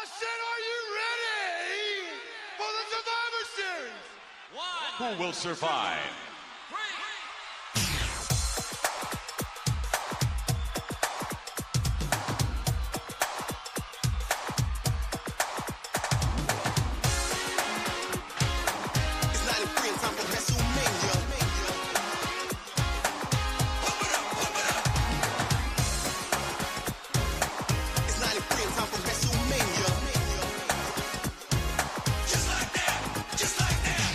I said, are you ready for the Survivor Series? Who will survive? It's 93 and time for Wrestlemania. It's 93 and time for Wrestlemania. Just like that, just like that.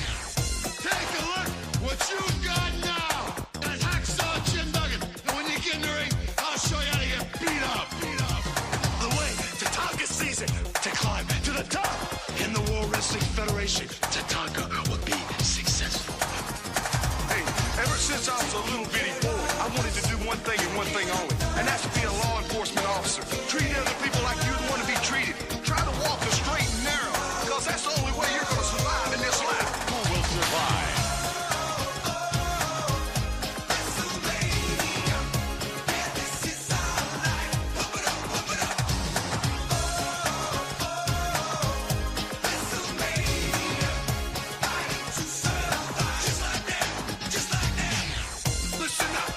Take a look what you got now. That hacksaw Jim Duggan. And when you get in the ring, I'll show you how to get beat up. The way Tatanka sees it, to climb to the top in the World Wrestling Federation, Tatanka would be successful. Hey, ever since I was a little bitty boy, I wanted to do one thing and one thing only, and that's to be a law enforcement officer. Treat other people like you'd want to be treated. Try to walk the straight and narrow, because that's the only way you're going to survive in this life. Who will survive? Listen up,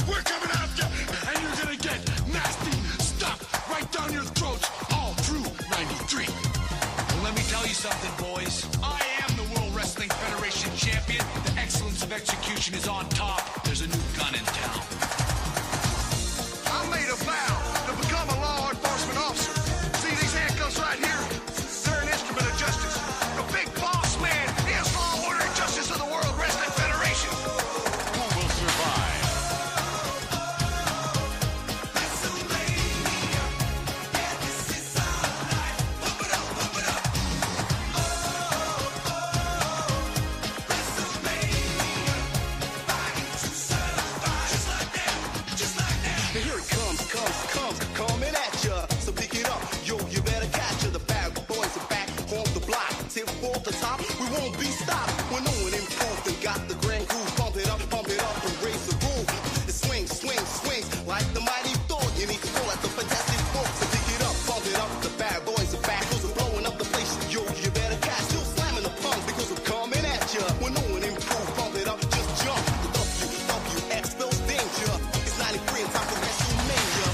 we're coming after you, and you're gonna get nasty stuff right down your throats all through 93. Well, let me tell you something, boys. I am the World Wrestling Federation champion. The excellence of execution is on top. There's a new gun in town. I made a vow to become a law enforcement officer. See these handcuffs right here? They're an instrument of justice. The big boss man is law, order, and justice of the World Wrestling Federation. Who will survive? And here it comes, coming at ya. So pick it up, yo, you better catch ya. The bad boys are back on the block. Tip for the top, we won't be stopped. We're knowing improved and got the grand groove. Pump it up, and raise the roof. It swings, like the mighty Thor. You need to roll at the fantastic four. So pick it up, the bad boys are back. Those are blowing up the place, yo, you better catch. Still slamming the punks because we're coming at ya. We're knowing improved, pump it up, just jump. The WWX spells danger. It's 93 and time for Wrestlemania.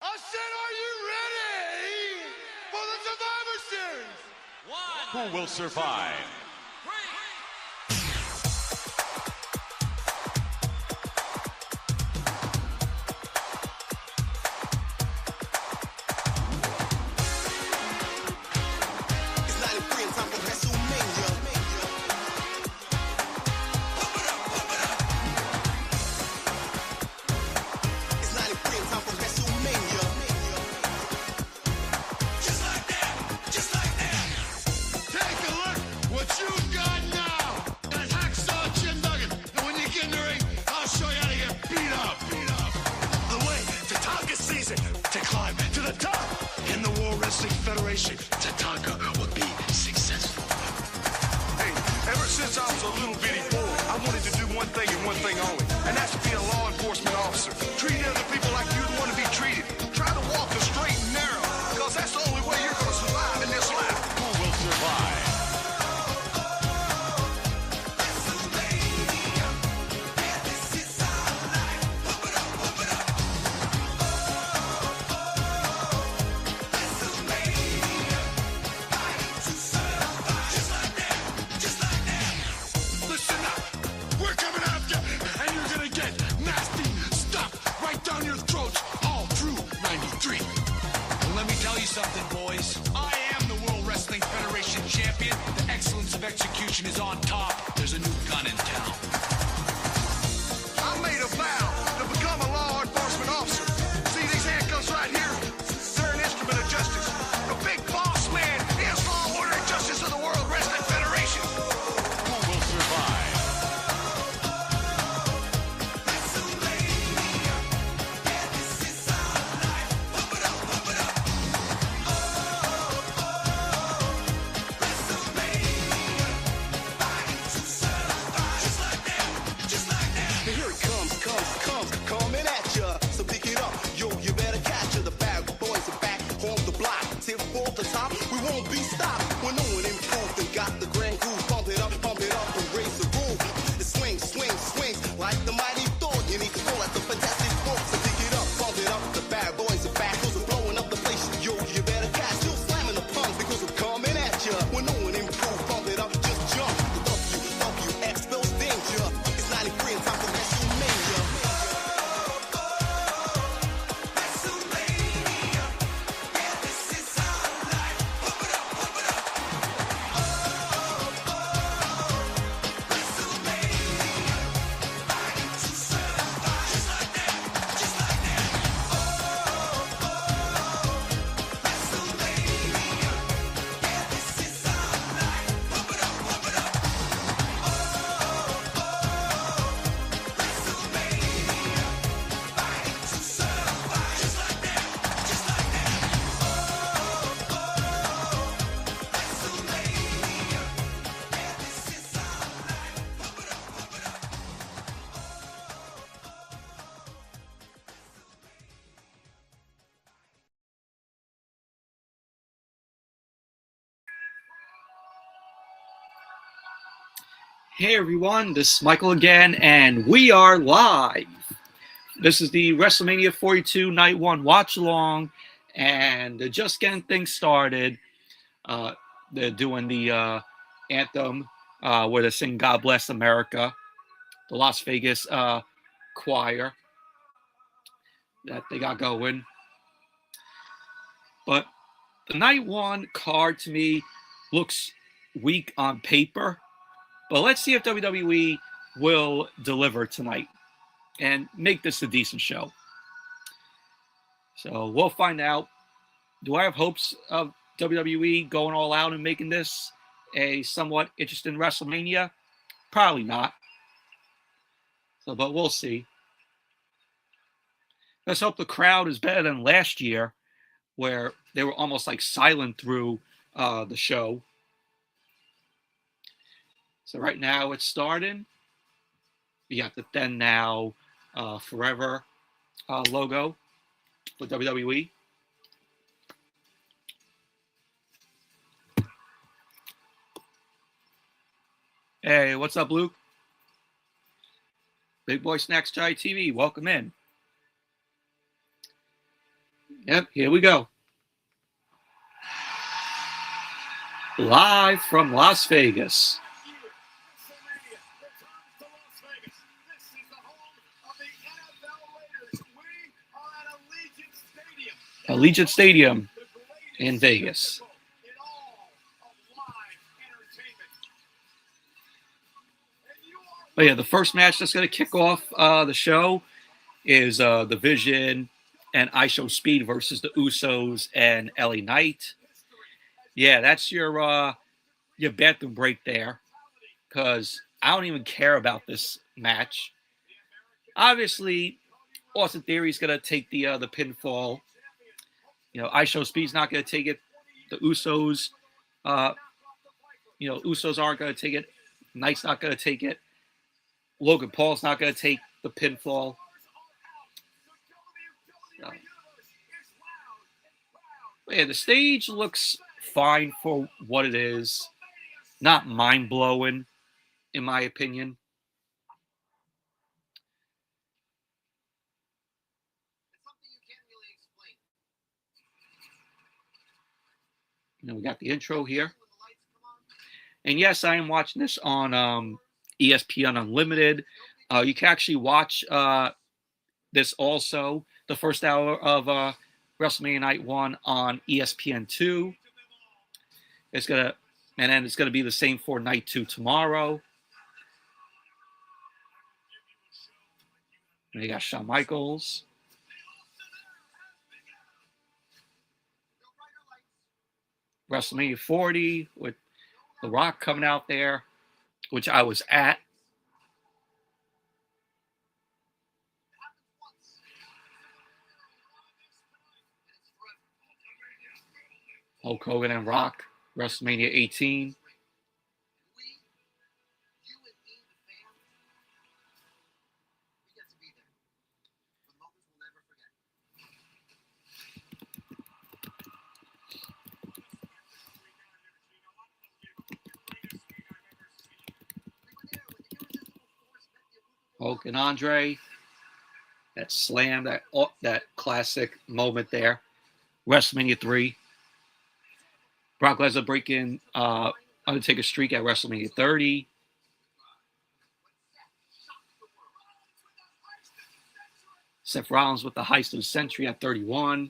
I said, are you ready for the Survivor Series? Who will survive? It's 93 and time for Wrestlemania. It's 93 and time for Wrestlemania. Just like that, just like that. Take a look what you got now. That hacksaw Jim Duggan. And when you get in the ring, I'll show you how to get beat up. The way Tatanka sees it, to climb to the top in the World Wrestling Federation, Tatanka would be successful. Hey, ever since I was a little bitty boy, I wanted to do one thing and one thing only, and that's to be a law enforcement officer. Treat other people like you'd want to be treated. Try to walk the straight and narrow, because that's the only way you're going to survive in this life. Who will survive? Listen up, Federation is on top, there's a new gun in town. I made a vow to become a law enforcement officer. See these handcuffs right here? They're an instrument of justice. The big boss man is law, order, and justice of the World Wrestling Federation. Who will survive? Here it comes, coming at ya. So pick it up, yo, you better catch ya. The bad boys are back on the block. Tip for the top, we won't be stopped. We're no one improved and got the grand groove. Pump it up, and raise the roof. It swings like the mighty Thor. You need to pull at the fantastic fork. So pick it up, the bad boys are back. Those are blowing up the place, yo, you better catch. Still slamming the punks because we're coming at ya. We're no one improved, pump it up, just jump. The WWF spells danger. It's 93 and time for Wrestlemania. Hey everyone, this is Michael again, and we are live. This is the WrestleMania 42 Night 1 watch along, and they're just getting things started. They're doing the anthem where they sing God Bless America, the Las Vegas choir that they got going. But the Night 1 card to me looks weak on paper. But let's see if WWE will deliver tonight and make this a decent show. So we'll find out. Do I have hopes of WWE going all out and making this a somewhat interesting WrestleMania? Probably not. So, but we'll see. Let's hope the crowd is better than last year, where they were almost like silent through the show. So right now it's starting. We got the Then Now Forever logo for WWE. Hey, what's up, Luke? Big Boy Snacks Chai TV, welcome in. Yep, here we go. Live from Las Vegas. Allegiant Stadium in Vegas. But yeah, the first match that's going to kick off the show is The Vision and ISO Speed versus the Usos and LA Knight. Yeah, that's your bathroom break there, because I don't even care about this match. Obviously, Austin Theory's going to take the pinfall. You know, ISO Speed's not going to take it. The Usos, Usos aren't going to take it. Knight's not going to take it. Logan Paul's not going to take the pinfall. So, yeah, the stage looks fine for what it is. Not mind-blowing, in my opinion. We got the intro here. And yes, I am watching this on ESPN Unlimited. You can actually watch this also, the first hour of WrestleMania Night 1 on ESPN 2. It's going to And then it's going to be the same for night 2 tomorrow. And you got Shawn Michaels. WrestleMania 40 with The Rock coming out there, which I was at. Hulk Hogan and Rock, WrestleMania 18. Hulk and Andre, that slam, that classic moment there. WrestleMania 3. Brock Lesnar breaking Undertaker's streak at WrestleMania 30. Seth Rollins with the heist of the century at 31.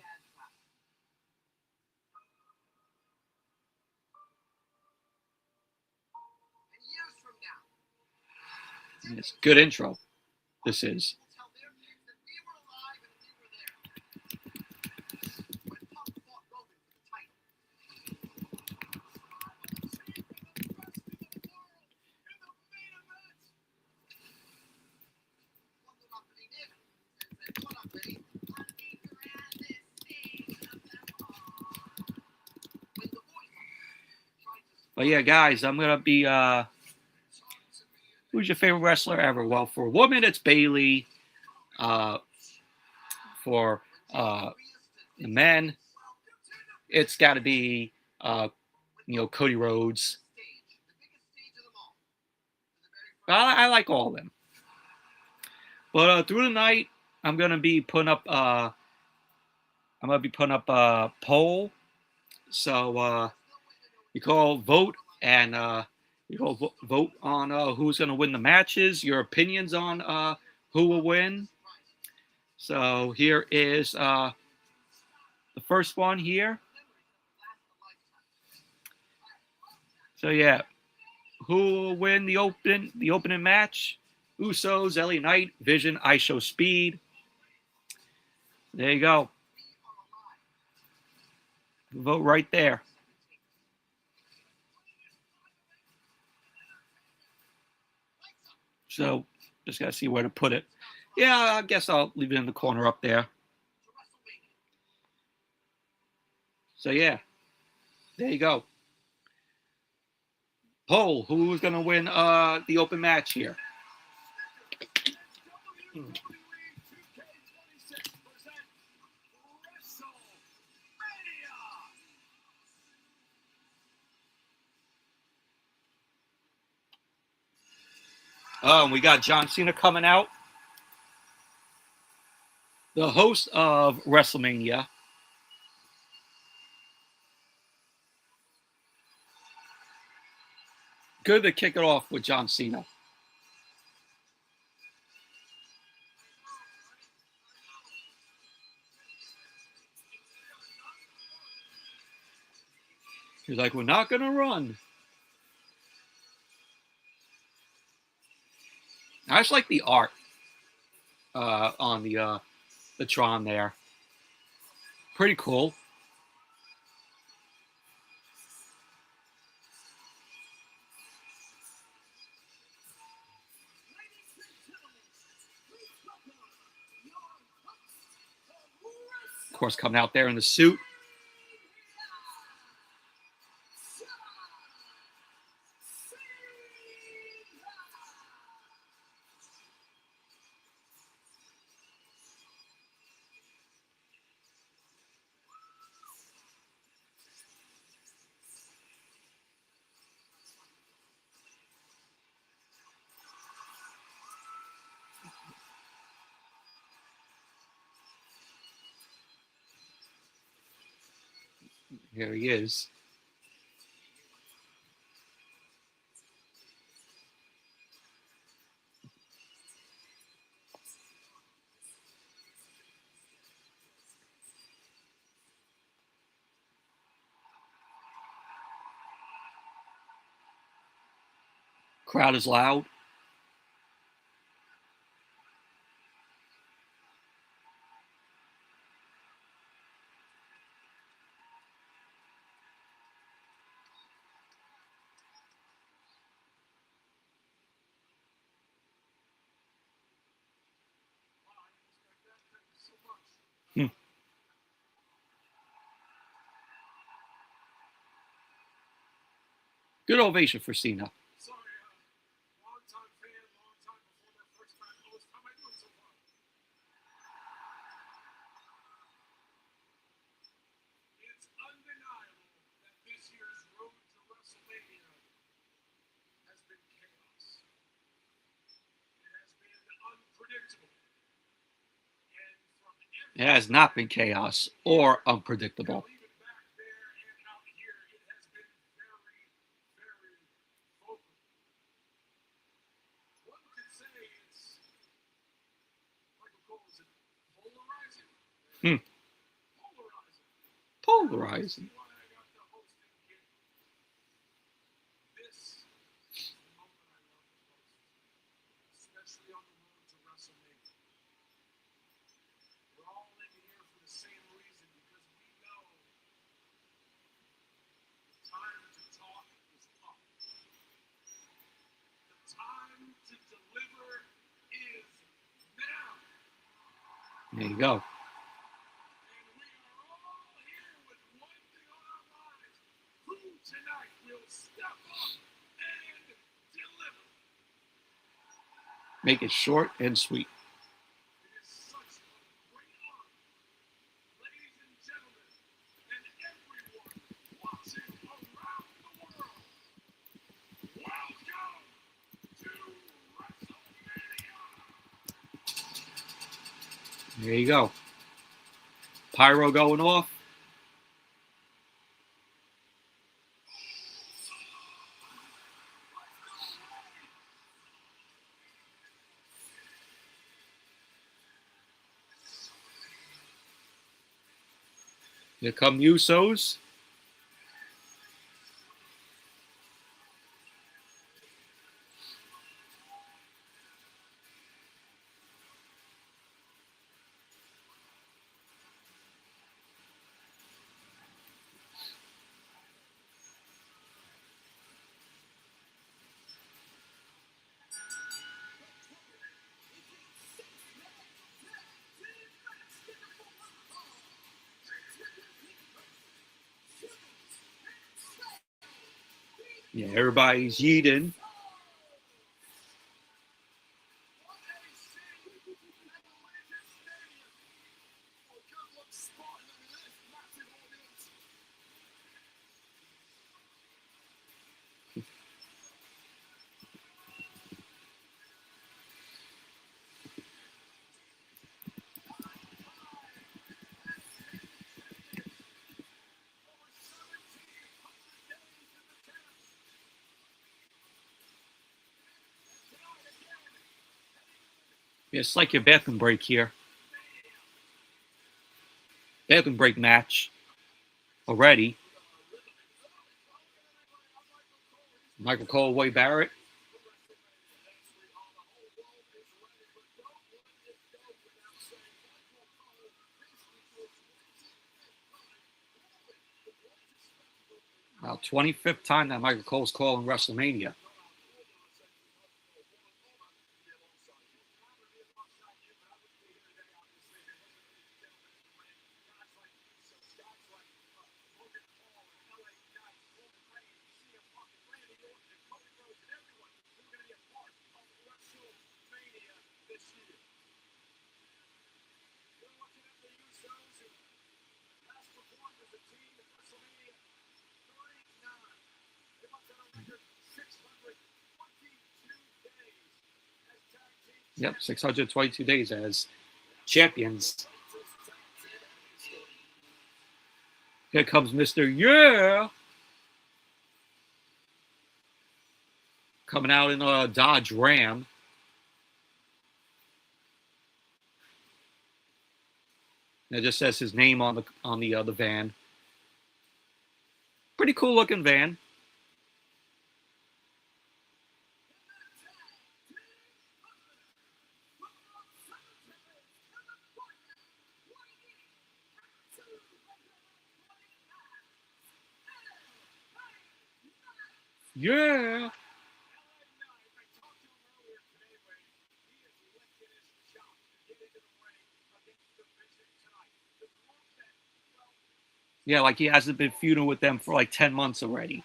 And it's a good intro. This is. But yeah, guys, I'm going to be, who's your favorite wrestler ever? Well, for a woman, it's Bayley. For the men, it's got to be, Cody Rhodes. I like all of them. But through the night, I'm going to be putting up, a poll. So, you call vote, and you call vote on who's going to win the matches, your opinions on who will win. So here is the first one here. So yeah, who will win the opening match? Usos, LA Knight, Vision, ISO Speed. There you go. Vote right there. So just got to see where to put it. Yeah, I guess I'll leave it in the corner up there. So yeah, there you go. Poll, who's going to win the open match here? Oh, and we got John Cena coming out. The host of WrestleMania. Good to kick it off with John Cena. He's like, we're not going to run. I just like the art on the Tron there. Pretty cool. Of course, coming out there in the suit. Here he is. Crowd is loud. Good ovation for Cena. Sorry, long-time fan, long-time performer, first-time host. How am I doing so far? It's undeniable that this year's road to WrestleMania has been chaos. It has been unpredictable. And from every It has not been chaos or unpredictable. even back there and out here, it has been very, very vocal. One could say it's Michael Cole, is it polarizing? Hmm. Polarizing. Polarizing. Why I got the hosting gig. This is the moment I love the most, especially on the road to WrestleMania. We're all in here for the same reason, because we know the time to talk is up. The time to deliver is now. There you go. And we are all here with one thing on our minds. Who tonight will step up and deliver? Make it short and sweet. It is such a great honor, ladies and gentlemen, and everyone watching around the world. Welcome to WrestleMania! There you go. Pyro going off. Here come Usos. Yeah, everybody's yeeting. Yeah, it's like your bathroom break here. Bathroom break match already. Michael Cole, Wade Barrett. Now, 25th time that Michael Cole's calling WrestleMania. Yep, 622 days as champions. Here comes Mr. Yeah. Coming out in a Dodge Ram. It just says his name on the van. Pretty cool looking van. Yeah. Yeah, like he hasn't been feuding with them for like 10 months already.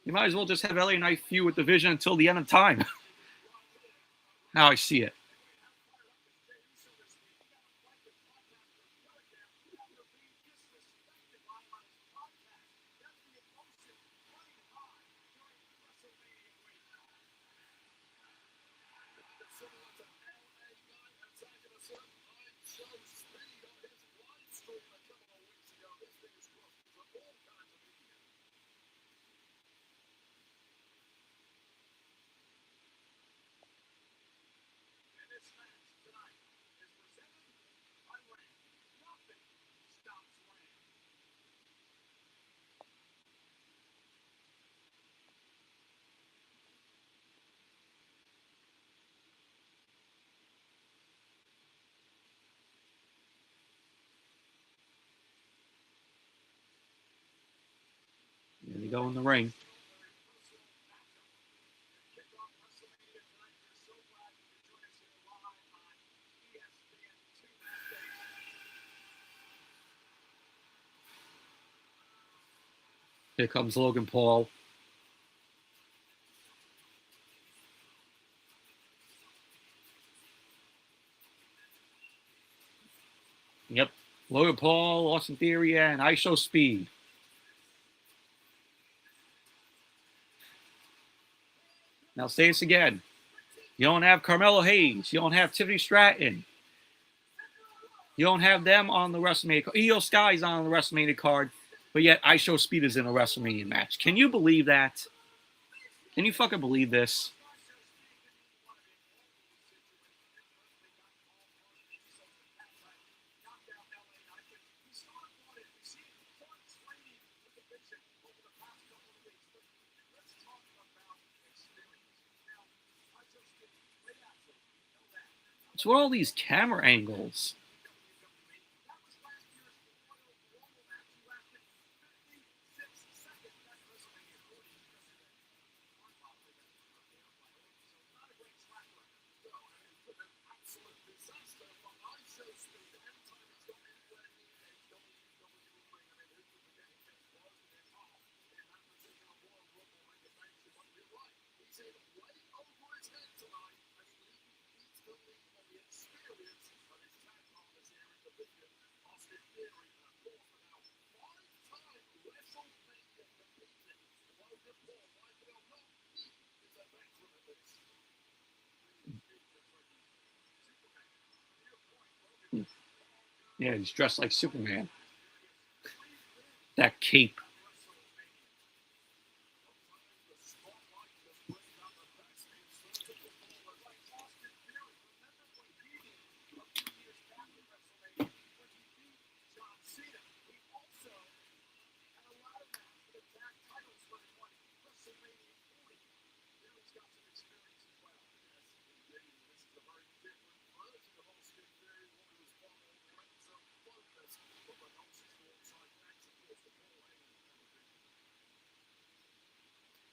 You might as well just have LA Knight feud with the Vision until the end of time. How I see it. There you go in the ring. Here comes Logan Paul. Yep. Logan Paul, Austin Theory, and ISO Speed. Now say this again. You don't have Carmelo Hayes. You don't have Tiffany Stratton. You don't have them on the WrestleMania card. Io Sky's on the WrestleMania card, but yet ISO Speed is in a WrestleMania match. Can you believe that? Can you fucking believe this? What's with all these camera angles? Yeah, he's dressed like Superman. That cape.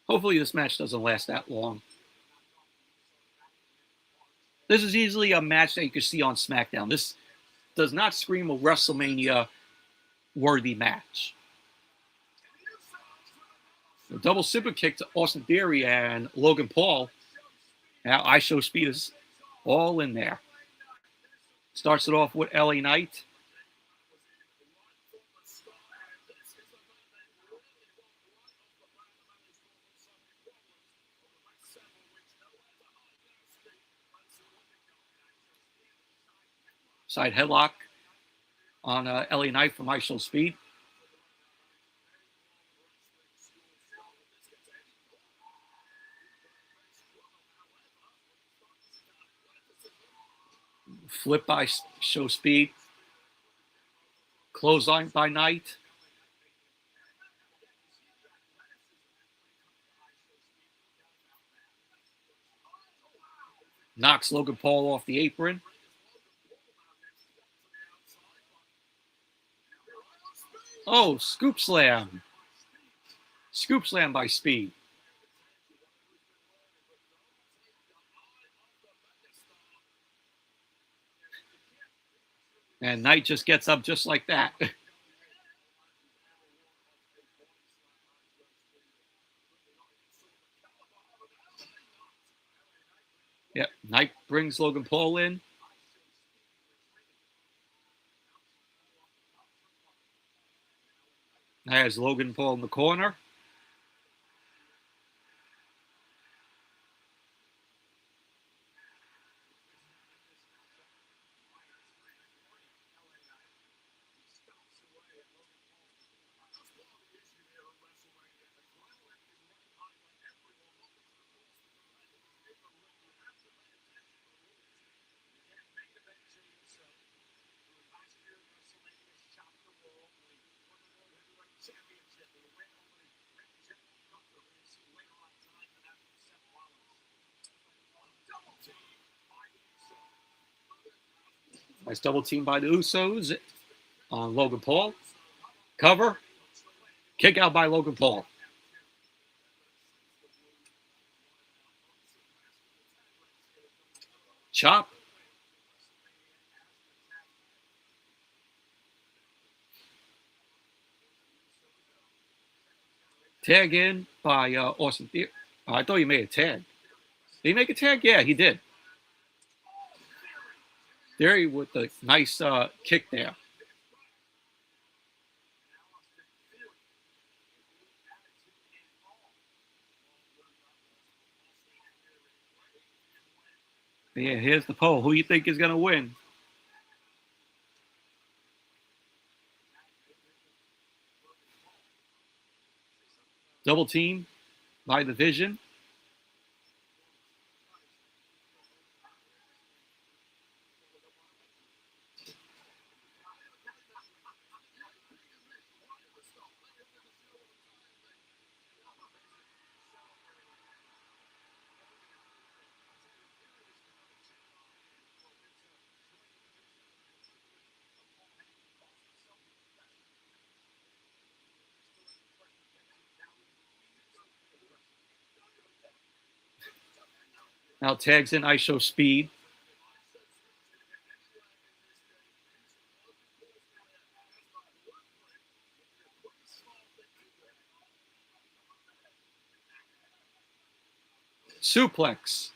Hopefully this match doesn't last that long. This is easily a match that you could see on SmackDown. This does not scream a WrestleMania worthy match. A double super kick to Austin Theory and Logan Paul. Now ISO Speed is all in there. Starts it off with LA Knight. Side headlock on LA Knight from ISO Speed. Flip by Show Speed. Clothesline by Knight. Knocks Logan Paul off the apron. Oh, scoop slam. Scoop slam by Speed. And Knight just gets up just like that. Yep, Knight brings Logan Paul in. Has Logan Paul in the corner. Nice double team by the Usos on Logan Paul. Cover. Kick out by Logan Paul. Chop. Tag in by Austin Theory. I thought he made a tag. Did he make a tag? Yeah, he did. Theory with the nice kick there. Yeah, here's the poll. Who you think is going to win? Double team by the Vision. Now tags in ISO Speed. Suplex.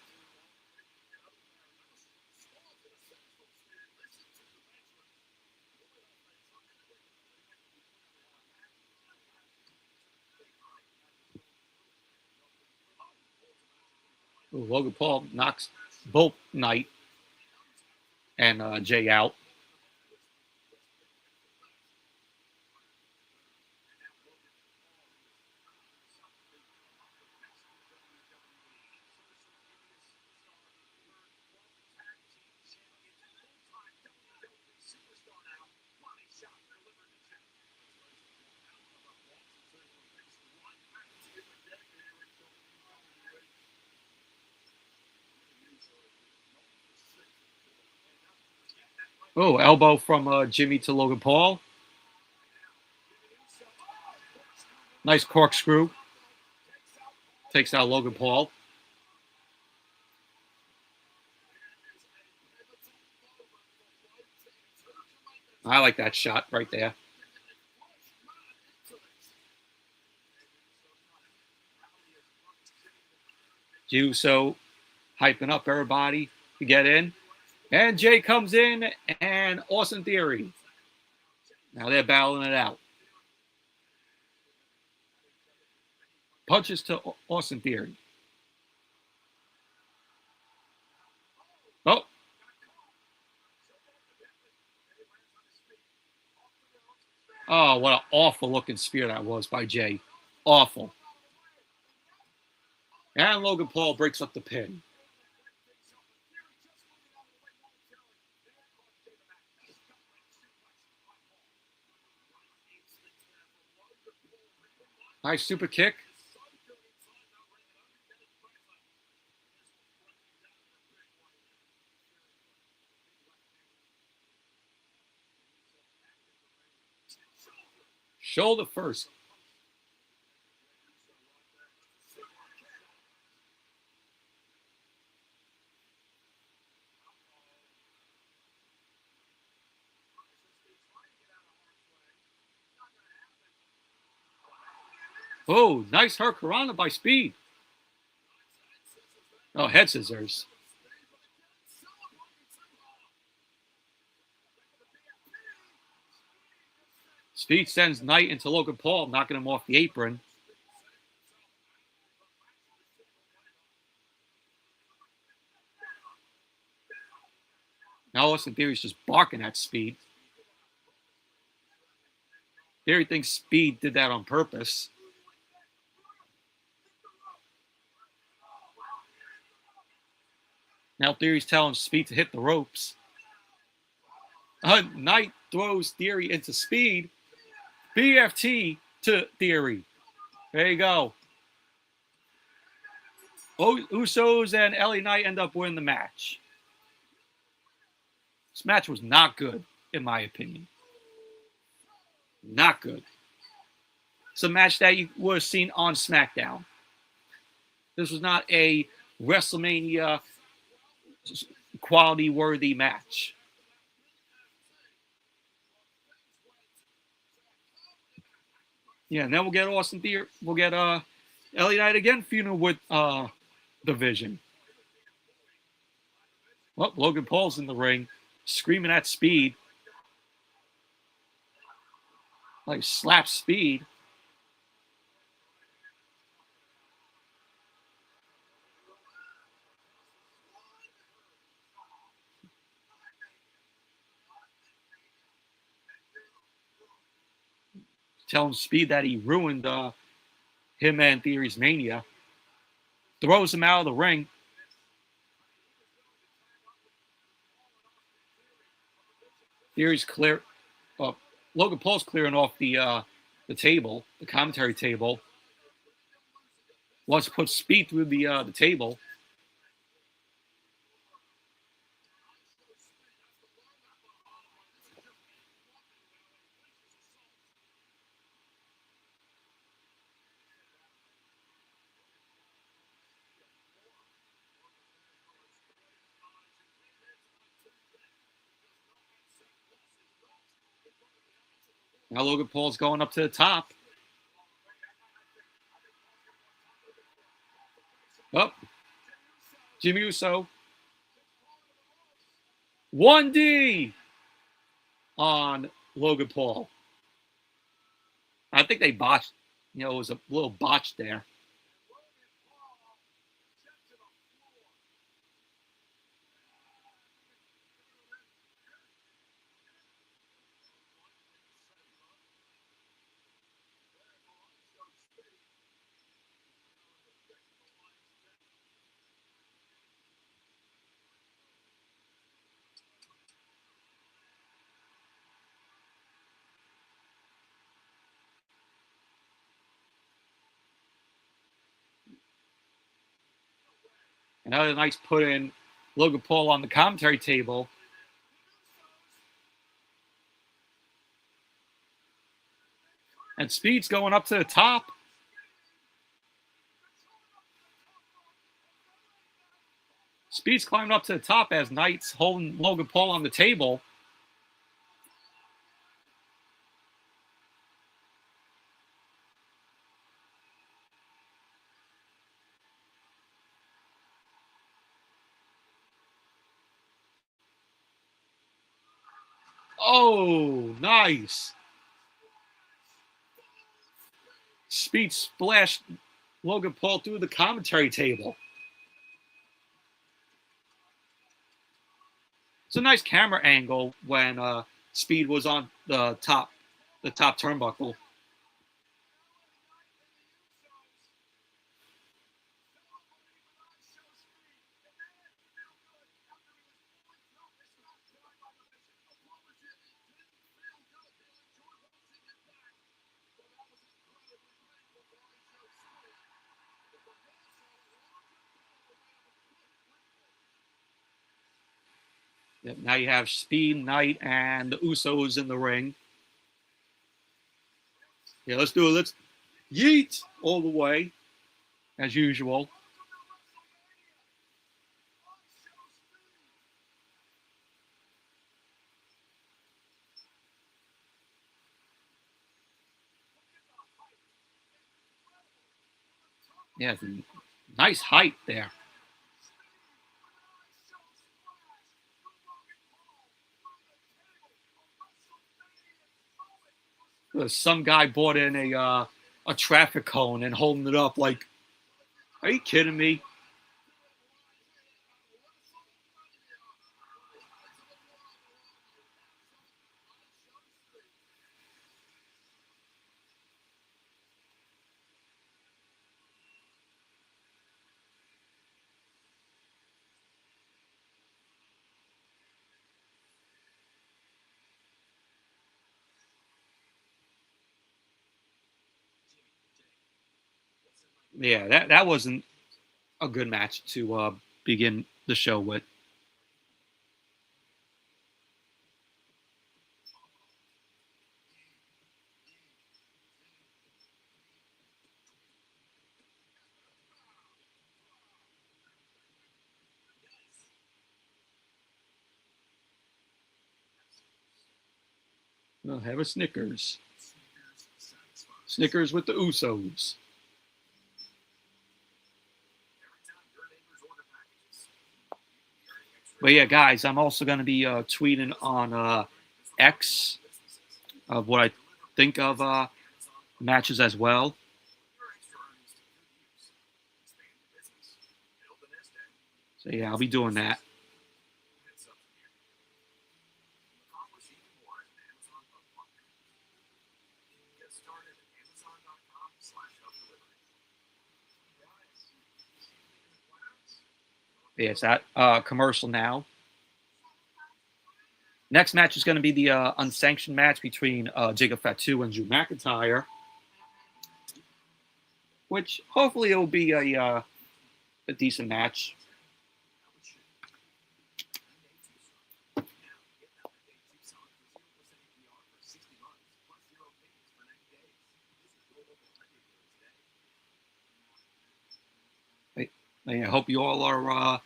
Ooh, Logan Paul knocks both Knight and Jay out. Oh, elbow from Jimmy to Logan Paul. Nice corkscrew. Takes out Logan Paul. I like that shot right there. Uso hyping up everybody to get in. And Jay comes in and Austin Theory. Now they're battling it out. Punches to Austin Theory. Oh. Oh, what an awful looking spear that was by Jay. Awful. And Logan Paul breaks up the pin. Nice super kick. Shoulder first. Oh, nice hurricanrana by Speed. Oh, head scissors. Speed sends Knight into Logan Paul, knocking him off the apron. Now Austin Theory's just barking at Speed. Theory thinks Speed did that on purpose. Now Theory's telling Speed to hit the ropes. Knight throws Theory into Speed. BFT to Theory. There you go. Usos and LA Knight end up winning the match. This match was not good, in my opinion. Not good. It's a match that you would have seen on SmackDown. This was not a WrestleMania quality-worthy match. Yeah, and then we'll get Austin Theory. We'll get LA Knight again feuding with Division. Well, Logan Paul's in the ring, screaming at Speed. Like slap Speed. Telling Speed that he ruined him and Theory's Mania. Throws him out of the ring. Theory's clear. Logan Paul's clearing off the table, the commentary table. Wants to put Speed through the table. Now Logan Paul's going up to the top. Oh, Jimmy Uso. 1D on Logan Paul. I think they botched. It was a little botched there. Another nice put in Logan Paul on the commentary table. And Speed's going up to the top. Speed's climbing up to the top as Knight's holding Logan Paul on the table. Oh, nice. Speed splashed Logan Paul through the commentary table. It's a nice camera angle when Speed was on the top turnbuckle. Yep, now you have Speed, Knight, and the Usos in the ring. Yeah, let's do it. Let's yeet all the way, as usual. Yeah, nice height there. Some guy brought in a traffic cone and holding it up like, are you kidding me? Yeah, that wasn't a good match to begin the show with. I'll have a Snickers. Snickers with the Usos. But yeah, guys, I'm also going to be tweeting on X of what I think of matches as well. So yeah, I'll be doing that. Yeah, it's that commercial now. Next match is going to be the unsanctioned match between Jacob Fatu and Drew McIntyre, which hopefully it will be a decent match. I hope you all are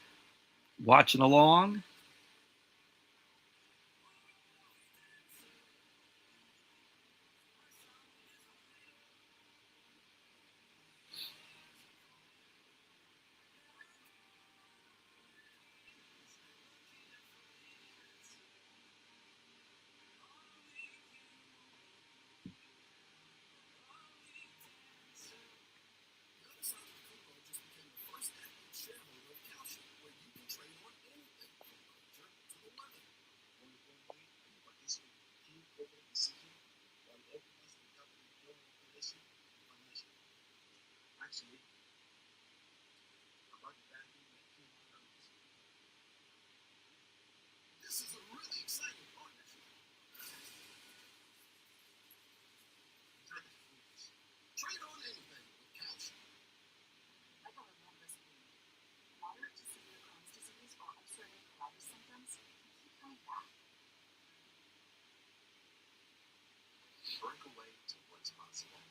watching along.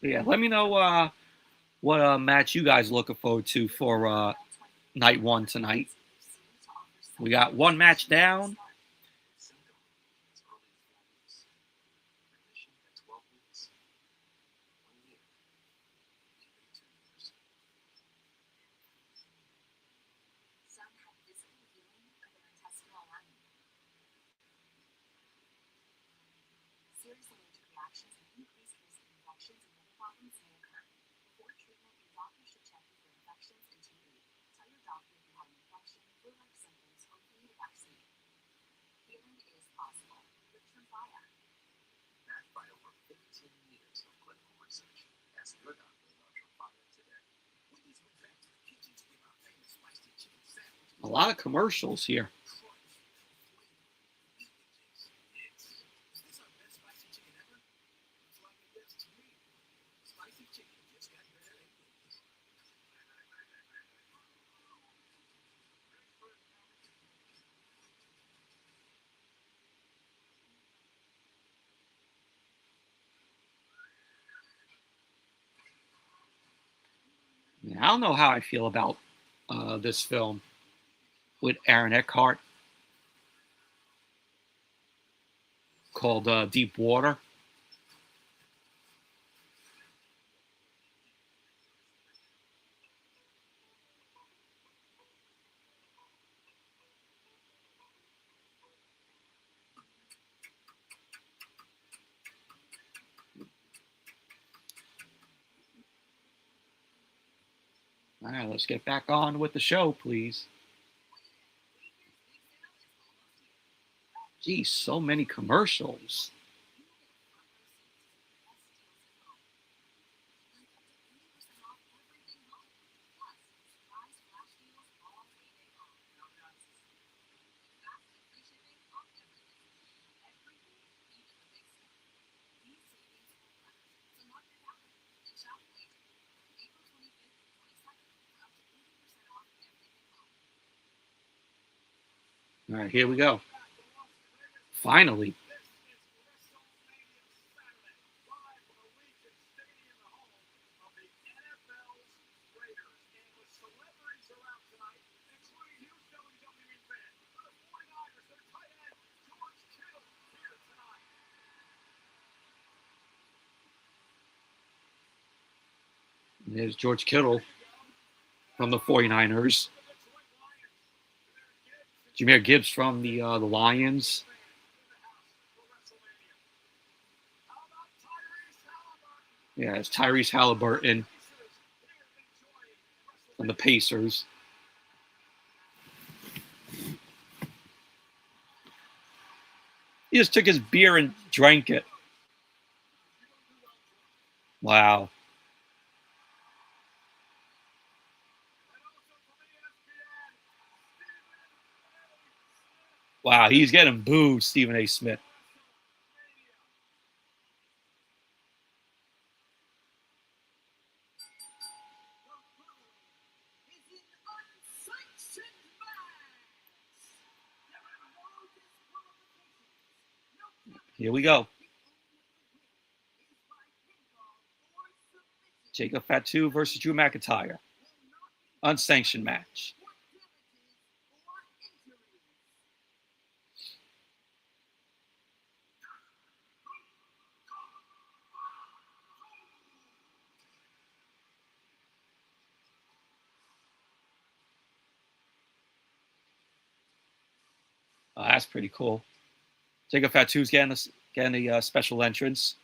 Yeah, let me know what match you guys looking forward to for night one tonight. We got one match down. A lot of commercials here. I don't know how I feel about this film with Aaron Eckhart called Deep Water. All right, let's get back on with the show, please. Geez, so many commercials. All right, here we go. Finally. There's George Kittle from the 49ers. Jahmyr Gibbs from the Lions. Yeah, it's Tyrese Halliburton from the Pacers. He just took his beer and drank it. Wow. Wow, he's getting booed, Stephen A. Smith. Here we go. Jacob Fatu versus Drew McIntyre. Unsanctioned match. That's pretty cool. Jacob Fatu's getting a special entrance.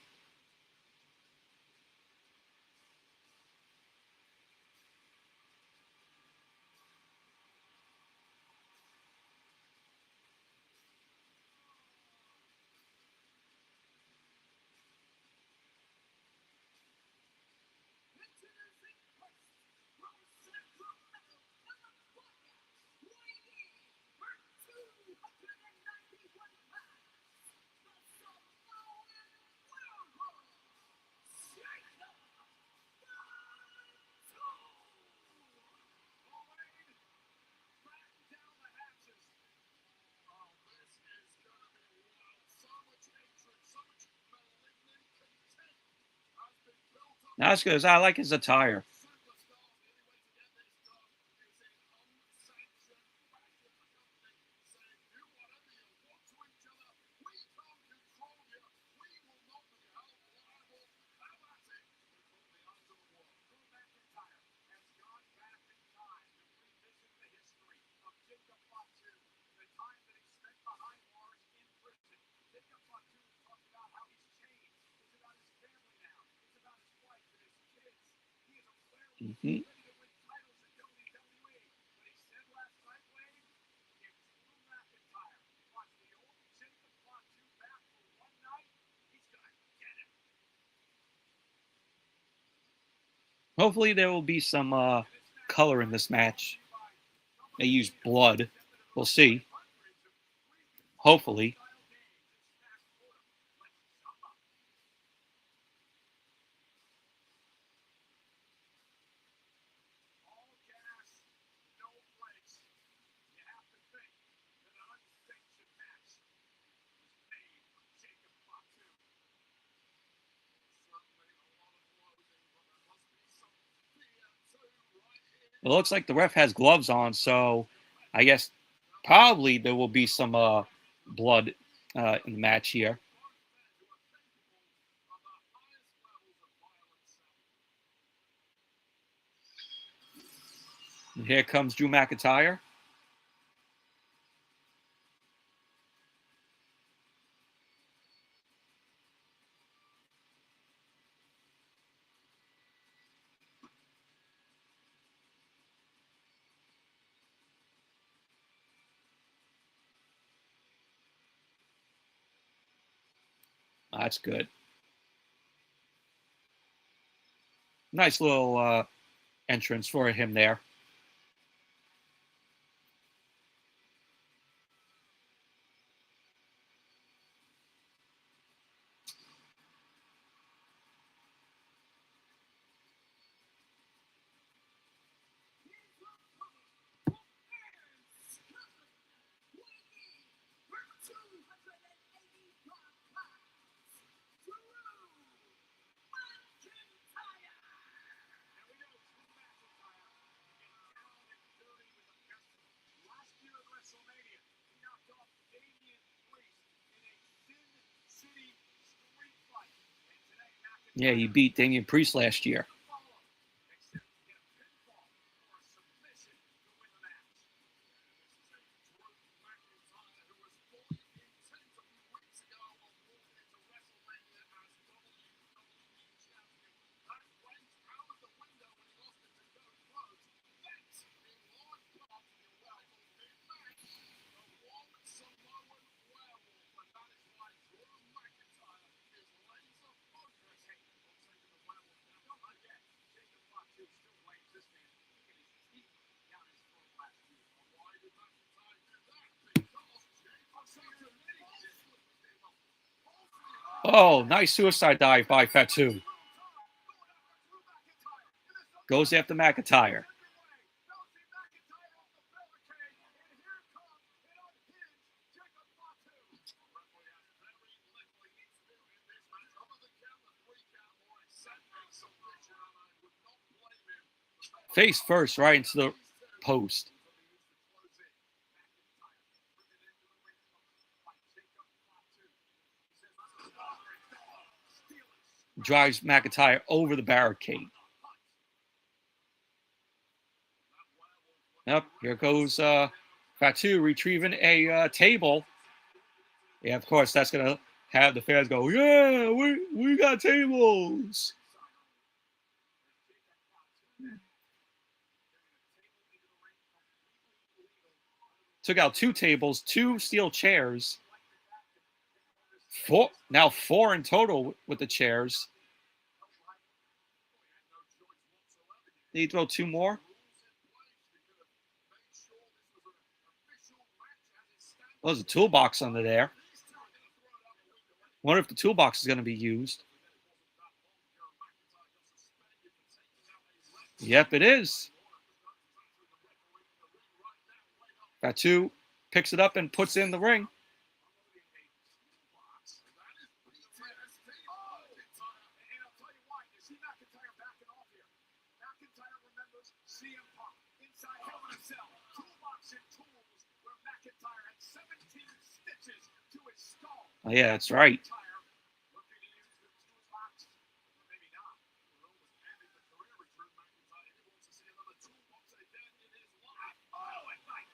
That's good. I like his attire. Mm-hmm. Hopefully there will be some color in this match. They use blood. We'll see. Hopefully. It looks like the ref has gloves on, so I guess probably there will be some blood in the match here. And here comes Drew McIntyre. That's good. Nice little entrance for him there. Last year at Wrestlemania, he knocked off Damian Priest in a Sin City street fight. And today, Yeah, he beat Damian Priest last year. except to get a pinfall or a submission to win the match. This is a Drew McIntyre who was fully intent a few weeks ago on walking into Wrestlemania as WWE champion. That went out of the window when he lost it to Cody Rhodes. Thanks in large part to the arrival of Big Mac, the one Samoan werewolf, and that is why Drew McIntyre is laser focused on taking the werewolf down. Don't forget, Jacob Fatu still blames this man for getting his teeth down his throat last year. Why did McIntyre do that? Because Jacob Fatu Oh, nice suicide dive by Fatu. Goes after McIntyre. Face first, right into the post. Drives McIntyre over the barricade. Yep, here goes Fatu retrieving a table. Yeah, of course, that's going to have the fans go, yeah, we got tables. Took out 2 tables, 2 steel chairs. 4 now 4 in total with the chairs. Did he throw 2 more? Oh, there's a toolbox under there. Wonder if the toolbox is going to be used. Yep, it is. Fatu picks it up and puts it in the ring. Oh, yeah, that's right.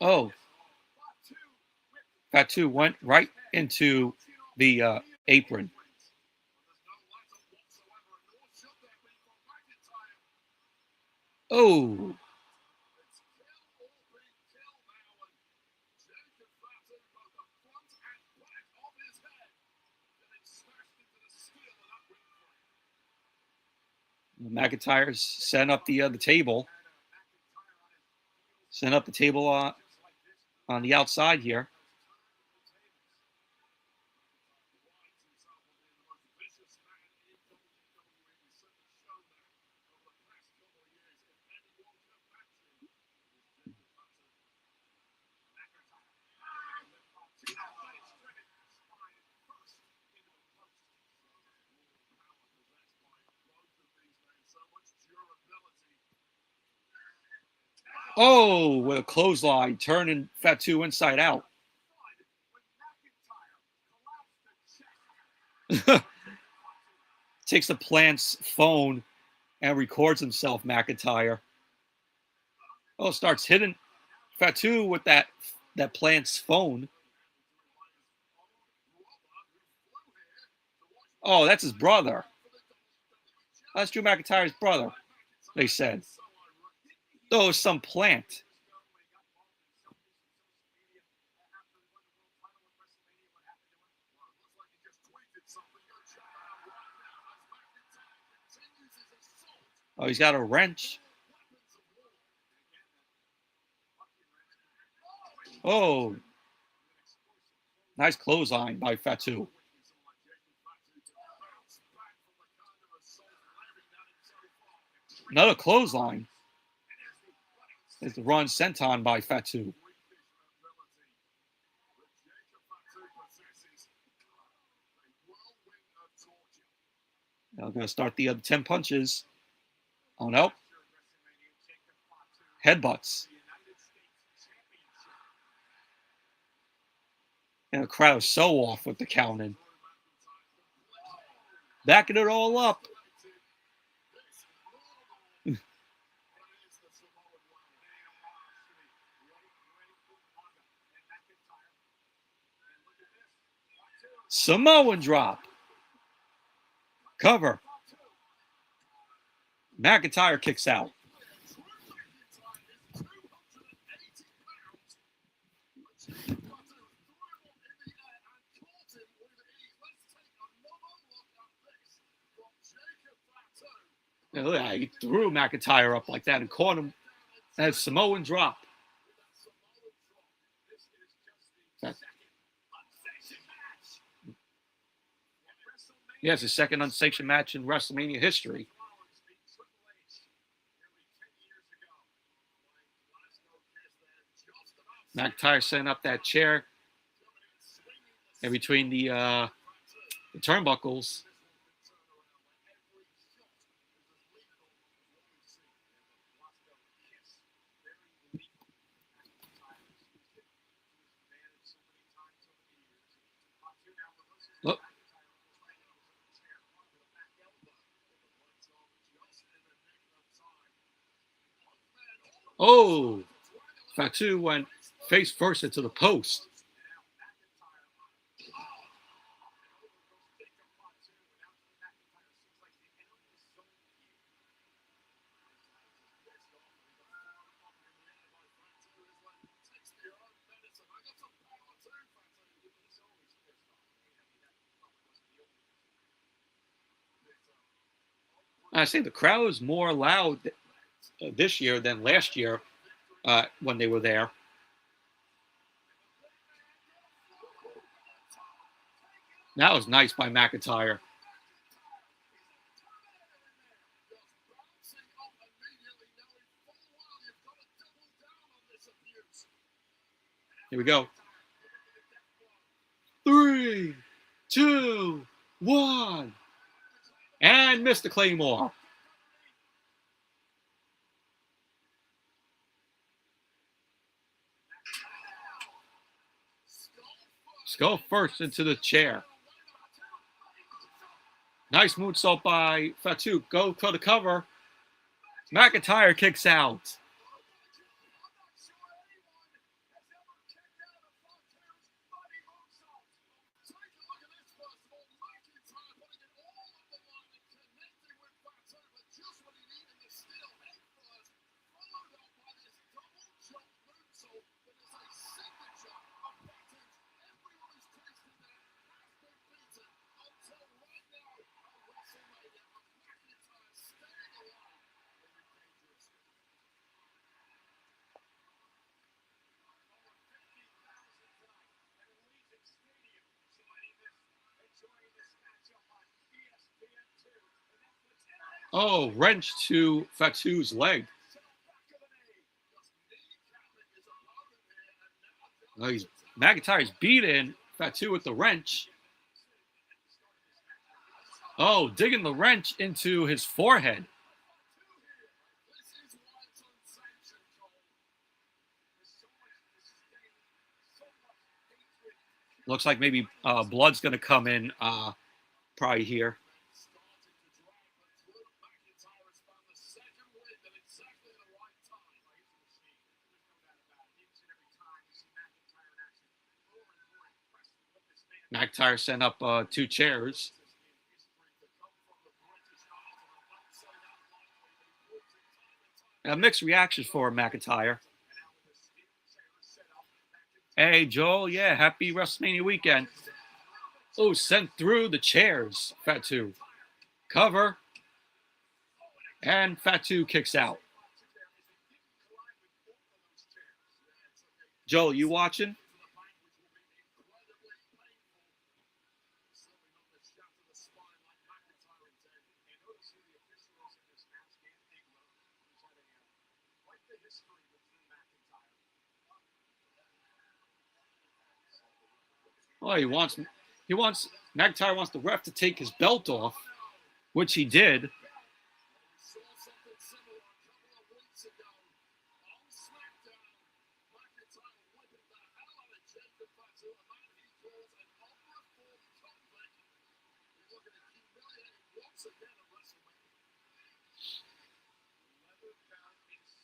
Oh, Fatu went right into the apron. Oh. McIntyre's setting up the table. Setting up the table on the outside here. Oh, with a clothesline, turning Fatu inside out. Takes the plant's phone and records himself, McIntyre. Oh, starts hitting Fatu with that plant's phone. Oh, that's his brother. That's Drew McIntyre's brother, they said. Though it's some plant. Oh, he's got a wrench. Oh, nice clothesline by Fatu. Another clothesline. There's the run senton by Fatu. Now going to start the other 10 punches. Oh, no. Headbutts. And the crowd is so off with the counting. Backing it all up. Samoan drop. Cover. McIntyre kicks out. Yeah, look at that. He threw McIntyre up like that and caught him as Samoan drop. Yeah, it's the second unsanctioned match in WrestleMania history. McIntyre setting up that chair in between the turnbuckles. Look. Oh, Fatu went face first into the post. I say the crowd is more loud this year than last year when they were there. That was nice by McIntyre. Here we go. 3, 2, 1. And Mr. Claymore. Skull first into the chair. Nice moonsault by Fatu. Go for the cover. McIntyre kicks out. Oh, wrench to Fatu's leg. Oh, McIntyre's beating Fatu with the wrench. Oh, digging the wrench into his forehead. Looks like maybe Blood's going to come in probably here. McIntyre sent up 2 chairs. A mixed reaction for McIntyre. Hey, Joel. Yeah, happy WrestleMania weekend. Oh, sent through the chairs. Fatu. Cover. And Fatu kicks out. Joel, you watching? Oh, McIntyre wants the ref to take his belt off, which he did.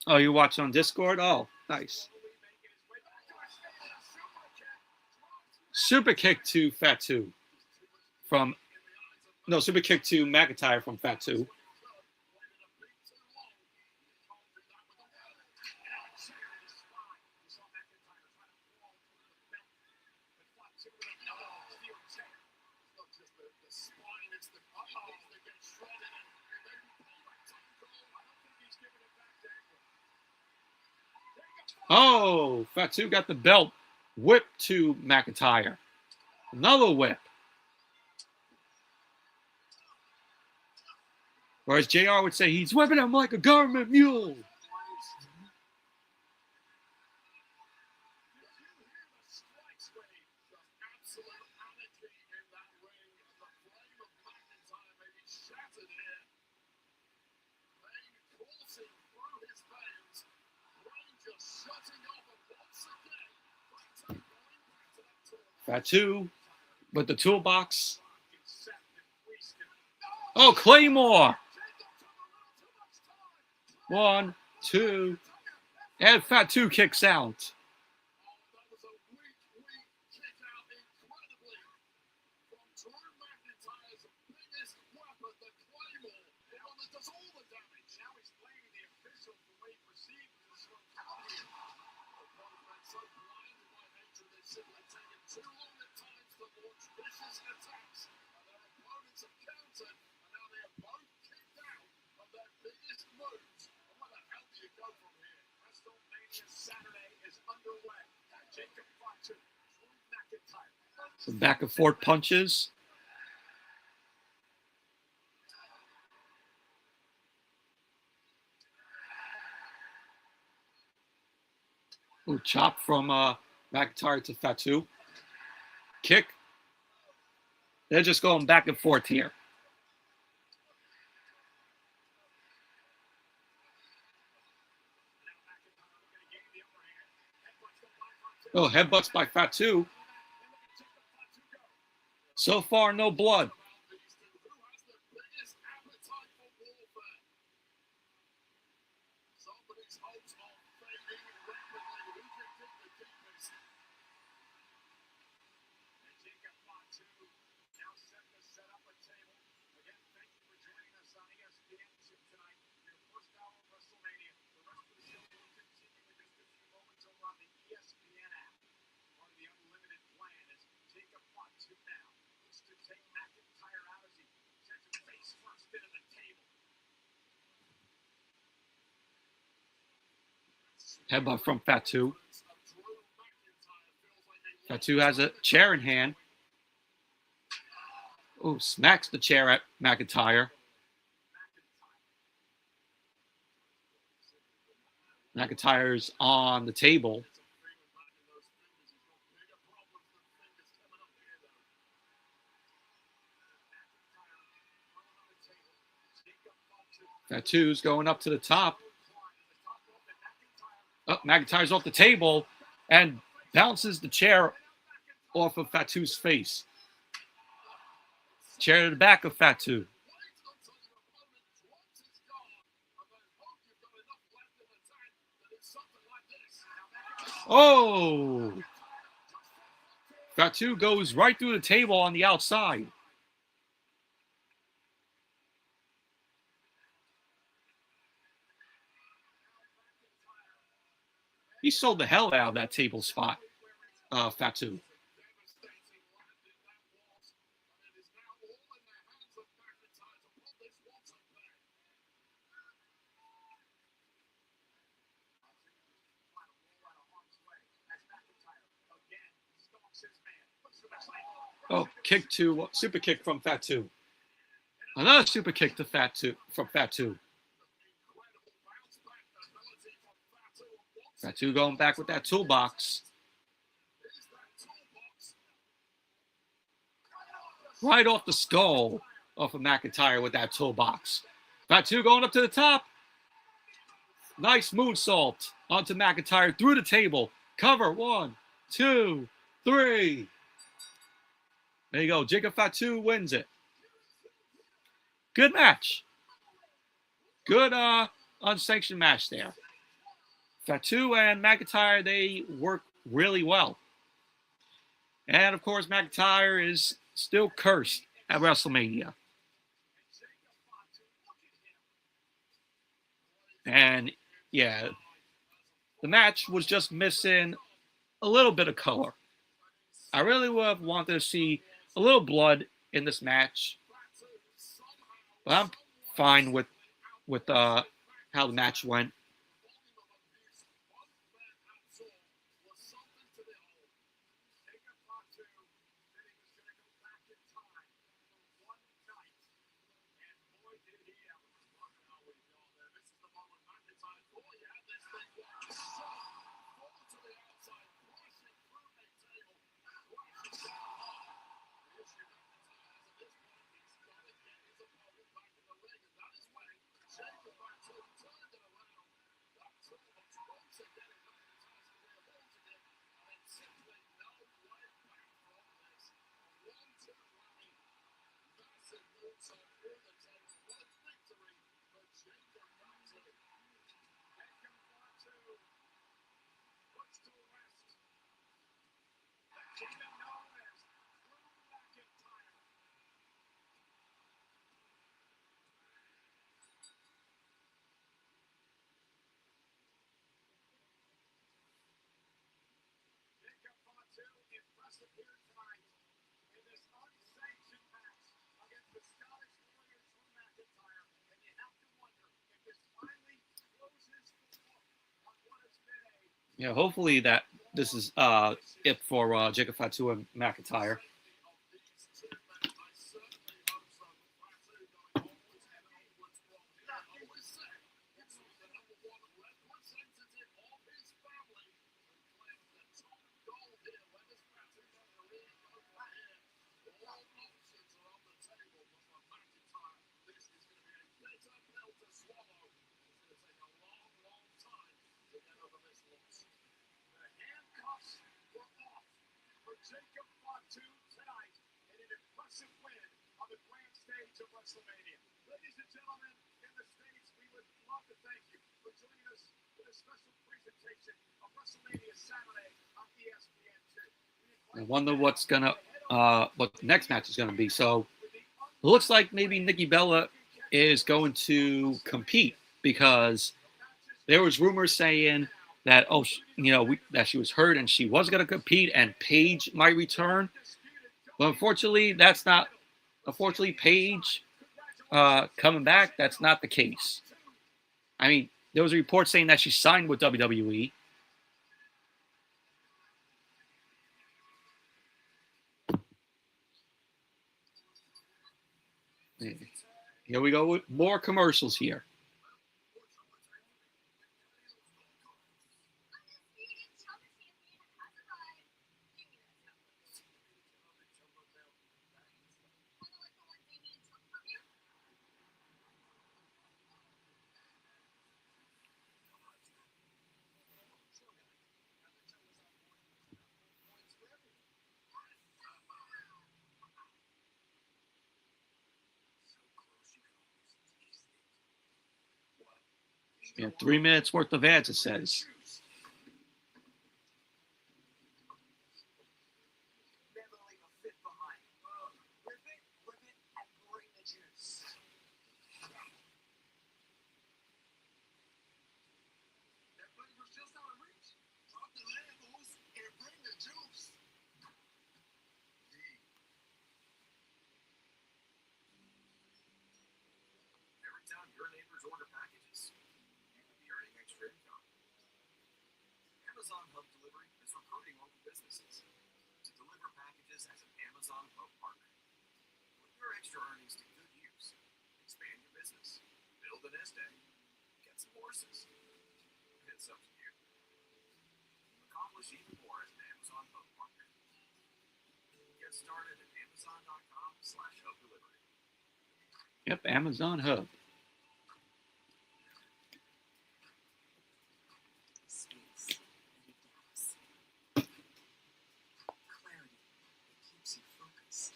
Oh, you watch on Discord? Oh, nice. Super kick to Fatu super kick to McIntyre from Fatu. Oh, Fatu got the belt. Whip to McIntyre. Another whip. Or as JR would say, he's whipping him like a government mule. Fatu with the toolbox. Oh, Claymore. 1, 2, and Fatu kicks out. Some back and forth punches. Ooh, chop from McIntyre to Fatu. Kick. They're just going back and forth here. Oh, headbutts by Fatu. So far, no blood. Headbutt from Fatu. Fatu has a chair in hand. Oh, smacks the chair at McIntyre. McIntyre's on the table. Fatu's going up to the top. Oh, McIntyre's off the table and bounces the chair off of Fatu's face. Chair to the back of Fatu. Oh! Fatu goes right through the table on the outside. He sold the hell out of that table spot, Fatu. Oh, super kick from Fatu. Another super kick to Fatu from Fatu. Fatu going back with that toolbox. Right off the skull off of McIntyre with that toolbox. Fatu going up to the top. Nice moonsault onto McIntyre through the table. Cover 1, 2, 3. There you go. Jacob Fatu wins it. Good match. Good unsanctioned match there. Fatu and McIntyre, they work really well. And of course, McIntyre is still cursed at WrestleMania. And yeah, the match was just missing a little bit of color. I really would have wanted to see a little blood in this match. But I'm fine with how the match went. Yeah, hopefully that this is it for Jacob Fatu and McIntyre. Jacob Fatu tonight in an impressive win on the grand stage of Wrestlemania. Ladies and gentlemen, in the States, we would love to thank you for joining us for this special presentation of WrestleMania Saturday on ESPN2. I wonder what the next match is gonna be. So it looks like maybe Nikki Bella is going to compete because there was rumors saying that that she was hurt and she was going to compete and Paige might return, but unfortunately Paige coming back, that's not the case. I mean, there was a report saying that she signed with WWE. Here we go with more commercials here. Yeah, 3 minutes worth of ads, it says. Never leave a fit behind. Rip it, and bring the juice. That flavor's just out of reach. Drop the labels and bring the juice. Every time your neighbors order packages, you could be earning extra income. Amazon Hub Delivery is recruiting local businesses to deliver packages as an Amazon Hub partner. Put your extra earnings to good use. Expand your business. Build a nest egg. Get some horses. It's up to you. Accomplish even more as an Amazon Hub partner. Get started at Amazon.com/Hub Delivery. Yep, Amazon Hub. Space that adapts. Clarity that keeps you focused.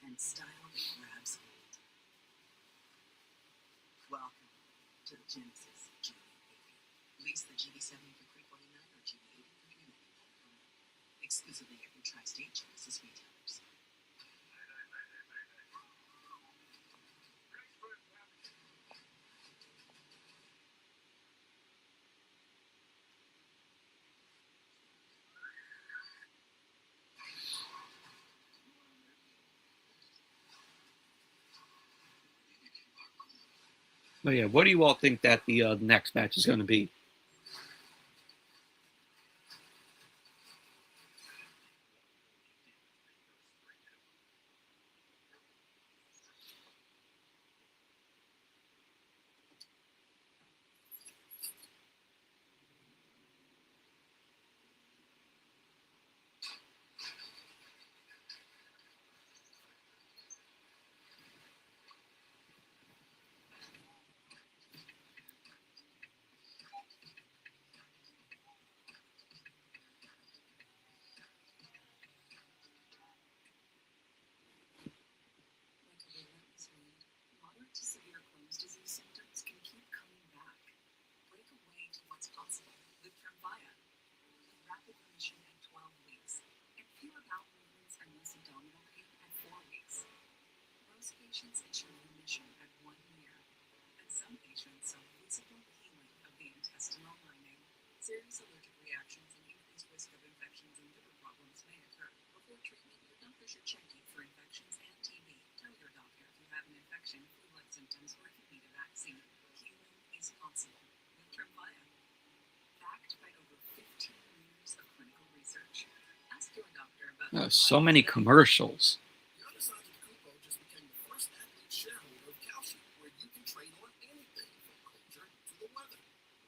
And style that grabs hold. Welcome to the Genesis GB80. Lease the GB70 for $349 or GB80 for $399. Exclusively at your tri-state Genesis retailers. But yeah, what do you all think that the next match is going to be? Like a relentless wind, moderate to severe Crohn's disease symptoms can keep coming back. Break away to what's possible with Tremfya. Rapid remission at 12 weeks, and fewer bowel movements and less abdominal pain at 4 weeks. Most patients achieve remission at 1 year, and some patients saw visible healing of the intestinal lining. Serious allergic reactions and increased risk of infections and liver problems may occur. Before treatment, your doctor should check you for infections and TB. Tell your doctor if you have an infection, flu-like symptoms, or if you need a vaccine. Healing is possible with Tremfya. Backed by over 15 years of clinical research. Ask your doctor about So many commercials. Yamasa's Kupo just became the first athlete shareholder of Calcium, where you can trade on anything from culture to the weather.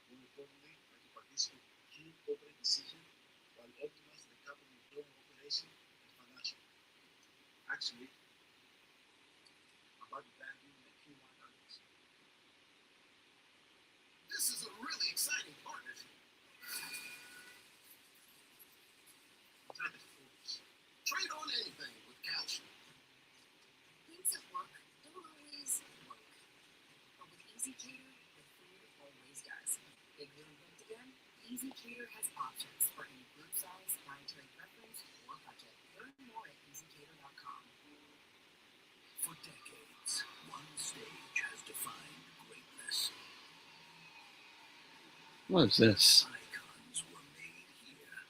More importantly, I can participate in key corporate decisions while optimizing the company's global operation and financial. Actually, I'm about to dive into the Q1 earnings. This is a really exciting partnership. Time is focus. Trade on anything with Calcium. Things at work don't always work. But with Easy Cater, the food always does. Big new event again? Easy Cater has options for any group size, dietary preference, or budget. Learn more at easycater.com. For decades, one stage has defined greatness. What is this? Icons were made here.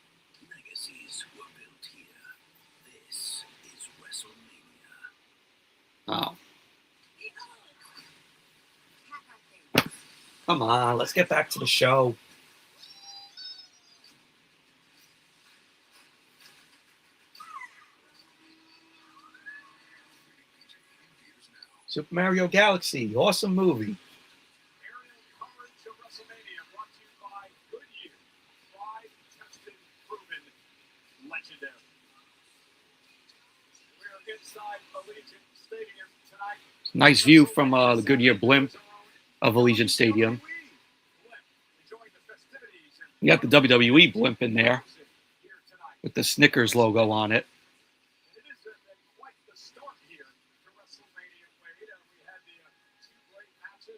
Legacies were built here. This is Wrestlemania. Oh, come on, let's get back to the show. Super Mario Galaxy, awesome movie. Aerial coverage of WrestleMania brought to you by Goodyear. Tried, tested, proven, legendary. We are inside Allegiant Stadium tonight. Nice view from the Goodyear blimp of Allegiant Stadium. Enjoying the festivities and You got the WWE blimp in there here tonight. with the Snickers logo on it. It is quite the start here to WrestleMania, Wade. We had the two great matches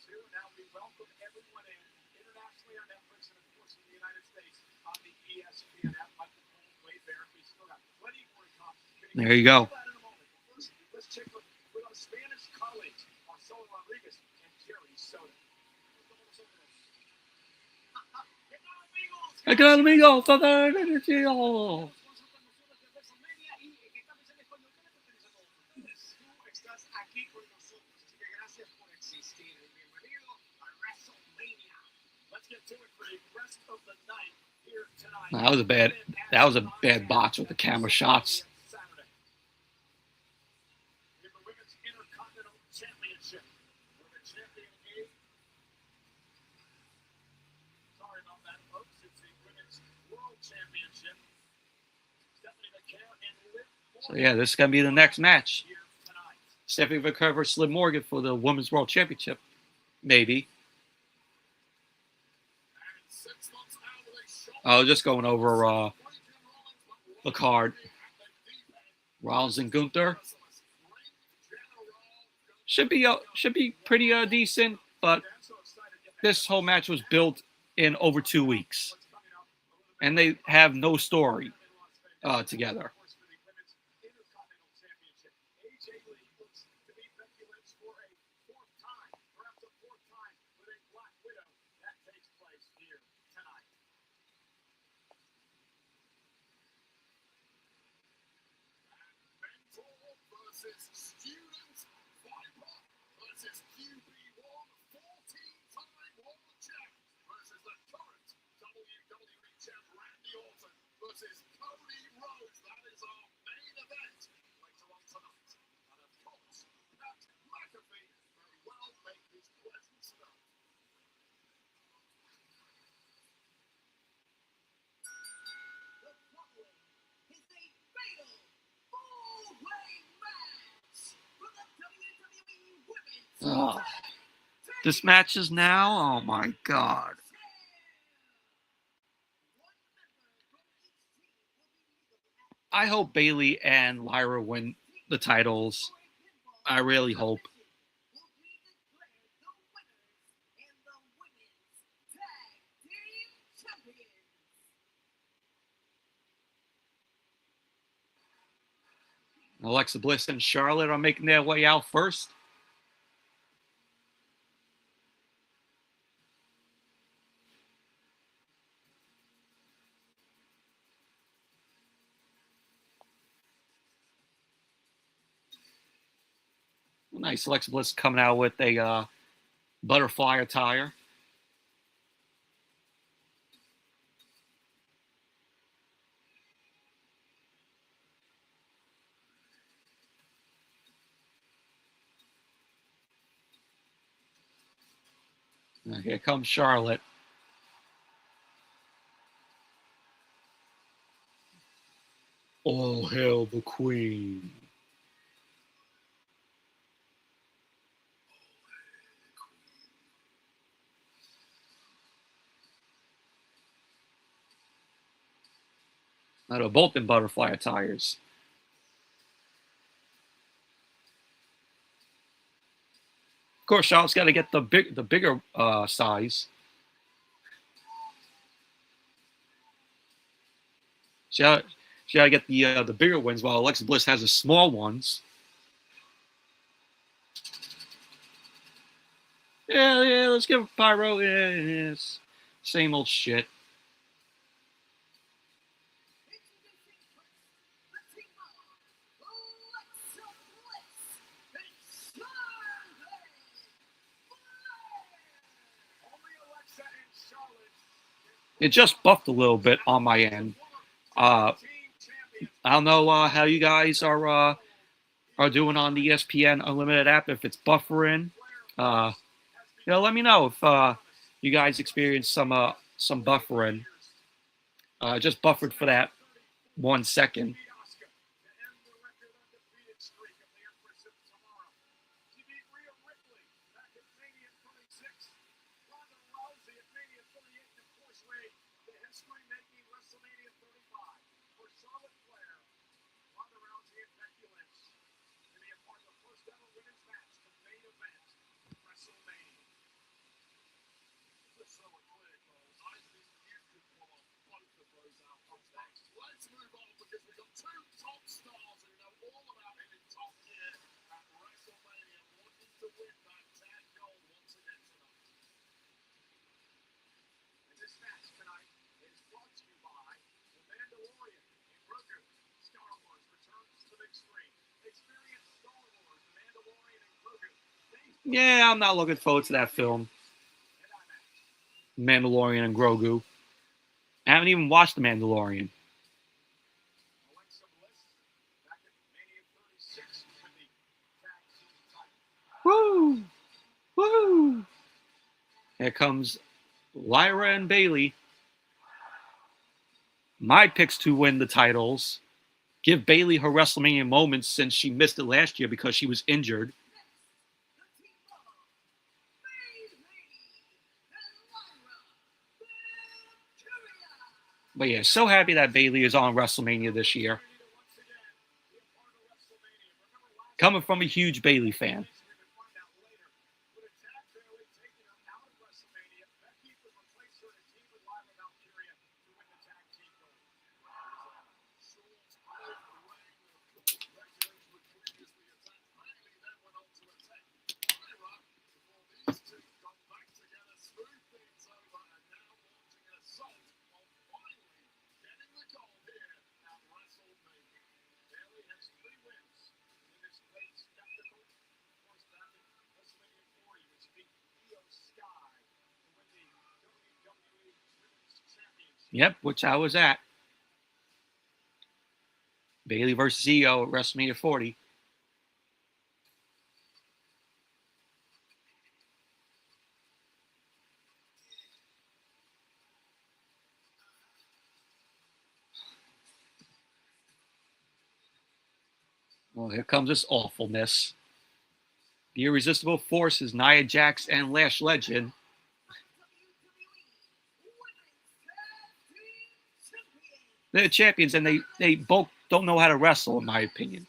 too. Now we welcome everyone in internationally on Netflix and of course in the United States on the ESPN app. Like the Wayfair, we still got plenty more to come. There you go. That in a moment. But first, let's check with our Spanish colleagues, Marcelo Rodriguez and Jerry Soto. Acá amigo, todo el chido. Estás aquí con nosotros, así que gracias por existir. Bienvenido a Wrestlemania. Let's get to it for the rest of the night here tonight. That was a bad botch with the camera shots. We have the Women's Intercontinental Championship. Where the champion A. Sorry about that, folks. It's the Women's World Championship. Stephanie Vaquer and Liv Morgan. So yeah, this is gonna be the next match. Here tonight. Stephanie Vaquer versus Liv Morgan for the Women's World Championship, maybe. And 6 months out with a shot. I was just going over the card. Rollins and Gunther should be pretty decent, but this whole match was built in over 2 weeks, and they have no story together. Versus Student Viper versus QB1, 14-time world champ versus the current WWE champ Randy Orton versus Cody Rhodes. That is our main event later on tonight. And of course, Pat McAfee very well make his presence known. The following is a fatal four-way match for the WWE Women's Oh, this match is now. Oh my God! I hope Bayley and Lyra win the titles. I really hope. Alexa Bliss and Charlotte are making their way out first. Nice. Alexa Bliss coming out with a butterfly attire. Now here comes Charlotte. All hail the Queen. Now they're both in butterfly attires. Of course, Charlotte's got to get the bigger size. She got to get the bigger ones, while Alexa Bliss has the small ones. Yeah, let's give Pyro. Yeah, it's same old shit. It just buffed a little bit on my end. I don't know how you guys are doing on the ESPN Unlimited app. If it's buffering, let me know if you guys experience some buffering. Just buffered for that 1 second. Yeah, I'm not looking forward to that film. Mandalorian and Grogu. I haven't even watched The Mandalorian. Woo! Woo! Here comes Lyra and Bailey. My picks to win the titles. Give Bailey her WrestleMania moments since she missed it last year because she was injured. But yeah, so happy that Bailey is on WrestleMania this year. Coming from a huge Bailey fan. Yep, which I was at. Bailey versus Io at WrestleMania 40. Well, here comes this awfulness. The Irresistible Force is Nia Jax and Lash Legend. They're champions, and they both don't know how to wrestle, in my opinion.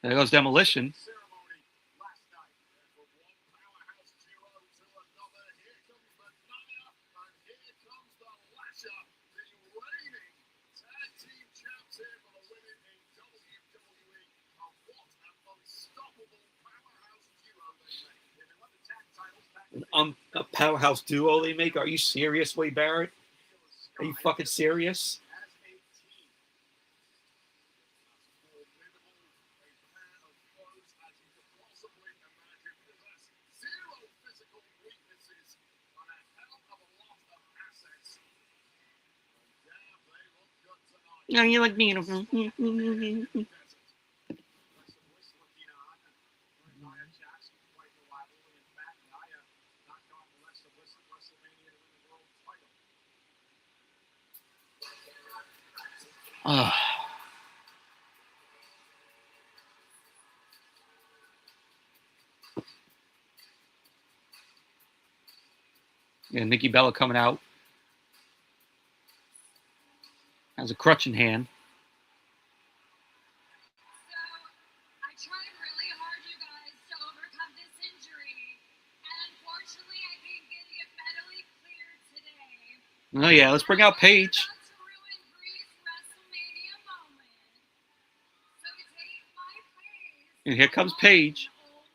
There goes Demolition. A powerhouse duo they make? Are you serious, Wade Barrett? Are you fucking serious? No, you look beautiful. Yeah, Nikki Bella coming out. Has a crutch in hand. So, I tried really hard, you guys, to overcome this injury. And unfortunately, I can't get medically cleared today. Oh, yeah, let's bring out Paige. About to ruin Bree's WrestleMania moment. So, to take my place, And here comes Paige. old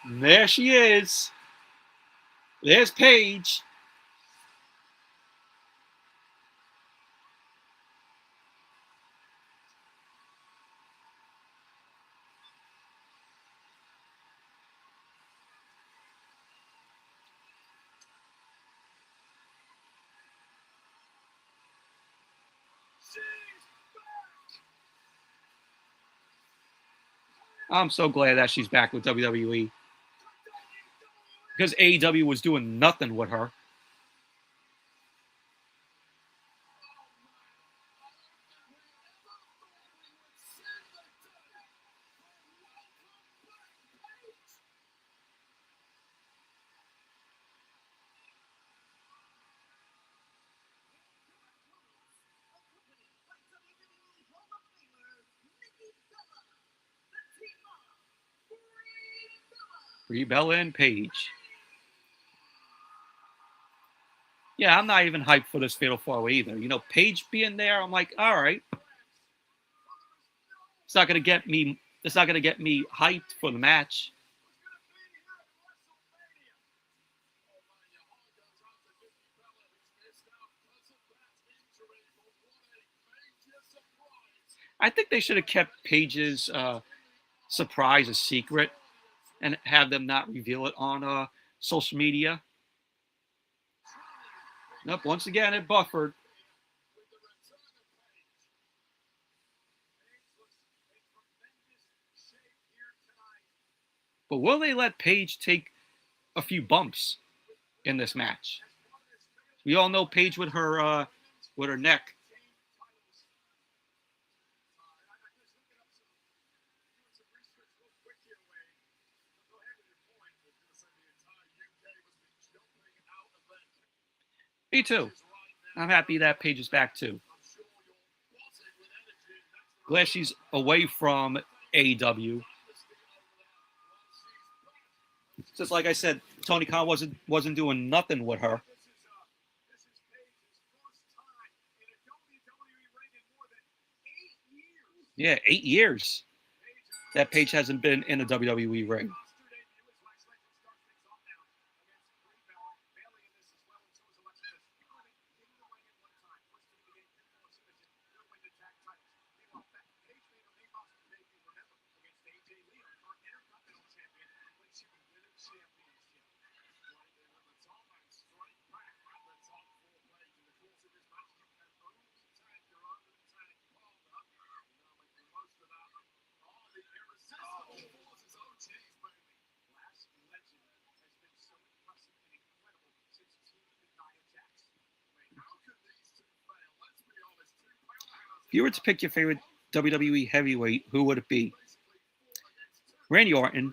friend. And there she is. There's Paige. I'm so glad that she's back with WWE. Because AEW was doing nothing with her. Brie Bella and Paige. Yeah, I'm not even hyped for this Fatal 4-Way either. You know, Paige being there, I'm like, all right. It's not gonna get me. It's not gonna get me hyped for the match. I think they should have kept Paige's surprise a secret and have them not reveal it on social media. Nope. Once again, it buffered. But will they let Paige take a few bumps in this match? We all know Paige with her neck. Me too. I'm happy that Paige is back too. Glad she's away from AEW. Just like I said, Tony Khan wasn't doing nothing with her. Yeah, 8 years that Paige hasn't been in a WWE ring. If you were to pick your favorite WWE heavyweight, who would it be? Randy Orton.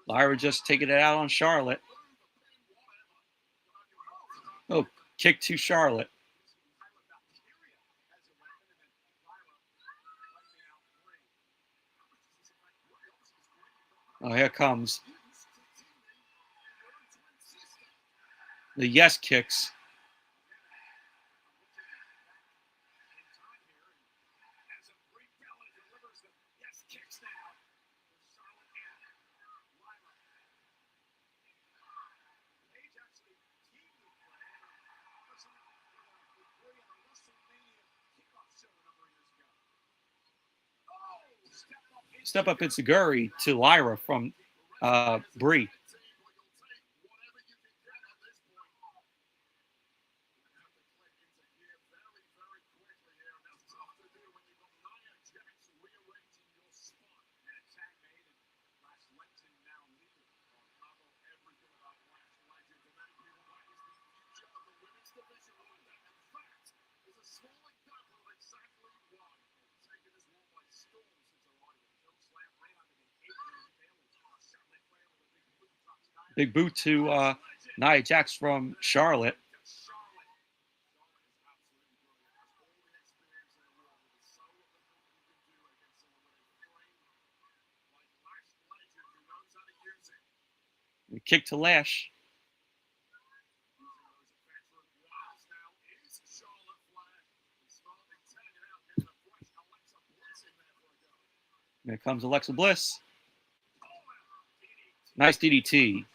Lyra just taking it out on Charlotte. Oh, kick to Charlotte. Oh, here comes the yes kicks. Step up Itsuguri to Lyra from Brie. Big boot to Nia Jax from Charlotte. Kick to Lash. Here comes Alexa Bliss. Nice DDT.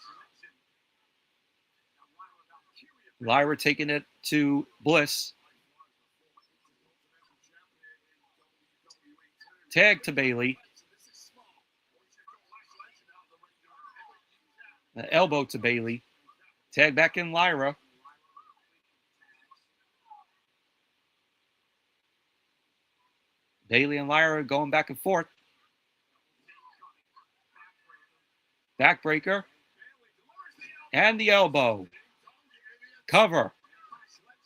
Lyra taking it to Bliss. Tag to Bayley. Elbow to Bayley. Tag back in Lyra. Bayley and Lyra going back and forth. Backbreaker. And the elbow. Cover.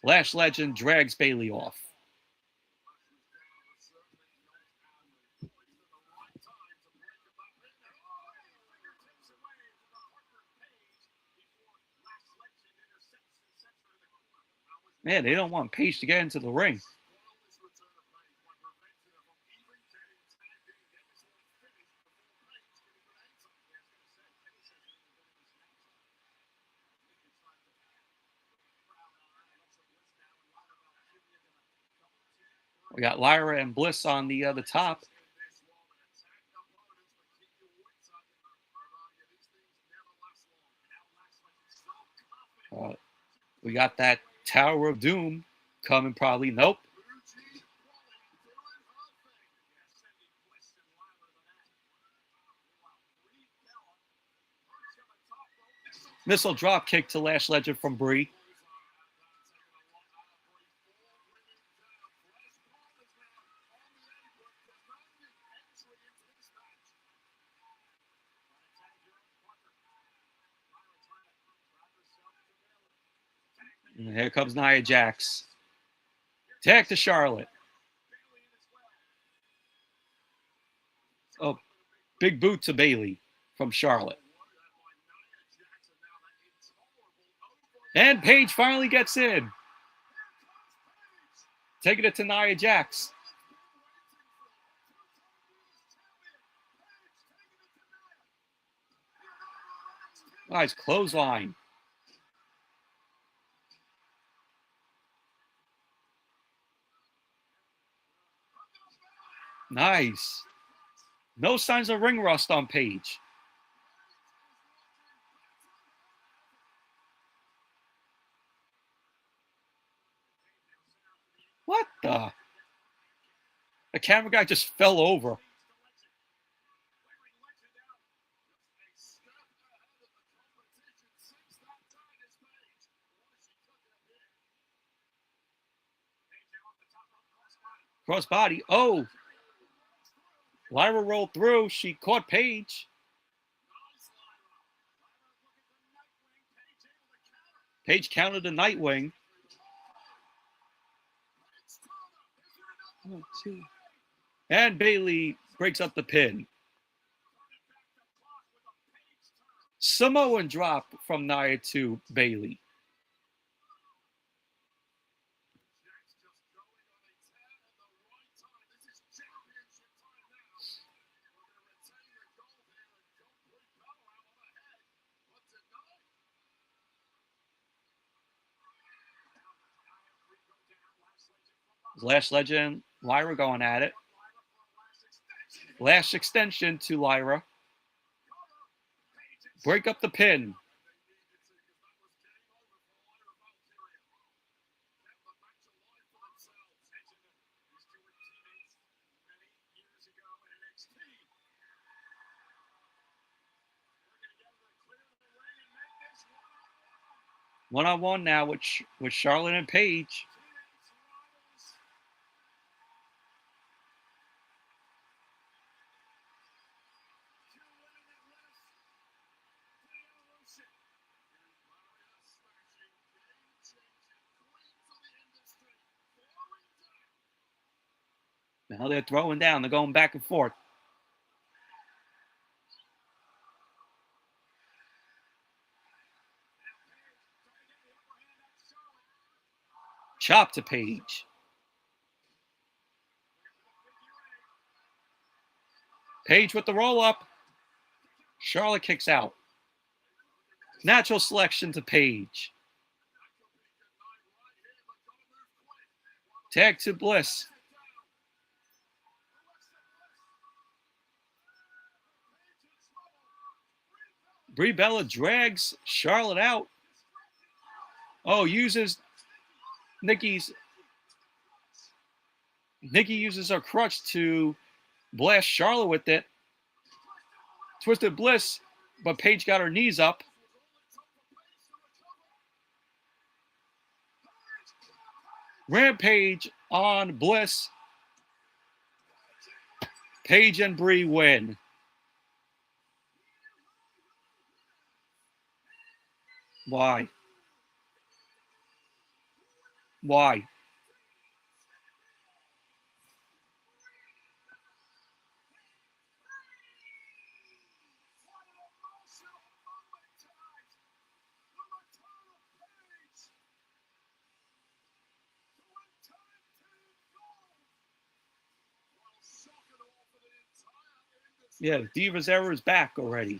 Lash Legend drags Bailey off. Man, they don't want Paige to get into the ring. We got Lyra and Bliss on the top. We got that Tower of Doom coming probably. Nope. Missile drop kick to Lash Legend from Brie. And here comes Nia Jax. Tag to Charlotte. Oh, big boot to Bailey from Charlotte. And Paige finally gets in. Taking it to Nia Jax. Nice clothesline. Nice. No signs of ring rust on Paige. What the? The camera guy just fell over. Crossbody. Oh. Lyra rolled through. She caught Paige. Paige countered the Nightwing. 1, 2. And Bailey breaks up the pin. Samoan drop from Nia to Bailey. Lash Legend, Lyra going at it. Lash extension to Lyra. Break up the pin. One-on-one now with Charlotte and Paige. Now they're throwing down. They're going back and forth. Chop to Paige. Paige with the roll-up. Charlotte kicks out. Natural selection to Paige. Tag to Bliss. Brie Bella drags Charlotte out. Oh, uses Nikki uses her crutch to blast Charlotte with it. Twisted Bliss, but Paige got her knees up. Rampage on Bliss. Paige and Brie win. Why? Why? Yeah, Divas era is back already.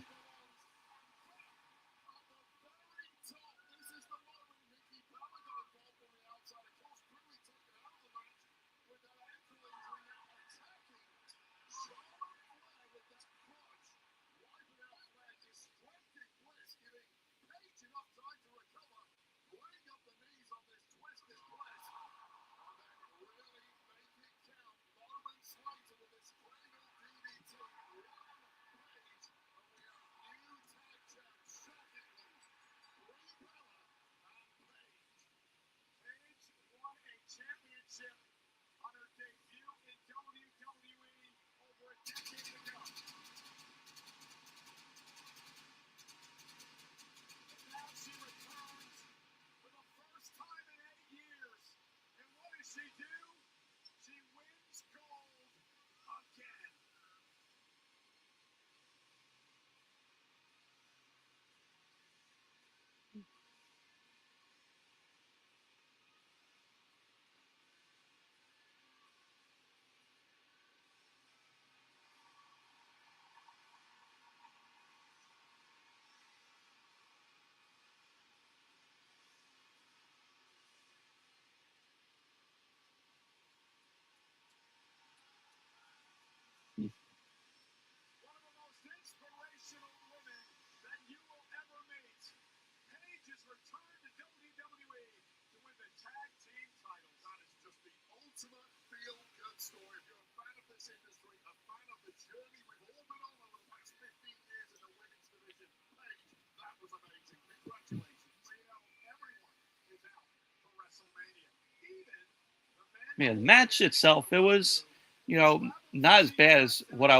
Yeah, the match itself, it was, not as bad as what I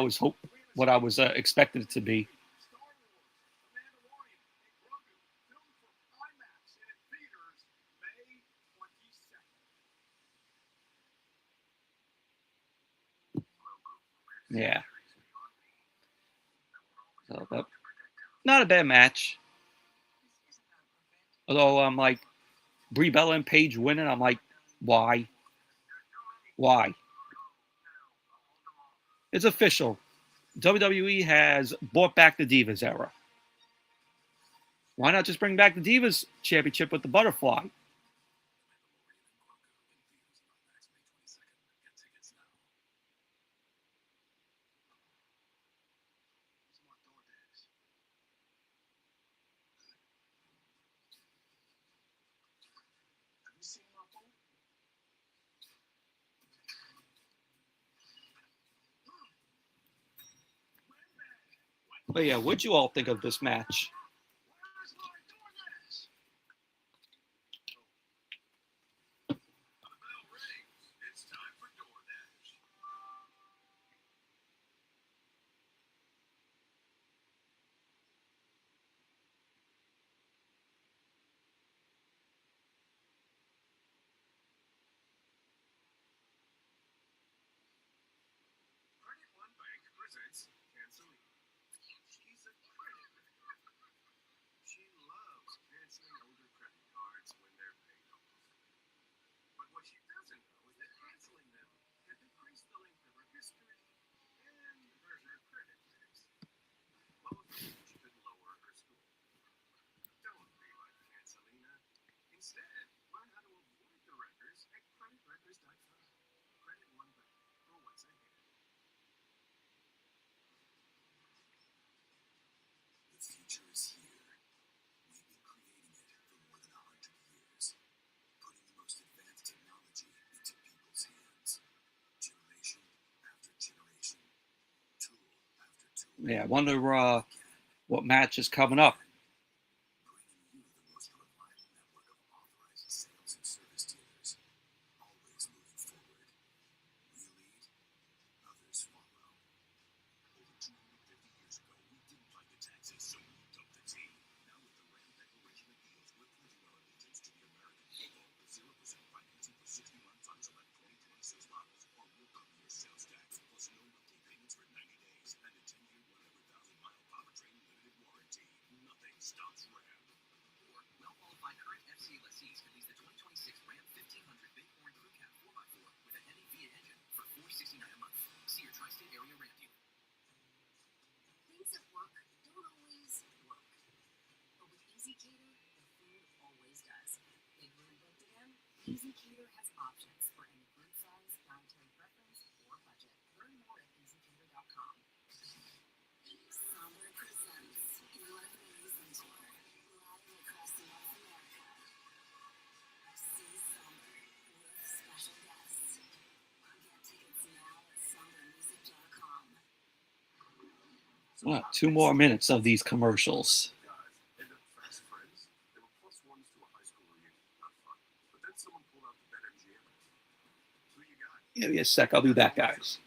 was expected it to be. Yeah. So, but not a bad match. Although I'm like, Brie Bella and Paige winning, I'm like, why? Why? It's official. WWE has brought back the Divas era. Why not just bring back the Divas Championship with the Butterfly? But yeah, what'd you all think of this match? Yeah, I wonder what match is coming up. sales tax, plus no monthly payments for 90 days, and a 10-year, 100,000-mile powertrain limited warranty. Nothing stops Ram. Or well-qualified current FCA lessees can lease the 2026 Ram 1500 Bighorn Crew Cab 4x4 with a heavy V8 engine for $469 a month. See your tri-state area Ram dealer. Things at work don't always work. But with Easy Cater, the food always does. Big room booked again? Easy Cater has options for any group size, dietary preference, or budget. Learn more at easycater.com. Somber presents What a Reason Tour, live across North America. See Somber with special guests. Get tickets now at sombermusic.com. 2 more minutes of these commercials. Guys end up fast friends. They were plus ones to a high school reunion. Not fun. But then someone pulled out the BetMGM. Who you got? Give me a sec. I'll be back, guys.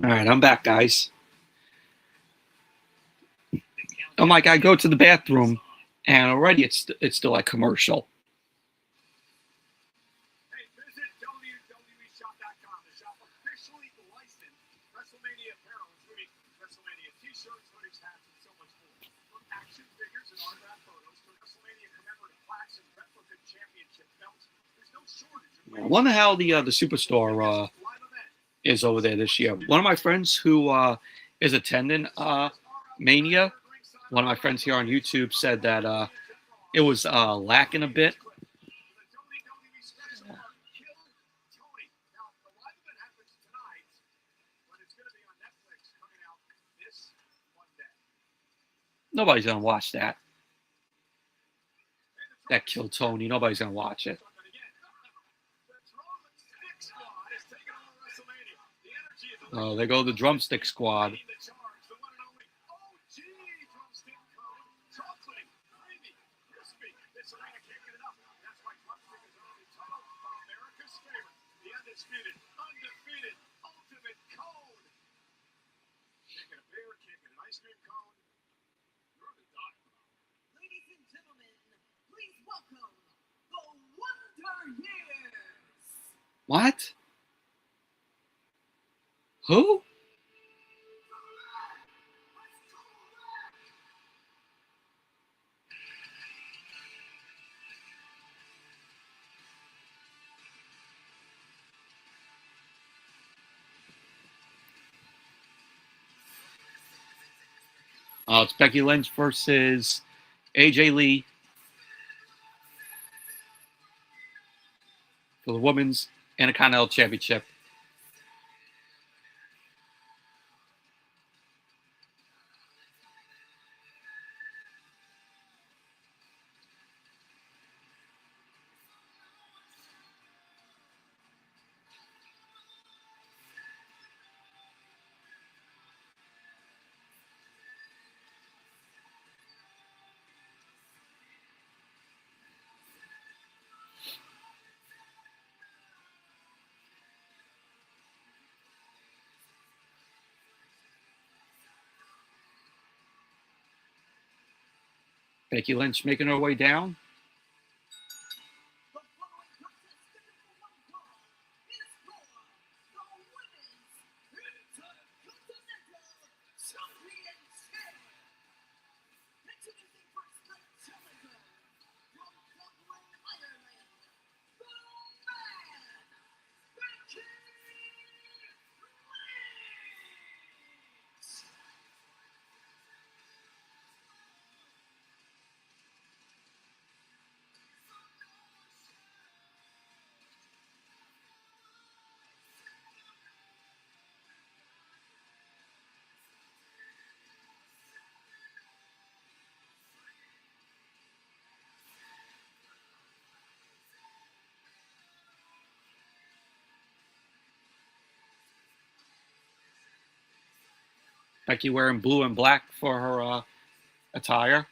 All right, I'm back, guys. I'm like, I go to the bathroom, and already it's still like commercial. Hey, visit WWEshop.com to shop officially licensed Wrestlemania apparel, including Wrestlemania t-shirts, hoodies, hats, and so much more. From action figures and autographed photos to Wrestlemania commemorative plaques and replica championship belts, there's no shortage of I wonder how the Superstore is over there this year. One of my friends who is attending Mania, one of my friends here on YouTube said that it was lacking a bit. Nobody's gonna watch that. That Kill Tony. Nobody's gonna watch it. Oh, there go the Drumstick Squad. ice cream cone. You're the diet. Ladies and gentlemen, please welcome the Wonder Years. What? Who? It's Becky Lynch versus AJ Lee for the Women's Intercontinental Championship. Becky Lynch making her way down. The following contest scheduled for one fall is for the Women's Intercontinental Championship. Introducing first the challenger from Dublin, Ireland, the man, Vaquer. Becky wearing blue and black for her attire.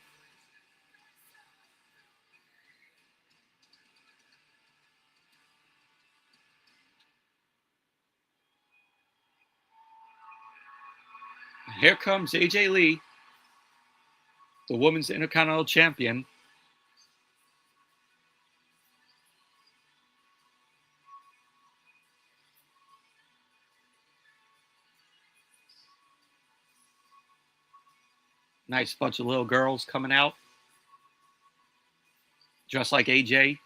Here comes AJ Lee, the Women's Intercontinental Champion. Nice bunch of little girls coming out, dressed like AJ.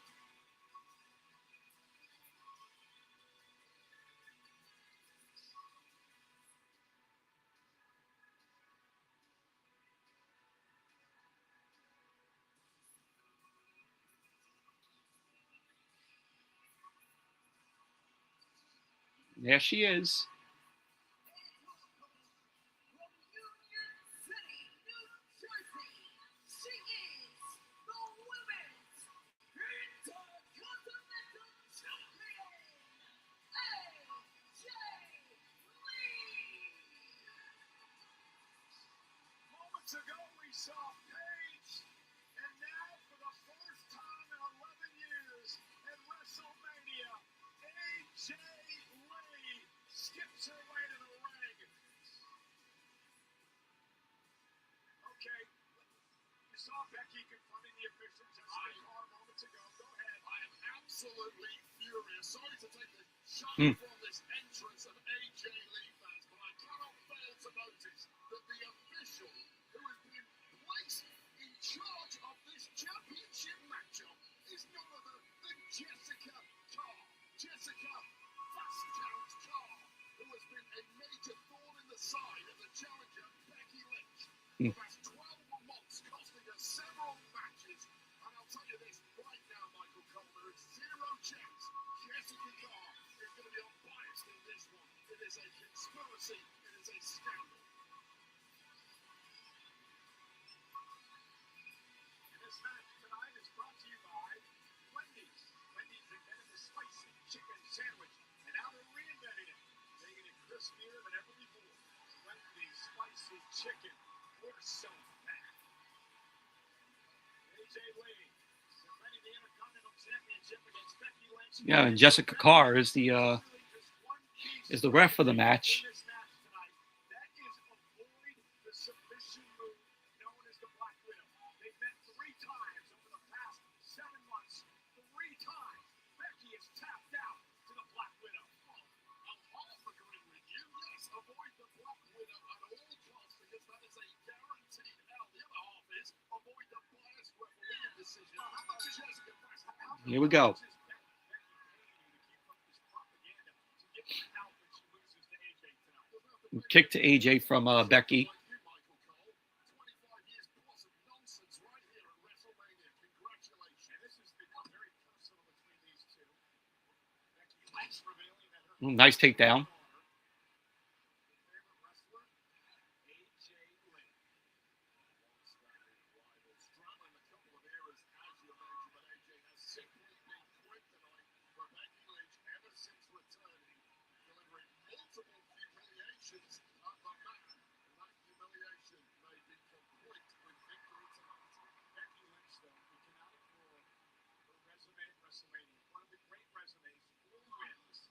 There she is. From Union City, New Jersey, she is the Women's Intercontinental Champion, AJ Lee. Moments ago, we saw Paige, and now for the first time in 11 years at WrestleMania, AJ Lee skips her way to the ring. Okay, you saw Becky confronting the official Jessica Carr moments ago. Go ahead. I am absolutely furious. Sorry to take the shot from this entrance of AJ Lee fans, but I cannot fail to notice that the official who has been placed in charge of this championship matchup is none other than Jessica Carr. Jessica Fast Count Carr, who has been a major thorn in the side of the challenger Becky Lynch for the past 12 months, costing her several matches. And I'll tell you this right now, Michael Cole, there is zero chance Jessica Carr is going to be unbiased in this one. It is a conspiracy. It is a scandal. And this match tonight is brought to you by Wendy's. Wendy's invented the spicy chicken sandwich, and now they're reinventing it, making it crispier than ever before. Wendy's spicy chicken. We're so bad. AJ Lee defending the Intercontinental Championship against Becky Lynch. Yeah, and Jessica Carr is the ref for the match. In this match tonight, that is avoid the submission. that is a guaranteed L. The other half is avoid the biased refereeing decision. Jessica Price. Here we go. Kick to AJ from Becky. 25 years plus of nonsense right here at Wrestlemania. Congratulations. This has become very personal between these two. Becky Lynch revealing that her Nice takedown. favorite wrestler, AJ Lynch. Struggling a couple of eras, as you mentioned, but AJ has simply been kryptonite for Becky Lynch ever since returning, delivering multiple humiliations at the man. And that humiliation may be complete with victory tonight. Becky Lynch, though, we cannot ignore her resume at WrestleMania. One of the great resumes, 4 wins,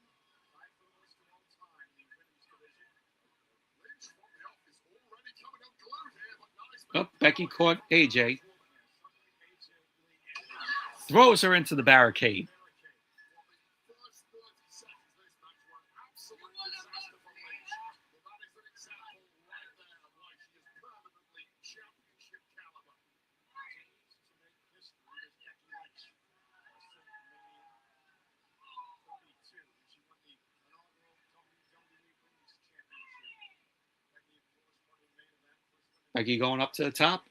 tied for the most of all time in the women's division. Lynch from the off is already coming unglued here, but nice. Oh, Becky caught AJ. Throws her into the barricade. Becky going up to the top.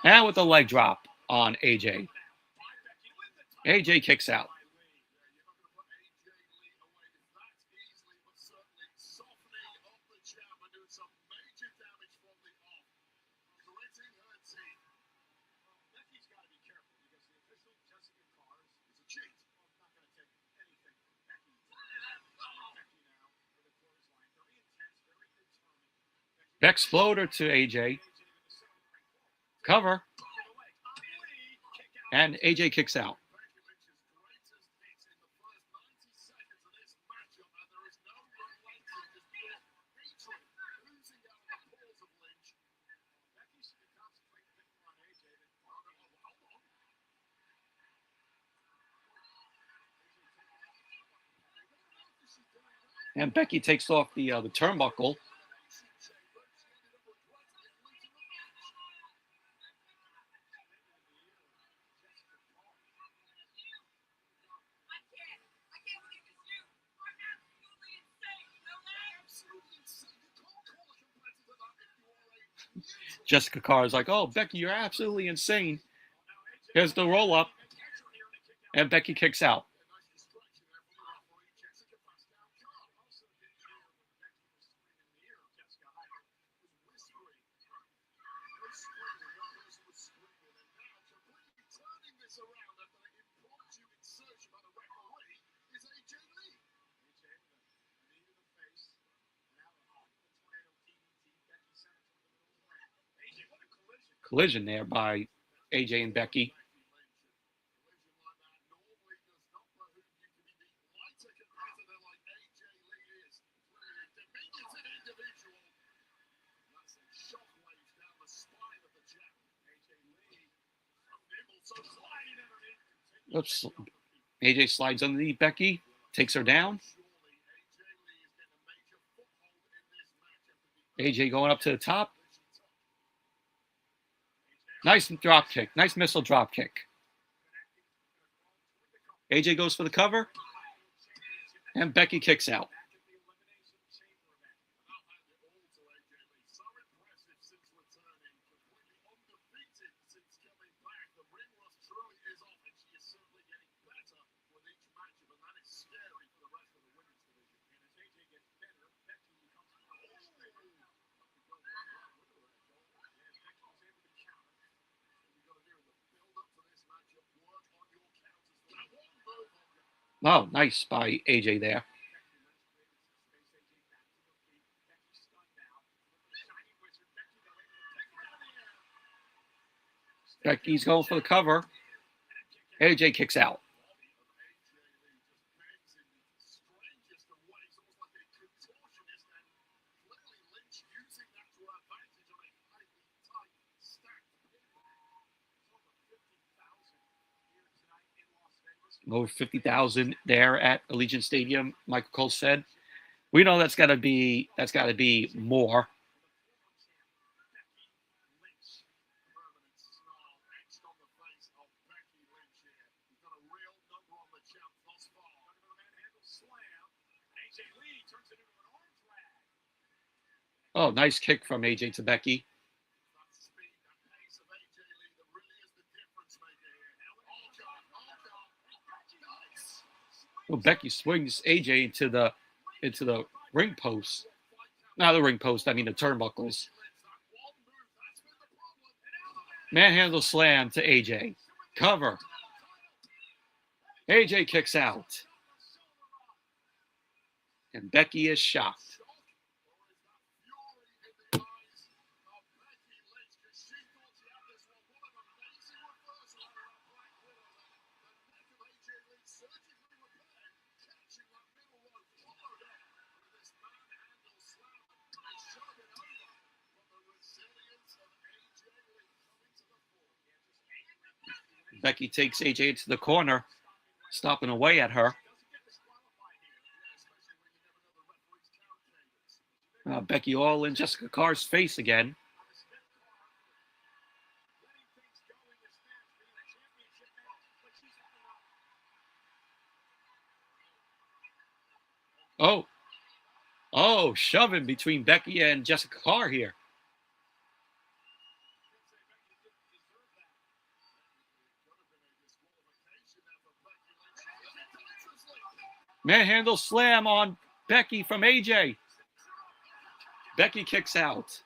And with a leg drop on AJ. AJ kicks out. Exploder to AJ. Cover. And AJ kicks out. And Becky takes off the turnbuckle. Jessica Carr is like, oh, Becky, you're absolutely insane. Here's the roll up. And Becky kicks out. Collision there by AJ and Becky. Oops. AJ slides underneath Becky, takes her down. AJ going up to the top. Nice drop kick. Nice missile drop kick. AJ goes for the cover. And Becky kicks out. Oh, nice by AJ there. Becky's going for the cover. AJ kicks out. Over 50,000 there at Allegiant Stadium, Michael Cole said. We know that's got to be more. Oh, nice kick from AJ to Becky. Well, Becky swings AJ into the ring post. Not the ring post, I mean the turnbuckles. Manhandle slam to AJ. Cover. AJ kicks out. And Becky is shocked. Becky takes AJ into the corner, stopping away at her. Becky all in Jessica Carr's face again. Oh, shoving between Becky and Jessica Carr here. Manhandle slam on Becky from AJ. Becky kicks out.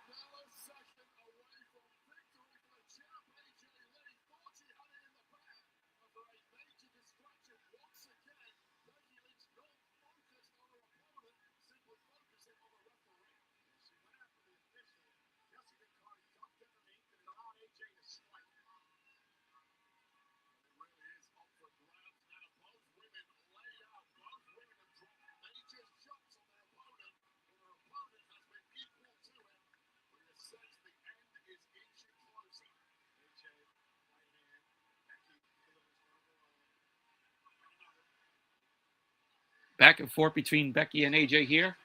Back and forth between Becky and AJ here.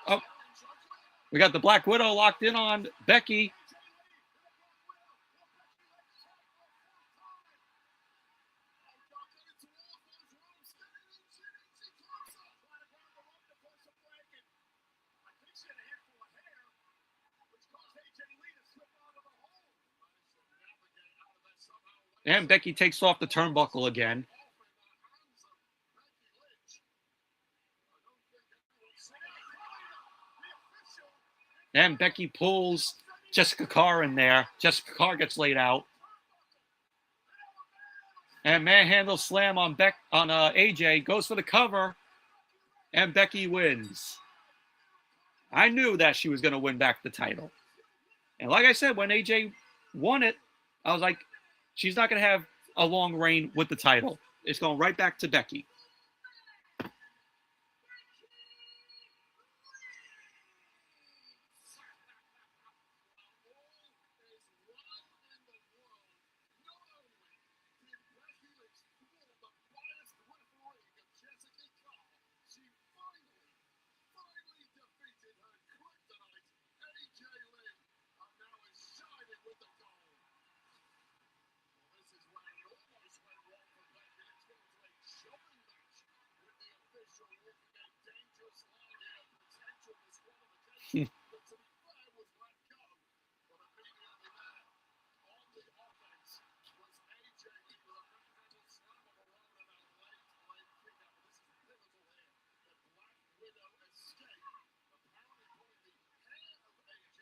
Oh, we got the Black Widow locked in on Becky. And Becky takes off the turnbuckle again. And Becky pulls Jessica Carr in there. Jessica Carr gets laid out. And manhandle slam on AJ. Goes for the cover. And Becky wins. I knew that she was going to win back the title. And like I said, when AJ won it, I was like, she's not going to have a long reign with the title. It's going right back to Becky.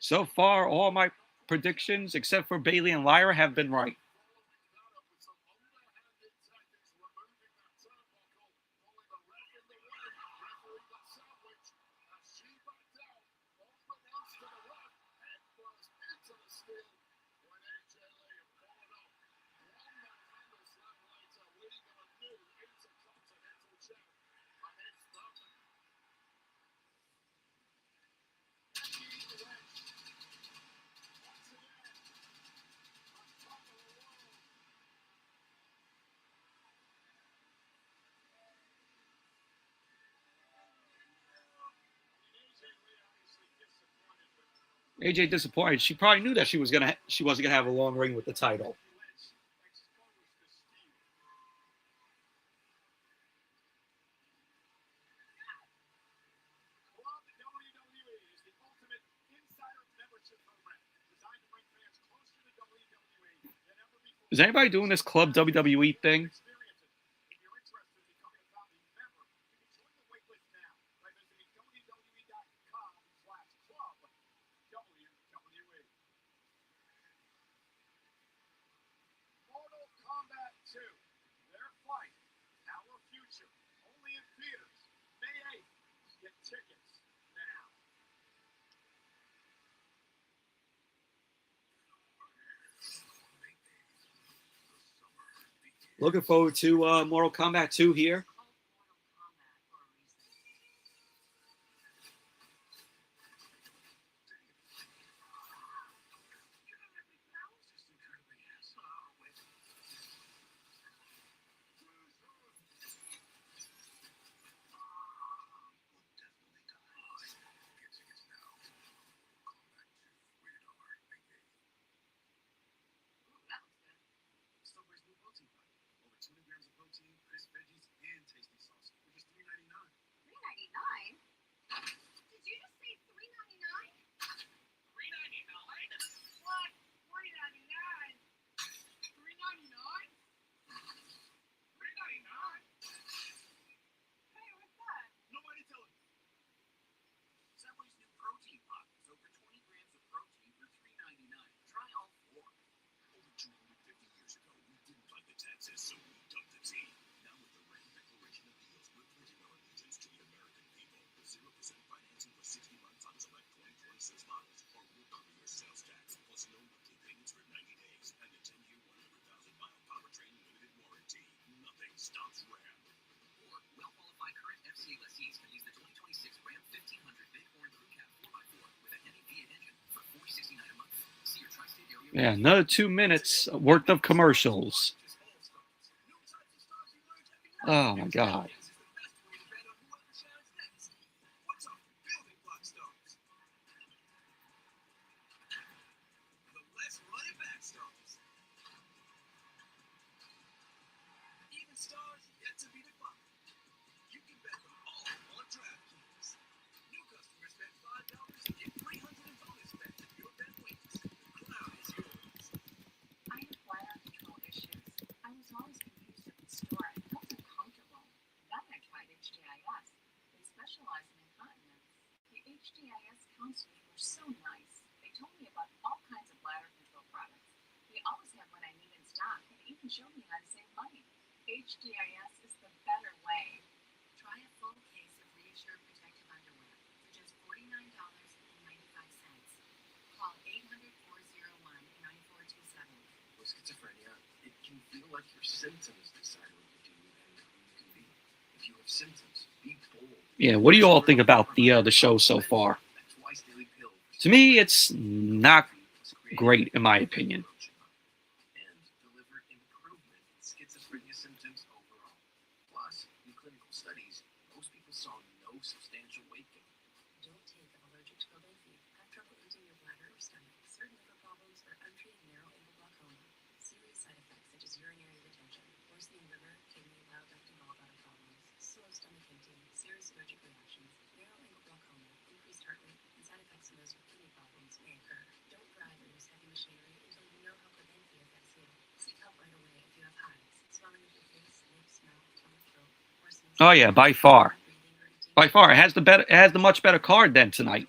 So far, all my predictions, except for Bayley and Lyra, have been right. AJ disappointed. She probably knew that she wasn't gonna have a long reign with the title. Is anybody doing this Club WWE thing? Mortal Kombat 2, their fight, our future, only in theaters, May 8th. Get tickets now. Looking forward to Mortal Kombat 2 here. Subway's new protein bar. Over 200 grams of protein, crisp veggies, and tasty sauce for just $3.99. $3.99? Did you just say $3.99? $3.99? What? $3.99? $3.99? $3.99? Hey, what's that? Nobody tell me. Subway's new protein pop is over 20 grams of protein for $3.99. Try all four. Over 250 years ago, we didn't like the taxes, so we dumped the tea. Now with the Rand Declaration of Deals, we're pledging our allegiance to the American people. With 0% financing for 60 months on select 2026 models, or we'll cover your sales tax, plus no monthly payments for 90 days, and the 10-year, 100,000-mile powertrain limited warranty. Nothing stops Ram. Or well-qualified current FCA lessees can use the 2026 Ram 1500 Bighorn Crew Cab 4x4 with a Hemi V8 engine for $469 a month. See your tri-state area. Yeah, another 2 minutes worth of commercials. Oh my God. What's up? Building block stones. The less running back stones. Even stars yet to be defined. You can bet them all on DraftKings. New customers bet $5 and get $300 in bonus bets if your bet wins. The crown is yours. I had bladder control issues. I was always confused at the store. I felt uncomfortable. Then I tried HDIS. They specialize in incontinence. The HDIS counselors were so nice. They told me about all kinds of bladder control products. They always have what I need in stock and even showed me how to save money. HDIS is the better way. Try a full case of Reassure Protective Underwear for just $49.95. Call 800-401-9427. With schizophrenia, it can feel like your symptoms decide what you do and who you can be. If you have symptoms, be bold. Yeah, what do you all think about the show so far? Twice daily pill. To me, it's not great in my opinion. And deliver improvement in schizophrenia symptoms overall. Plus, in clinical studies, most people saw no substantial weight gain. Don't take allergic to Cobenfy. Have trouble emptying your bladder or stomach. Certain liver problems or untreated narrow angle glaucoma. Serious side effects such as urinary retention, worsening liver, kidney, bile duct, and gallbladder problems. Slow stomach emptying, serious allergic reactions, narrow angle glaucoma, increased heart rate, and side effects in those with kidney problems may occur. Don't drive or use heavy machinery until you know how Cobenfy affects you. Seek help right away if you have hives, swelling of your face, lips, mouth, tongue, throat, worsening. Oh yeah, by far. Breathing or emptying. By far, it has the much better card than tonight.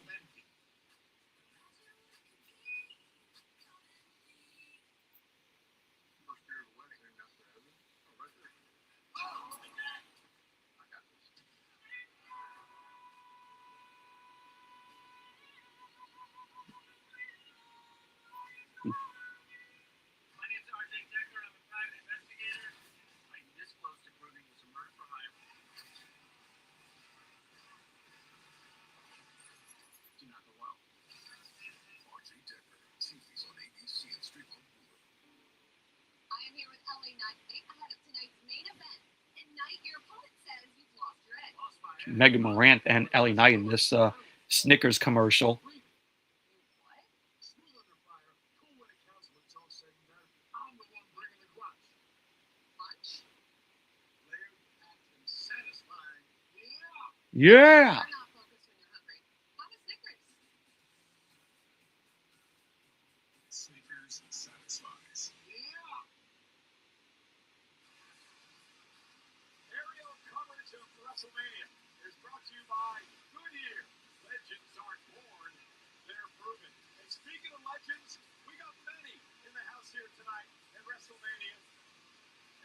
First pair of the wedding, and that's what I mean. Oh, right there. I got this. My name's RJ Decker. I'm a private investigator. I'm this close to proving it's a murder for hire. Do not go out. RJ Decker, Tuesdays on ABC and stream on Hulu. I am here with LA Knight ahead of tonight's main event. And Knight, your opponent says you've lost your edge. Lost my head. Megan Morant and Ellie Knight in this Snickers commercial. What? I'm the one bringing the crunch. Punch? Layered, packed, and satisfying. Yeah! Yeah. You're not focused when you're hungry. Have a Snickers. Snickers satisfies. Yeah! Aerial coverage of WrestleMania is brought to you by Goodyear. Legends aren't born, they're proven. And speaking of legends, we got many in the house here tonight at WrestleMania,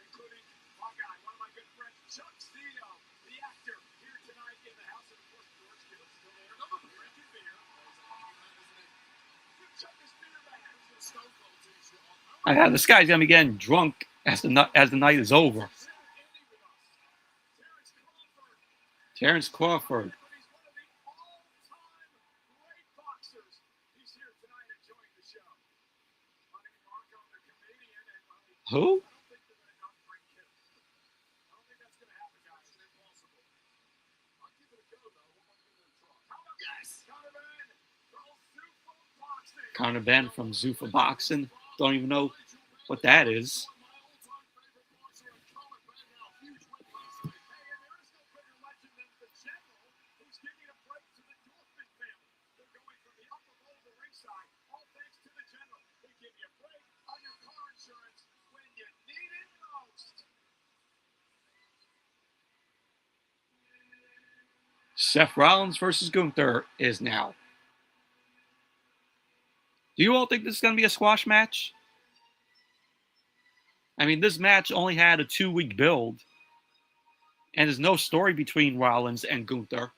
including Vaquer, one of my good friends, Chuck Zito, the actor, here tonight in the house. And of course, George Kittle's still there, drinking beer. Chuck is beer bag. Stone Cold takes you on. This guy's gonna be getting drunk as the night is over. Terrence Crawford. But he's one of the all-time great boxers. He's here tonight enjoying the show. My name is Marco, the comedian, and Who? I don't think they're going to knock Frank Kittle. I don't think that's going to happen, guys. It's impossible. I'll give it a go, though. What am I going to try? How about Connor Ben from Zuffa Boxing? Connor Ben from Zuffa Boxing. Don't even know what that is. My all-time favorite boxer, and Connor Ben, now a huge win last night. Hey, and there is no bigger legend than the General, who's giving a break to the Dorfman family. They're going from the upper bowl to ringside, all thanks to the General. They give you a break on your car insurance when you need it most. Seth Rollins versus Gunther is now. Do you all think this is going to be a squash match? I mean, this match only had a 2-week build, and there's no story between Rollins and Gunther.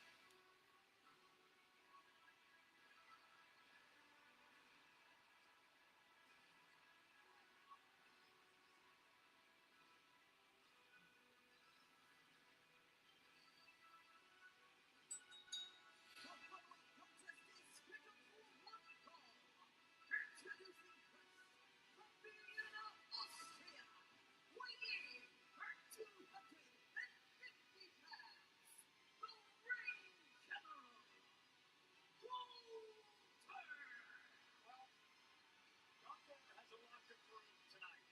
Gunther has a lot to prove tonight.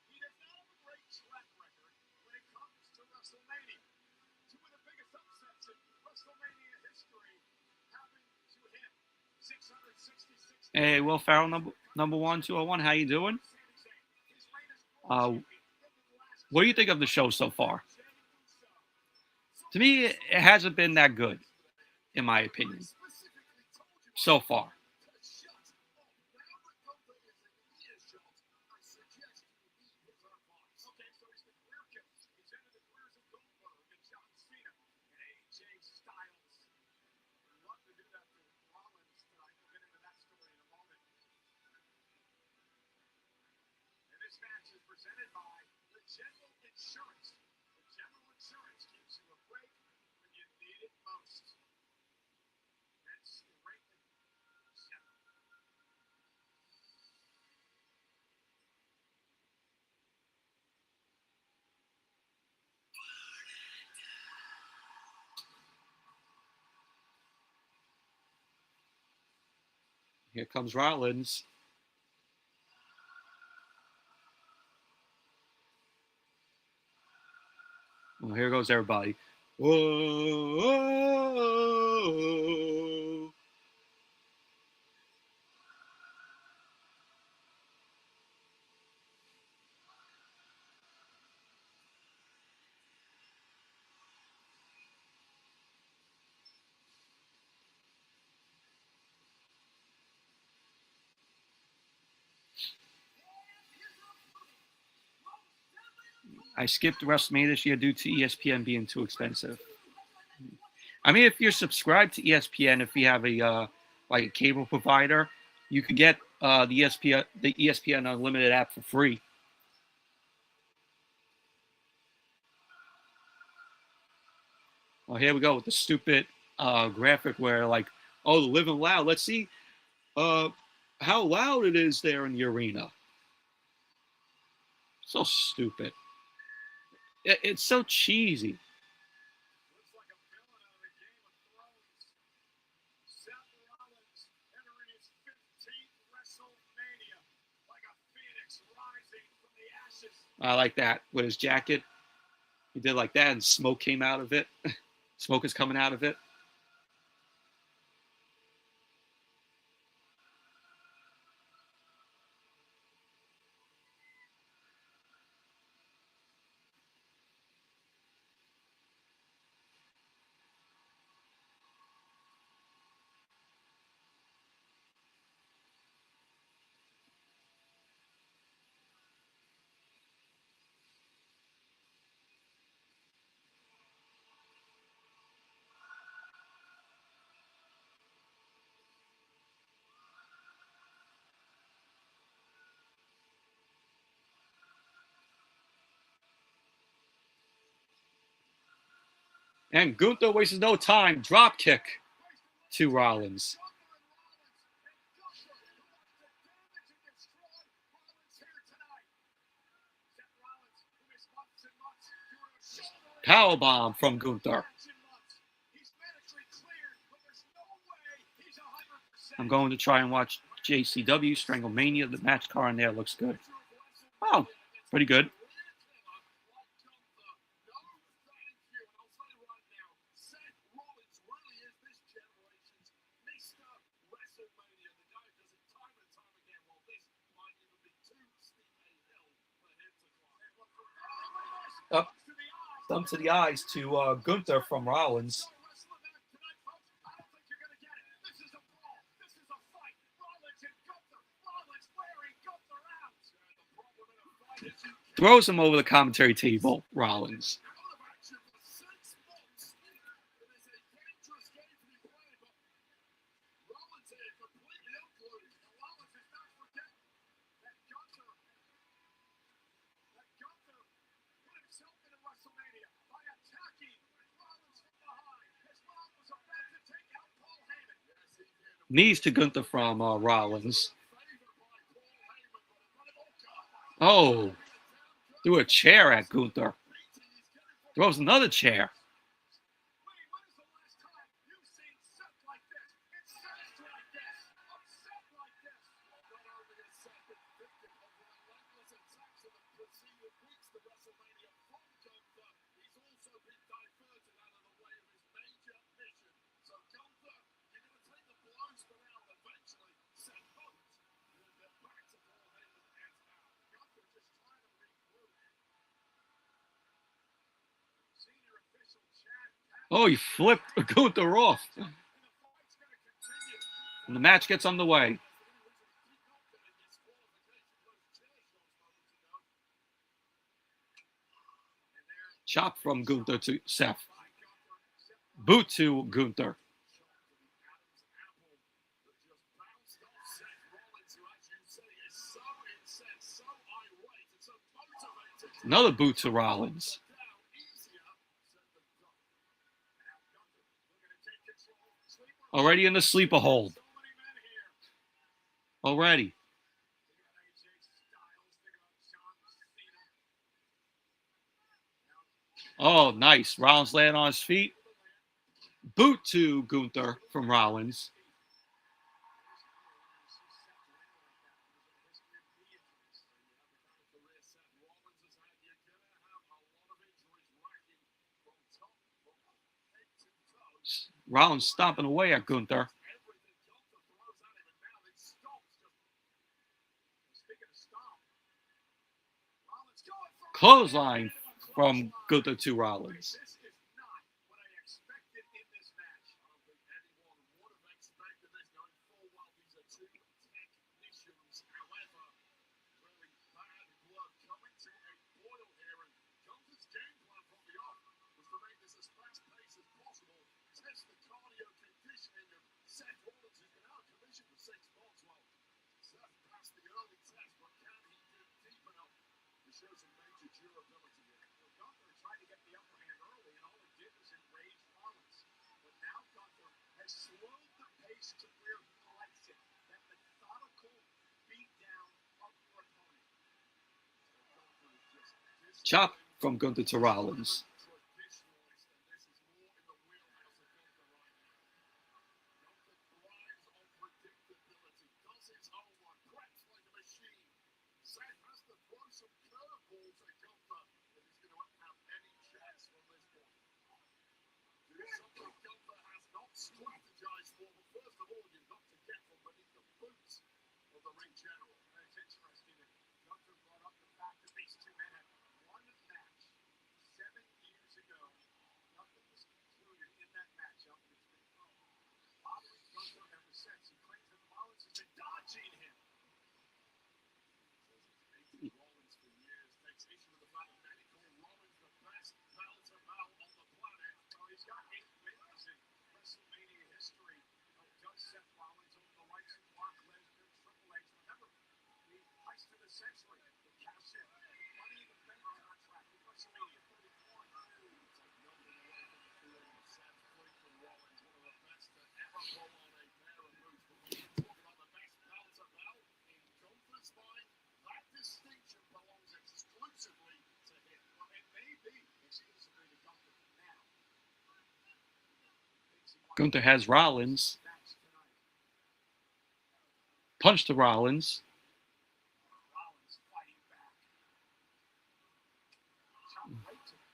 He does not have a great track record when it comes to WrestleMania. Two of the biggest upsets in WrestleMania history happened to him. 666. Hey, Will Farrell, number 1201. How you doing? What do you think of the show so far? To me, it hasn't been that good, in my opinion, so far. This match is presented by the General Insurance. The General Insurance gives you a break when you need it most. That's the Raymond General. Here comes Rollins. Well, here goes everybody. Whoa. I skipped WrestleMania this year due to ESPN being too expensive. I mean, if you're subscribed to ESPN, if you have a like a cable provider, you could get the ESPN Unlimited app for free. Well, here we go with the stupid graphic where like, oh, the living loud. Let's see how loud it is there in the arena. So stupid. It's so cheesy. Looks like a villain out of the Game of Thrones. Seth Rollins entering his 15th WrestleMania like a phoenix rising I like that with his jacket. He did like that, and smoke came out of it. Smoke is coming out of it. And Gunther wastes no time. Drop kick to Rollins. Powerbomb from Gunther. I'm going to try and watch JCW Stranglemania. The match card in there looks good. Oh, pretty good. Up, thumb to the eyes to Gunther from Rollins. Throws him over the commentary table, Rollins. Knees to Gunther from Rollins. Oh, threw a chair at Gunther. Throws another chair. Oh, he flipped Gunther off. And the match gets underway. Chop from Gunther to Seth. Boot to Gunther. Another boot to Rollins. Already in the sleeper hold. Already. Oh, nice. Rollins laying on his feet. Boot to Gunther from Rollins. Rollins stomping away at Gunther. Clothesline from Gunther to Rollins. Chop from Gunther to Rollins. something Gunther has not strategized for, but first of all, you've got to get from beneath the boots of the ring general. And it's interesting that Gunther brought up the fact that these two men had one match 7 years ago. Nothing was concluded in that matchup, and it's been bothering Gunther ever since. He claims that Rollins has been dodging him. Rollins for years takes issue with the fact that many call Rollins the best Meltzer Mel on the planet. Well, he's got 8 wins in Wrestlemania history. Does Seth Rollins over the likes of Brock Lesnar, Triple H. Remember, the heist of the century, the cash in, the Money in the Bank contract with WrestleMania 31. It's like nothing away from the field of Seth freaking Rollins, one of the best to ever pull on a pair of boots. But when you talk about the best Meltzer Mel in Gunther's mind, that distinction belongs exclusively to him. Well, it may be exclusively to Gunther now. Gunther has Rollins. Punch to Rollins.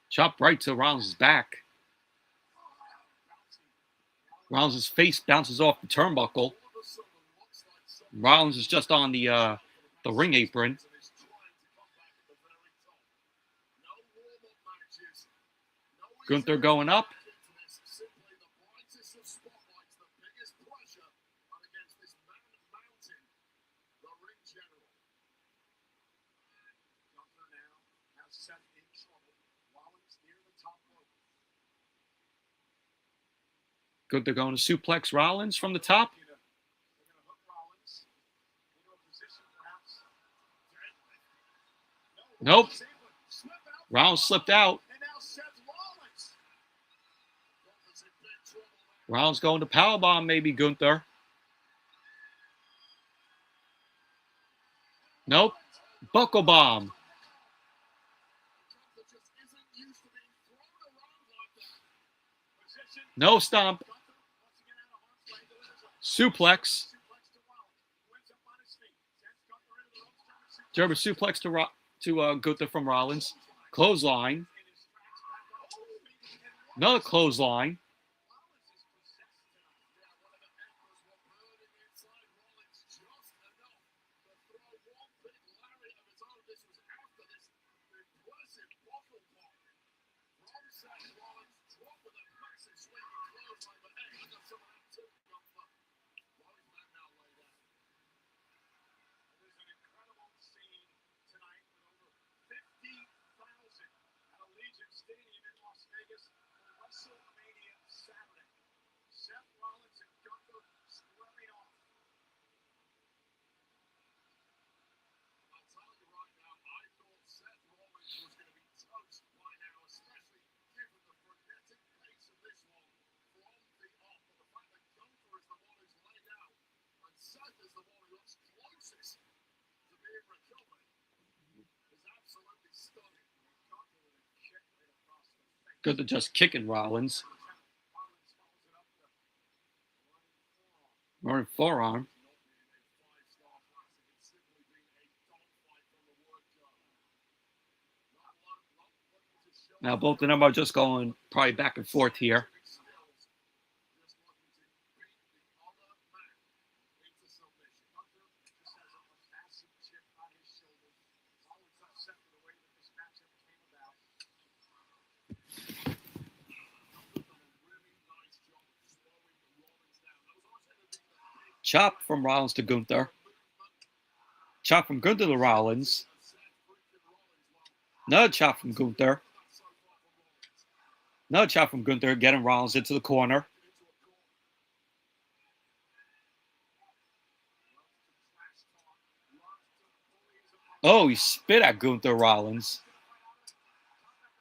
Chop right to Rollins' back. Rollins' face bounces off the turnbuckle. Rollins is just on the ring apron. Gunther going up. Gunther going to suplex Rollins from the top. Nope. Rollins slipped out. Rollins going to powerbomb maybe Gunther. Nope. Buckle bomb. No stomp. Suplex. German suplex to Gunther from Rollins. Clothesline. Another clothesline. Stadium in Las Vegas for WrestleMania Saturday. Seth Rollins and Gunther squaring off. I'll tell you right now, I thought Seth Rollins was going to be toast by now, especially given the frenetic pace of this one from the off. But the fact that Gunther is the one who's laid out and Seth is the one who looks closest to being recovered is absolutely stunning. Gunther just kicking Rollins. Running forearm. Now both of them are just going probably back and forth here. Chop from Rollins to Gunther. Chop from Gunther to Rollins. Another chop from Gunther. Another chop from Gunther, getting Rollins into the corner. Oh, he spit at Gunther Rollins.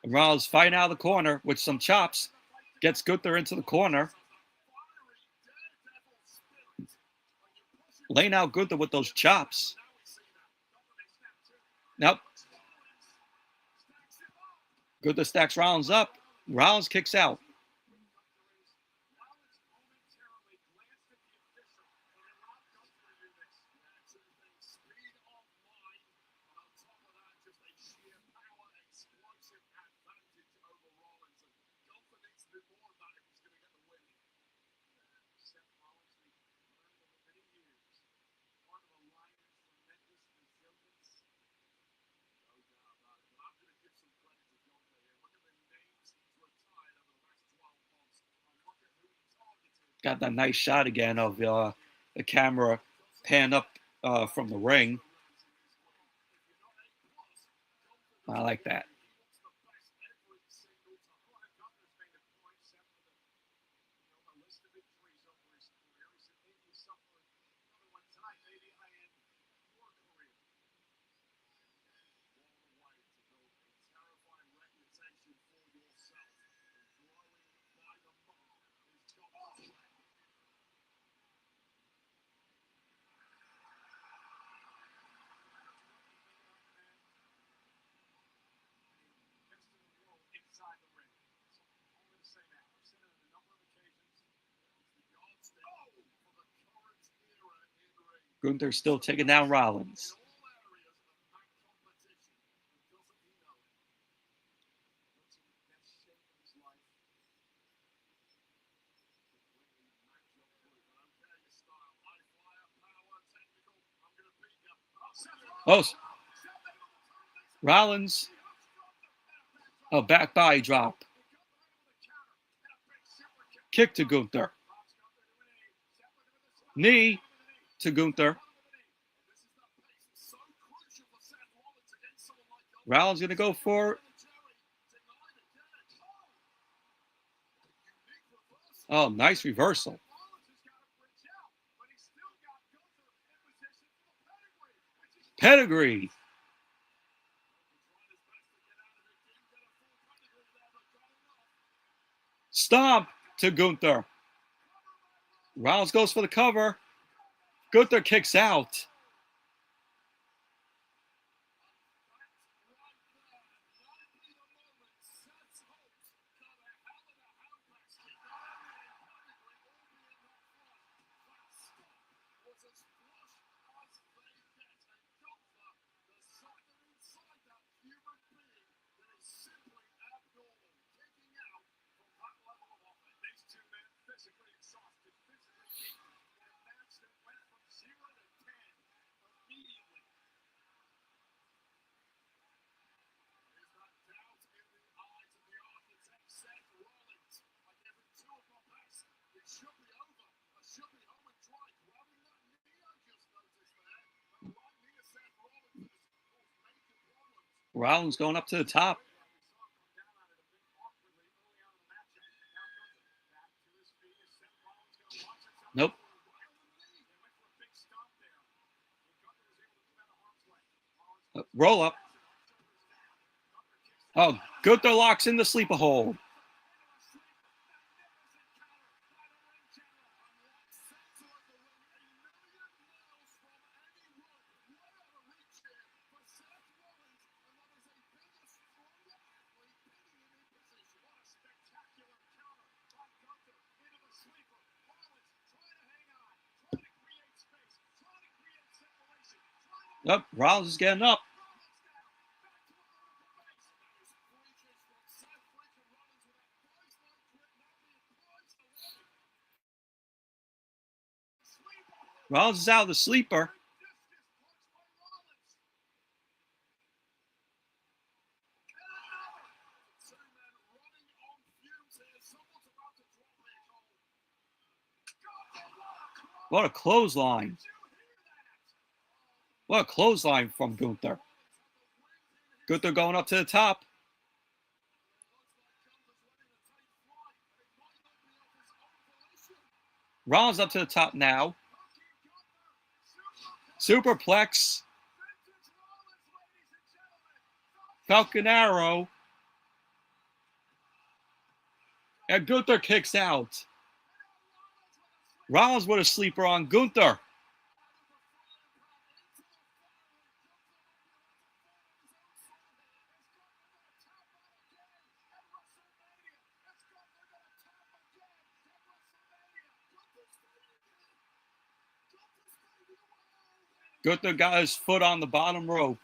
And Rollins fighting out of the corner with some chops. Gets Gunther into the corner. Laying out Gunther with those chops. Nope. Gunther stacks Rollins up. Rollins kicks out. Got that nice shot again of the camera pan up from the ring. I like that. Gunther's still taking down Rollins. Oh, Rollins. A back body drop. Kick to Gunther. Knee to Gunther. Rollins going to go for. Oh, nice reversal. Pedigree. Stomp to Gunther. Rollins goes for the cover. Gunther kicks out. Rollins going up to the top. Nope. Roll up. Oh, Gunther locks in the sleeper hold. Yep, Rollins is getting up. Rollins is out of the sleeper. What a clothesline. What a clothesline from Gunther. Gunther going up to the top. Rollins up to the top now. Superplex. Falcon Arrow. And Gunther kicks out. Rollins with a sleeper on Gunther. Gunther got his foot on the bottom rope.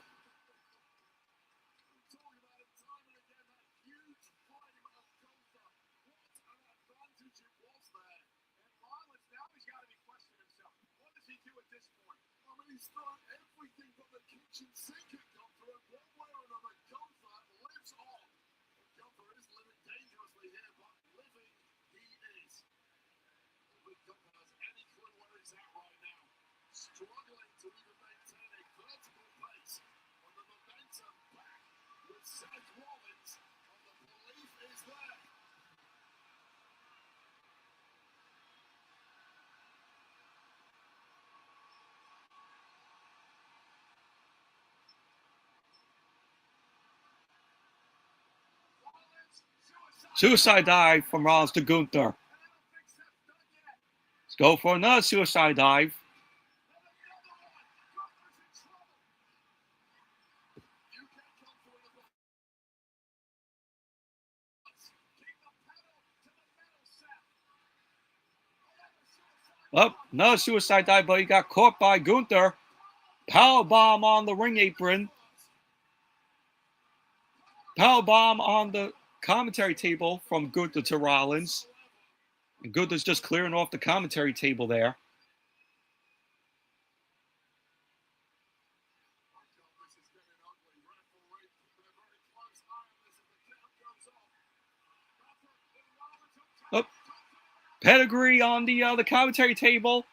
struggling to even maintain a vertical pace on the momentum back with Seth Rollins, and the belief is there. Suicide dive from Rollins to Gunther. Let's go for another suicide dive. Up, another suicide dive, but he got caught by Gunther. Powerbomb on the ring apron. Powerbomb on the commentary table from Gunther to Rollins. And Gunther's just clearing off the commentary table there. Oh, pedigree on the commentary table.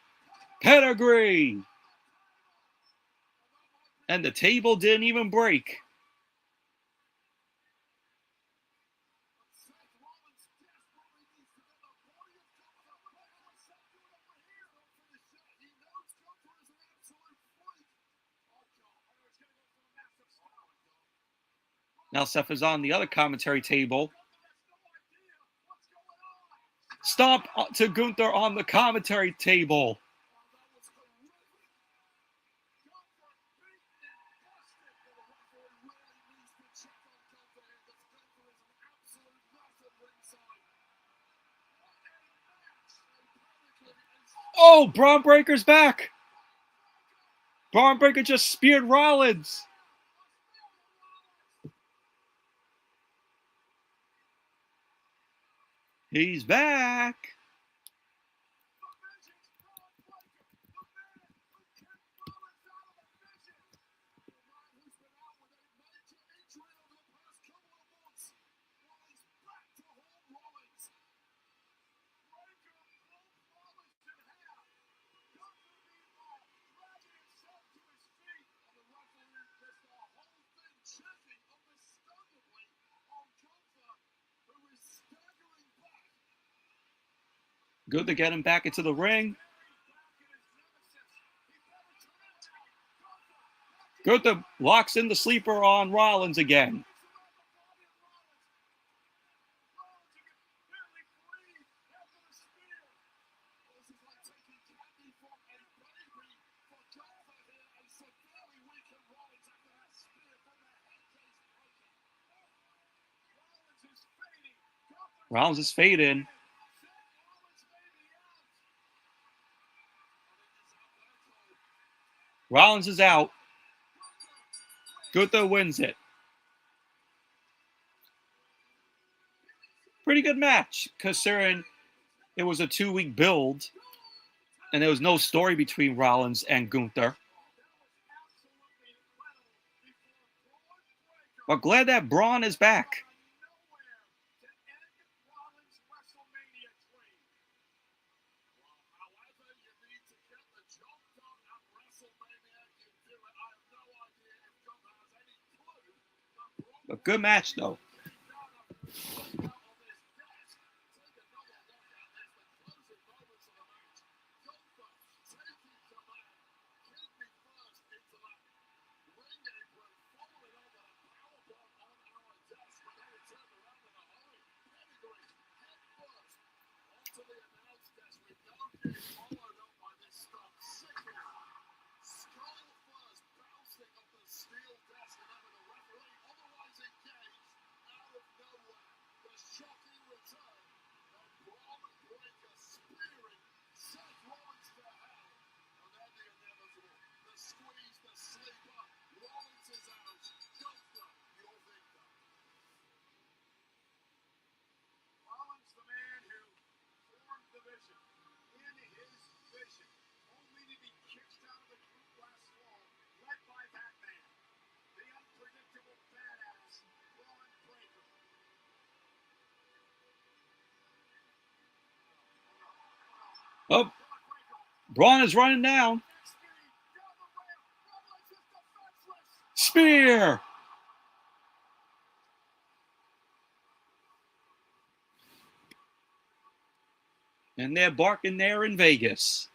Pedigree. And the table didn't even break. Now Seth is on the other commentary table. Stomp to Gunther on the commentary table. Oh, Braun Breaker's back. Braun Breaker just speared Rollins. He's back. Good to get him back into the ring. Gunther locks in the sleeper on Rollins again. Rollins is fading. Rollins is out. Gunther wins it. Pretty good match, considering it was a 2-week build and there was no story between Rollins and Gunther. But glad that Braun is back. A good match, though. Oh, Braun is running down. Spear. And they're barking there in Vegas.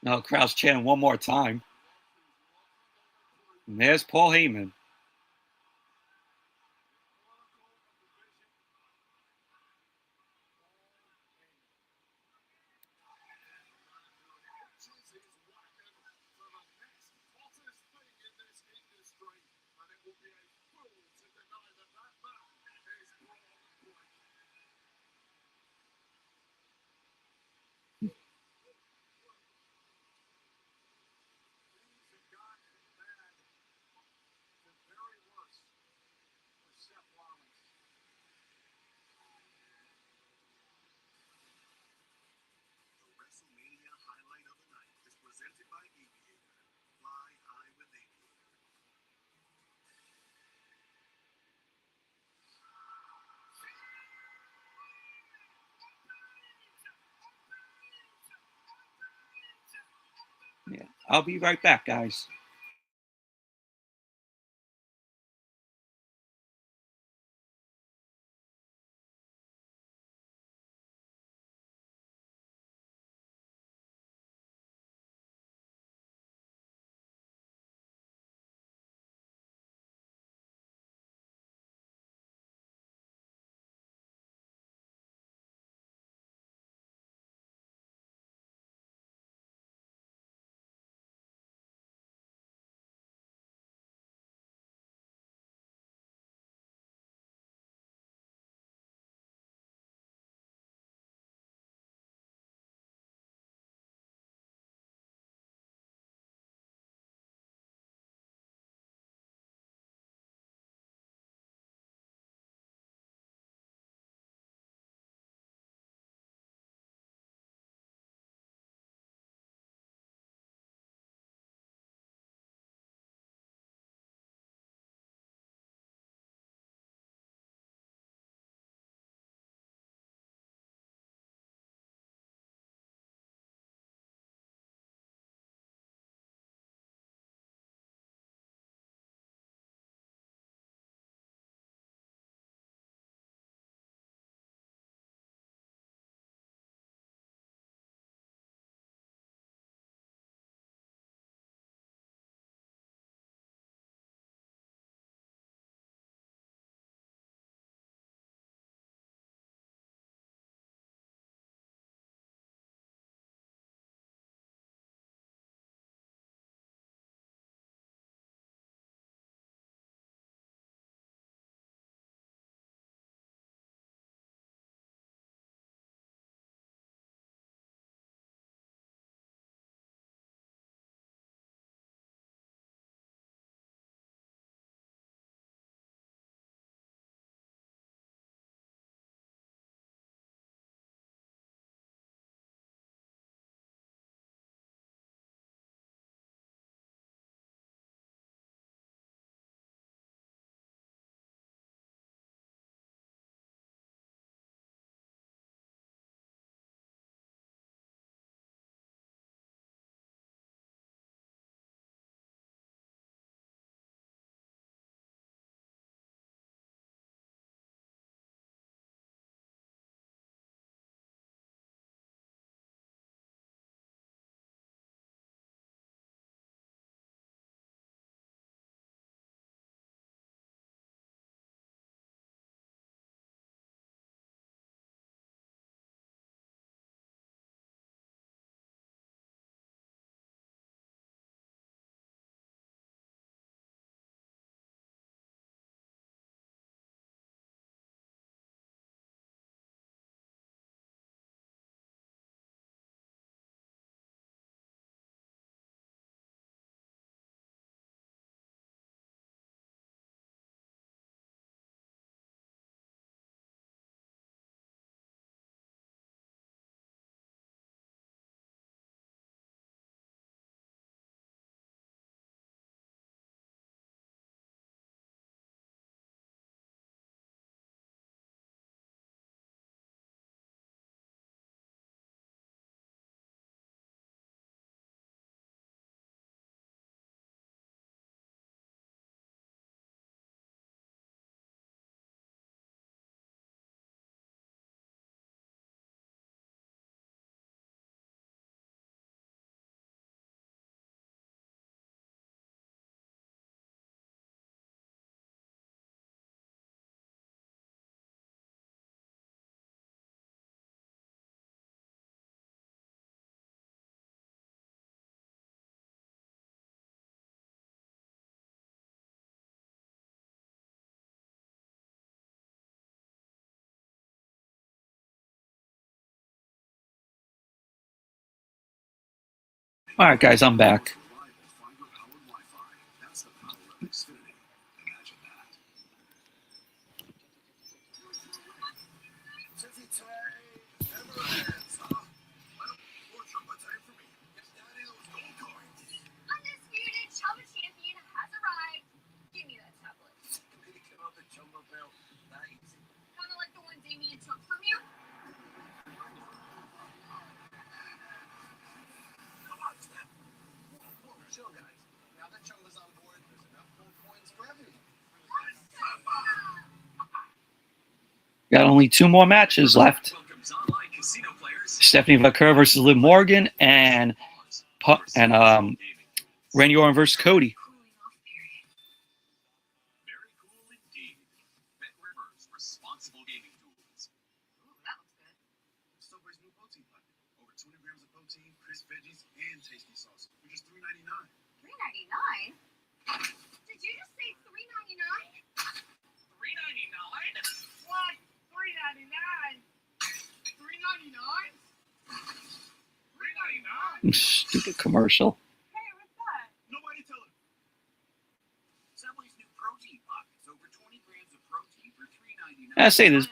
Now the crowd's chanting one more time. And there's Paul Heyman. The Wrestlemania highlight of the night is presented by Aviator. Fly high with Aviator. Yeah, I'll be right back, guys. All right, guys, I'm back. Reliable fiber-powered Wi-Fi. That's the power of Xfinity. Imagine that. Tizzy time never ends, huh? Well, more Chumba time for me. It's Daddy those gold coins. Undisputed Chumba champion has arrived. Give me that tablet. Pick up the Chumba belt. Nice. Kind of like the one Damien took from you. Come on, Steph. Whoa, chill, guys. Now that Chumba's on board, there's enough gold coins for everyone. Got only 2 more matches left. Welcomes online casino players. Stephanie Vaquer versus Liv Morgan and Randy Orton versus Cody. Cooling off period. Very cool indeed. Bet Rivers, responsible gaming tools. Ooh, that looks good. Subway's new protein packet. Over 200 grams of protein, crisp veggies, and tasty sauce for just $3.99. $3.99? Did you just say $3.99? $3.99? What? $3.99? $3.99? $3.99? Stupid commercial. Hey, what's that? Nobody tell him. Subway's new protein pockets. Over 20 grams of protein for $3.99. I say this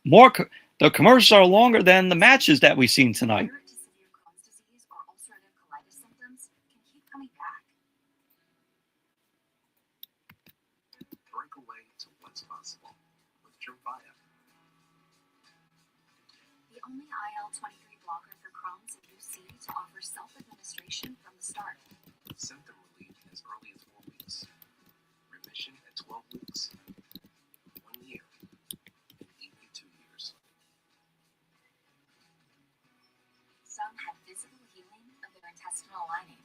More. the commercials are longer than the matches that we've seen tonight. Moderate to severe Crohn's disease or ulcerative colitis symptoms can keep coming back. Break away to what's possible with Tremfya. The only IL-23 blocker for Crohn's and UC to offer self-administration from the start. Symptom relief as early as 4 weeks. Remission at 12 weeks. 1 year. And even 2 years. Some have visible healing of their intestinal lining.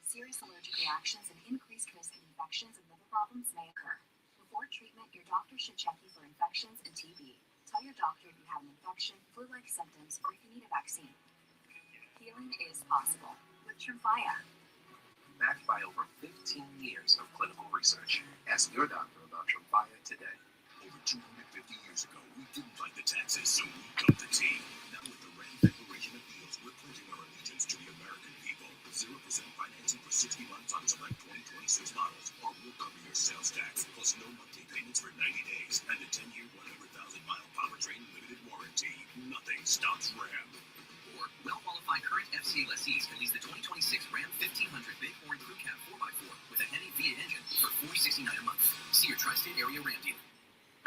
Serious allergic reactions and increased risk of infections and liver problems may occur. Before treatment, your doctor should check you for infections and TB. Tell your doctor if you have an infection, flu-like symptoms, or if you need a vaccine. Healing is possible with Tremfya. Backed by over 15 years of clinical research. Ask your doctor about Tremfya today. Over 250 years ago, we didn't like the taxes, so we dumped the tea. Now with the Rand Declaration of Deals, we're pledging our allegiance to the American people. 0% financing for 60 months on select 2026 models, or we'll cover your sales tax, plus no monthly payments for 90 days, and a 10-year, 100,000-mile powertrain limited warranty. Nothing stops Ram. Or well-qualified current FCA lessees can lease the 2026 Ram 1500 Bighorn Crew Cab 4x4 with a Hemi V8 engine for $469 a month. See your tri-state area Ram dealer.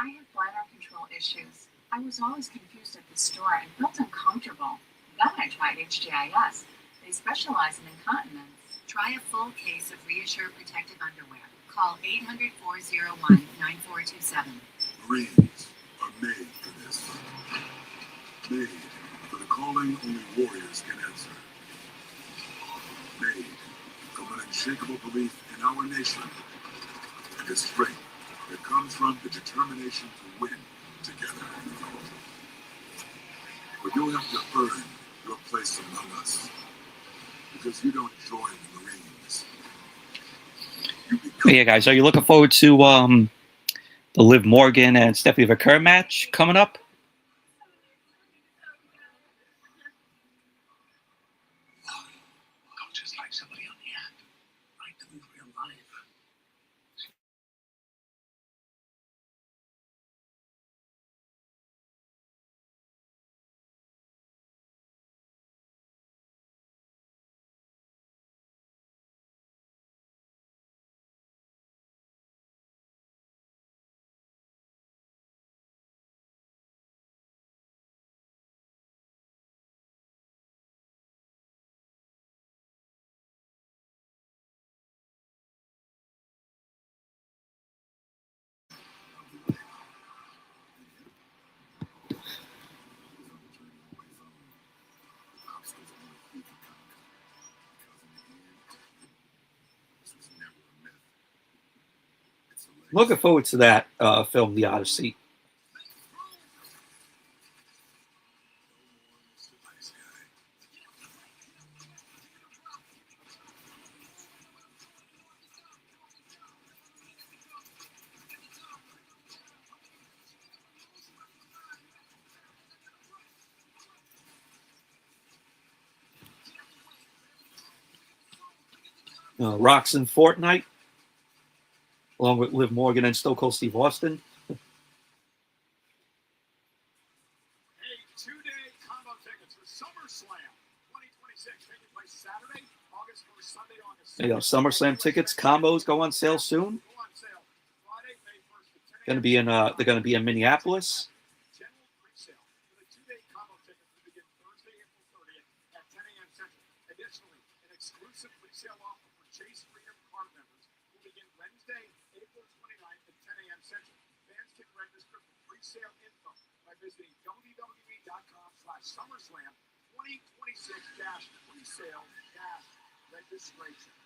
I have bladder control issues. I was always confused at the store and felt uncomfortable. Then I tried HGIS. They specialize in incontinence. Try a full case of Reassure protective underwear. Call 800-401-9427. Marines are made for this. Made for the calling only warriors can answer. Made from an unshakable belief in our nation and a strength that comes from the determination to win together. But you'll have to earn your place among us, because you don't join the Marines. You become. Yeah, guys, are you looking forward to the Liv Morgan and Stephanie Vaquer match coming up? I'm just like somebody on the app, right? To live real life. Looking forward to that film, The Odyssey. Rocks and Fortnite, along with Liv Morgan and Stone Cold Steve Austin. A two-day combo tickets for SummerSlam 2026 taking place Saturday, August 1st, Sunday, August 2nd. SummerSlam tickets combos go on sale soon. Go on sale Friday, May 1st to 10 Going to be in they're going to be in Minneapolis. General pre-sale for the two-day combo tickets will begin Thursday, April 30th at 10 a.m. Central. Additionally, an exclusive pre-sale offer for Chase Freedom card members will begin Wednesday, April 29th at 10 a.m. Central. Fans can register for pre-sale info by visiting www.com/SummerSlam 2026-presale-registration.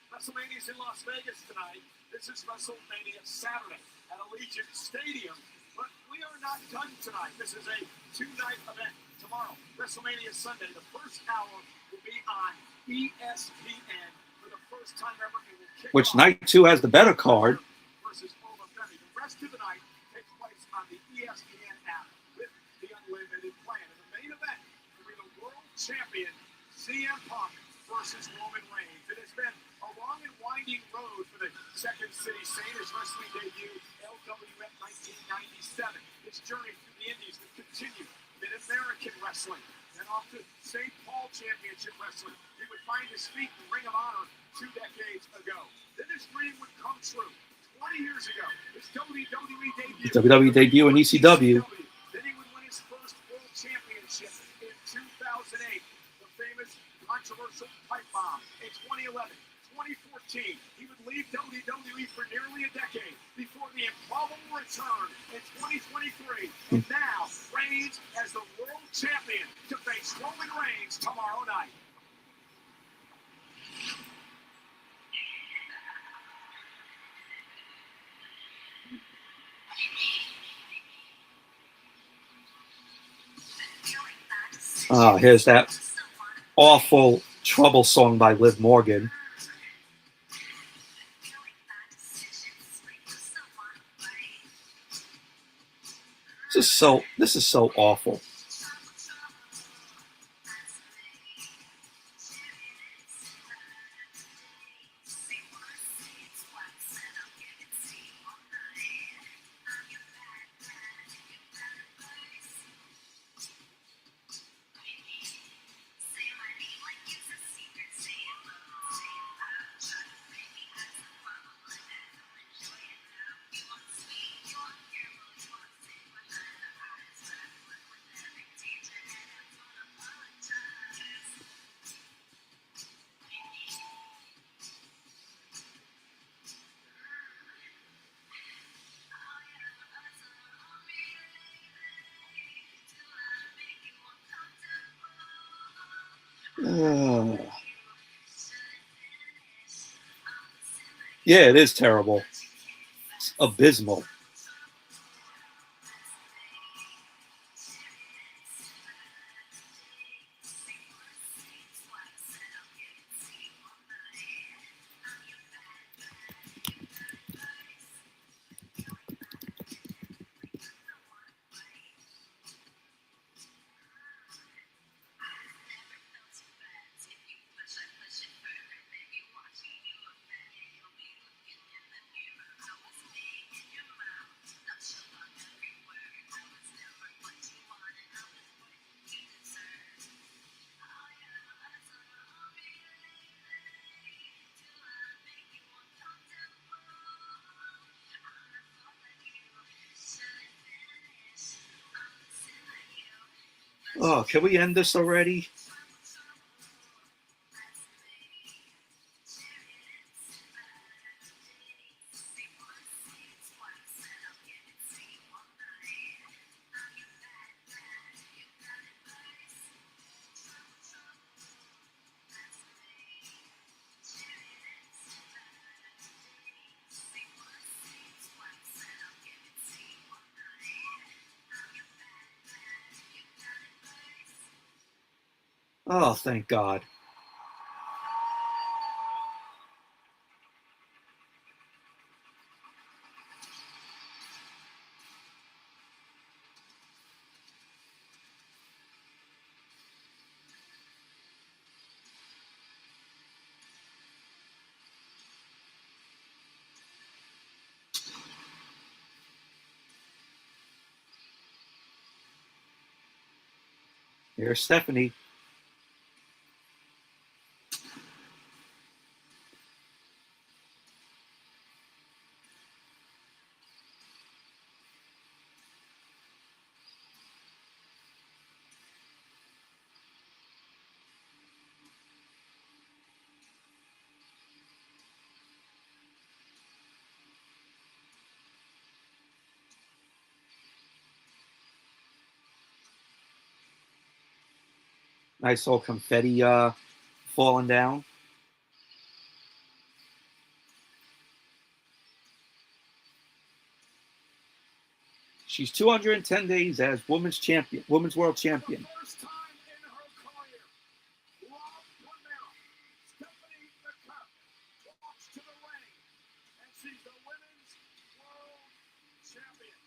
WrestleMania is in Las Vegas tonight. This is WrestleMania Saturday at Allegiant Stadium. But we are not done tonight. This is a two-night event. Tomorrow, WrestleMania Sunday, the first hour will be on ESPN for the first time ever. It will kick Which off night 2 has the better card. versus Over Femi. The rest of the night takes place on the ESPN app with the unlimited plan. And the main event will be the world champion CM Punk versus Roman Reigns. It has been a long and winding road for the Second City Saint. His wrestling debut, LWF 1997. His journey through the Indies would continue. Mid-American wrestling, then off to St. Paul Championship Wrestling. He would find his feet in Ring of Honor 2 decades ago. Then his dream would come true. 20 years ago, his WWE debut. WWE debut in ECW. Then he would win his first world championship in 2008. The famous controversial pipe bomb in 2011. 2014, he would leave WWE for nearly a decade before the improbable return in 2023. And now, Reigns as the world champion to face Roman Reigns tomorrow night. Here's that awful Trouble song by Liv Morgan. This is so awful. Yeah, it is terrible. It's abysmal. Oh, can we end this already? Oh, thank God. Here's Stephanie. Nice little confetti falling down. She's 210 days as women's champion, women's world champion. First time in her career, Rob Primera, Stephanie Vaquer walks to the ring, and she's the women's world champion.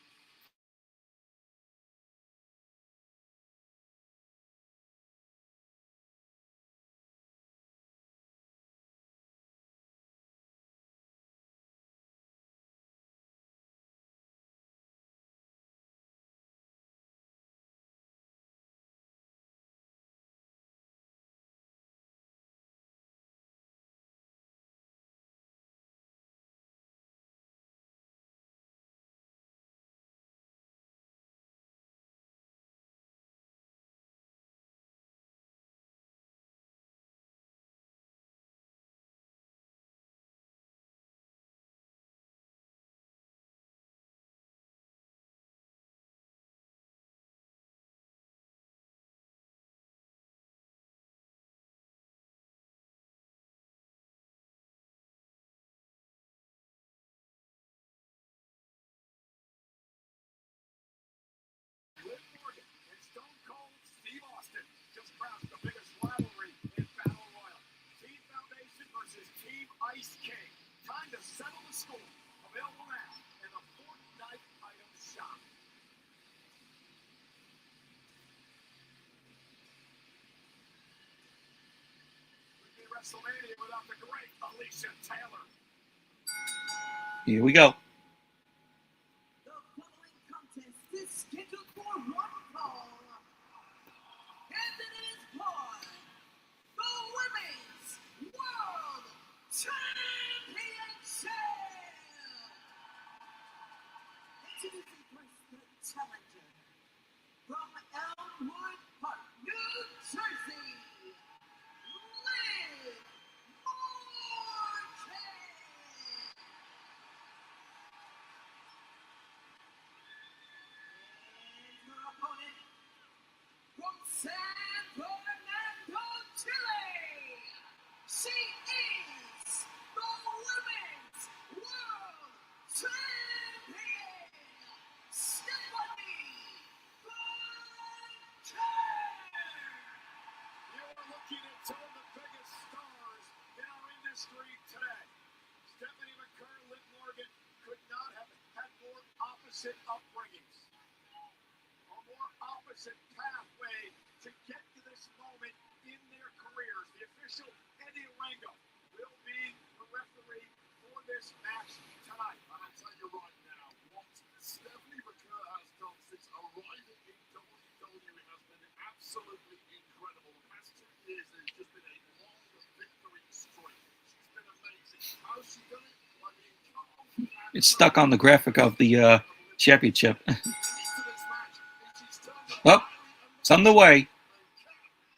Liv Morgan and Stone Cold Steve Austin just crowned the biggest rivalry in Battle Royal. Team Foundation versus Team Ice King. Time to settle the score. Available now in the Fortnite item shop. Would be Wrestlemania without the great Alicia Taylor. Here we go. The following contest is scheduled for one fall, and it is for the Women's World Championship. Introducing first the challenger from Elmwood Park, New Jersey, Liv Morgan. And her opponent from San Fernando, Chile. She is the Women's World Champion, Stephanie Vaquer. You're looking at two of the biggest stars in our industry today. Stephanie Vaquer, Liv Morgan could not have had more opposite upbringings, a more opposite pathway to get to this moment in their careers. The official Eddie Rango will be the referee for this match tonight. I'll tell you right now, what Stephanie Vaquer has done since arriving in WWE has been absolutely incredible. The past 2 years, there's just been a long victory streak. She's been amazing. How's she done it? By being calm and It's stuck on the graphic of the championship. Oh, it's on the way.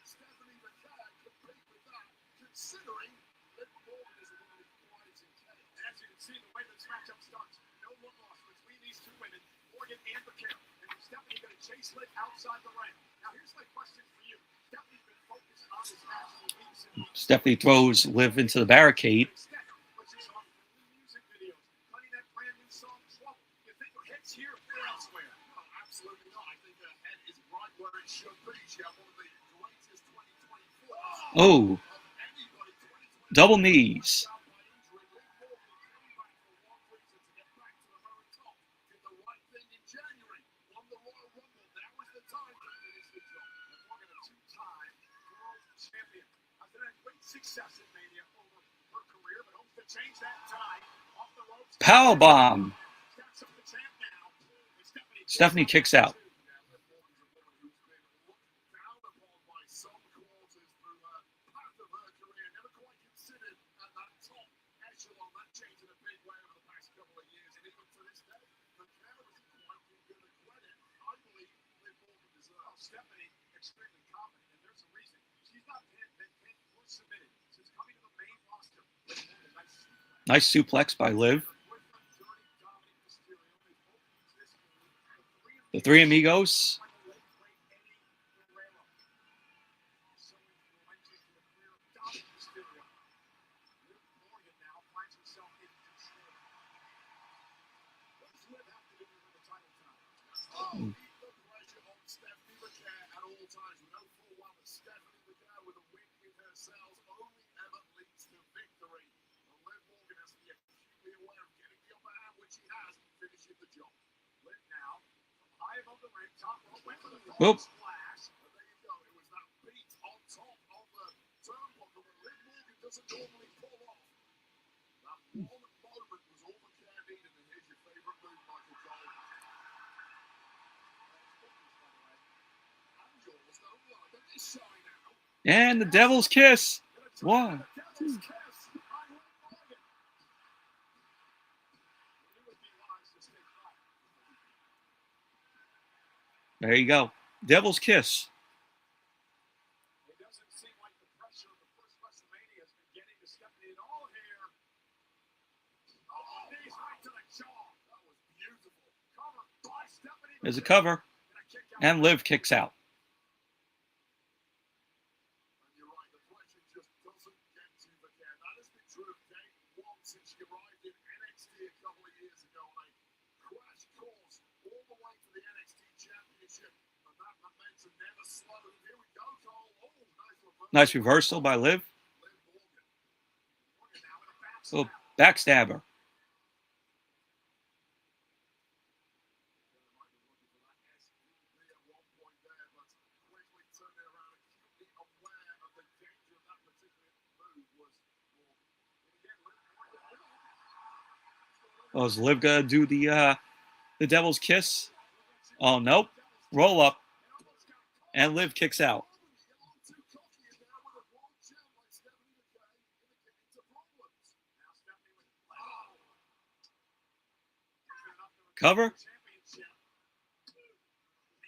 Stephanie Vaquer compete with that, considering Liv Morgan is a woman who quiet and chaos. As you can see, the way this matchup starts, no one lost between these two women, Morgan and Vaquer. And Stephanie going to chase Liv outside the ring. Now, here's my question for you. Stephanie's been focused on this match for weeks and weeks. Stephanie throws Liv into the barricade. But she's off the new music videos, playing that brand new song, Trouble. You think her head's here or elsewhere? No, absolutely not. I think her head is right where it should be. She had one of the greatest 2024 Oh, of anybody. 2024 double knees. out by injury. Liv Morgan came back for one reason, to get back to the very top. Did the right thing in January. Won the Royal Rumble. Now is the time to finish the job. And Morgan, a two-time world champion. Has had great success in Mania over her career, but hopes to change that tonight. Off the ropes. Powerbomb. Steps up the champ now. And Stephanie kicks out. Now, Liv Morgan's a woman who's been looked down upon Stephanie extremely confident, and there's a reason. She's not been or submitted since coming to the main roster. Nice suplex by Liv. The Three Amigos. Oh, the pressure on Stephanie Vaquer at all times. We know full well that Stephanie Vaquer with a win in her cells only ever leads to victory. And Liv Morgan has to be acutely aware of getting the upper hand, which she has, finishing the job. Liv now, from high above the ring, top rope, went for the splash. And there you go. It was that beat on top of the turnbuckle that Liv Morgan doesn't normally pull off. That one moment was all Vaquer needed, and here's your favorite move, Michael Cole. And the Devil's Kiss. 1, 2. There you go. Devil's Kiss. It doesn't seem like the pressure of the first Wrestlemania has been getting to Stephanie at all here. Oh, knees right to the jaw. That was beautiful. Cover by Stephanie. There's a cover. And Liv kicks out. And you're right, the pressure just doesn't get to Vaquer. That has been true of day one since she arrived in NXT a couple of years ago. And a crash course all the way to the NXT Championship. And that momentum never slowed. Here we go, Cole. Oh, Nice reversal by Liv. Oh, backstabber. Oh, is Liv gonna do the Devil's Kiss? Oh, nope. Roll up. And Liv kicks out. Cover.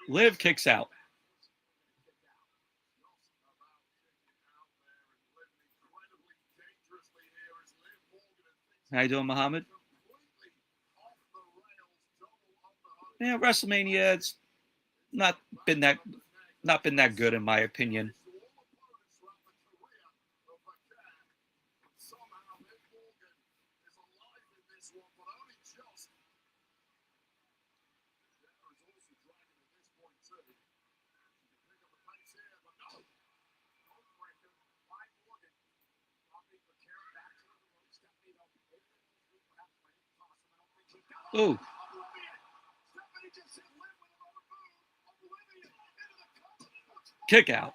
Liv kicks out. How you doing, Muhammad? Yeah, WrestleMania, it's not been that good in my opinion. Ooh. Kick out.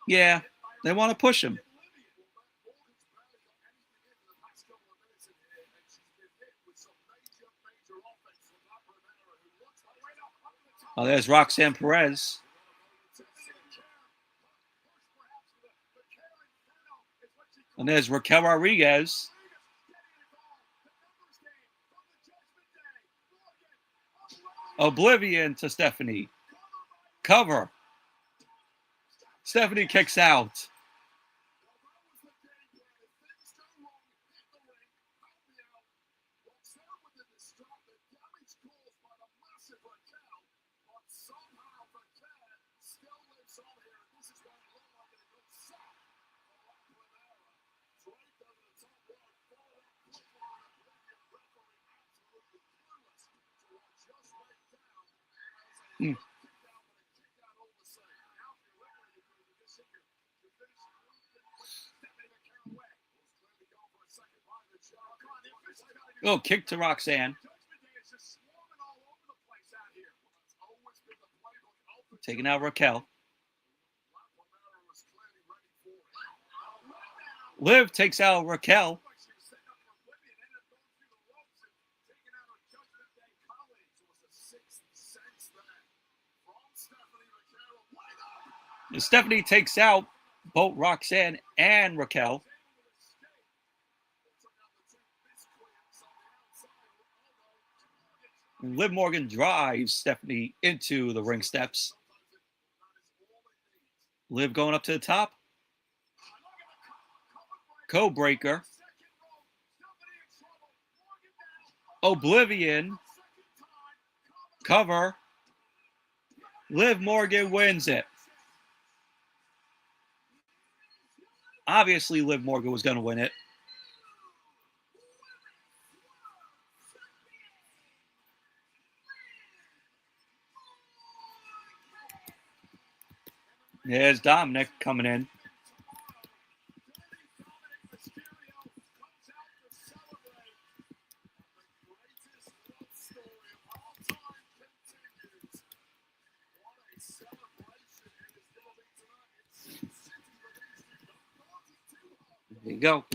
Yeah, they want to push him. Oh, there's Roxanne Perez. And there's Raquel Rodriguez. Oblivion to Stephanie. Cover. Stephanie kicks out. Oh, kick to Roxanne. Taking out Raquel. Liv takes out Raquel. sixth sense there from Stephanie Vaquer. Wide up. And Stephanie takes out both Roxanne and Raquel. And Liv Morgan drives Stephanie into the ring steps. Liv going up to the top. Codebreaker. Oblivion. Cover. Liv Morgan wins it. Obviously, Liv Morgan was going to win it. There's Dominic coming in. There you go.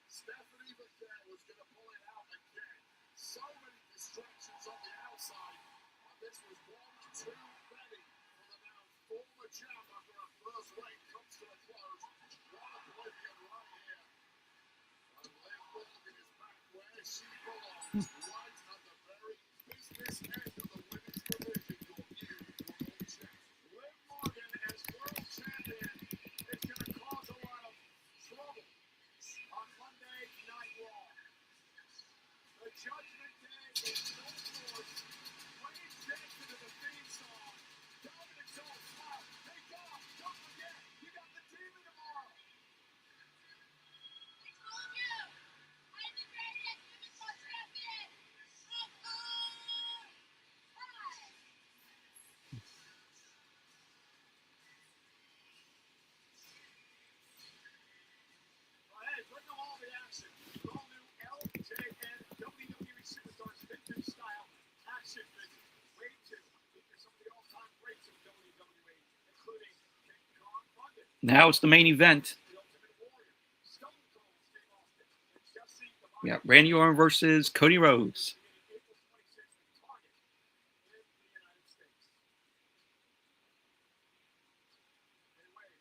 Stephanie Vaquer was going to pull it out again. So many distractions on the outside. This was 1-2 ready for the now former champ after her first reign comes to a close. What a Oblivion right here. And Liv Morgan is back where she belongs. Right at the very business end of the women's division. Your new world champ. Liv Morgan as world champion is going to cause a lot of trouble on Monday Night Raw. The Judgment Day is no force. Wayne Jackson to the theme song. Dominic's all smile. Hey, God, don't forget, you got the demon tomorrow. I told you! I'm the greatest women's world champion of all time! Well, hey, bring them all the action. The all-new LJN WWE Superstars vintage style action figure. Wave 2 features some of the all-time greats of WWE, including King Kong Bundy, Now it's the main event. The Ultimate Warrior, Stone Cold Steve Austin, and Jesse the Body Yeah, Randy Orton versus Cody Rhodes. April 26th at Target in the United States. Anyways,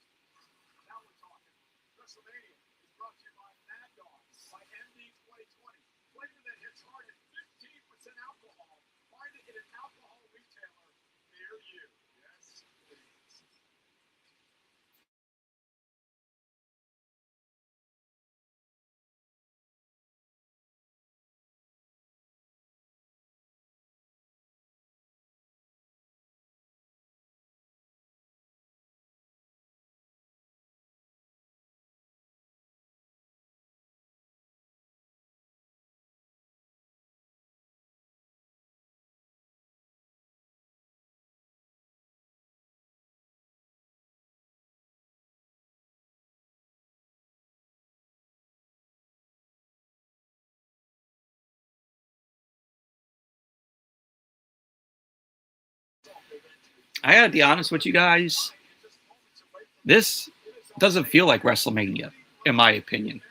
now we're talking. Wrestlemania is brought to you by Mad Dog, by MD 2020. Flavor that hits hard at 15% alcohol. Find it in an alcohol retailer near you. Yes, please. I gotta be honest with you guys. This doesn't feel like WrestleMania, in my opinion.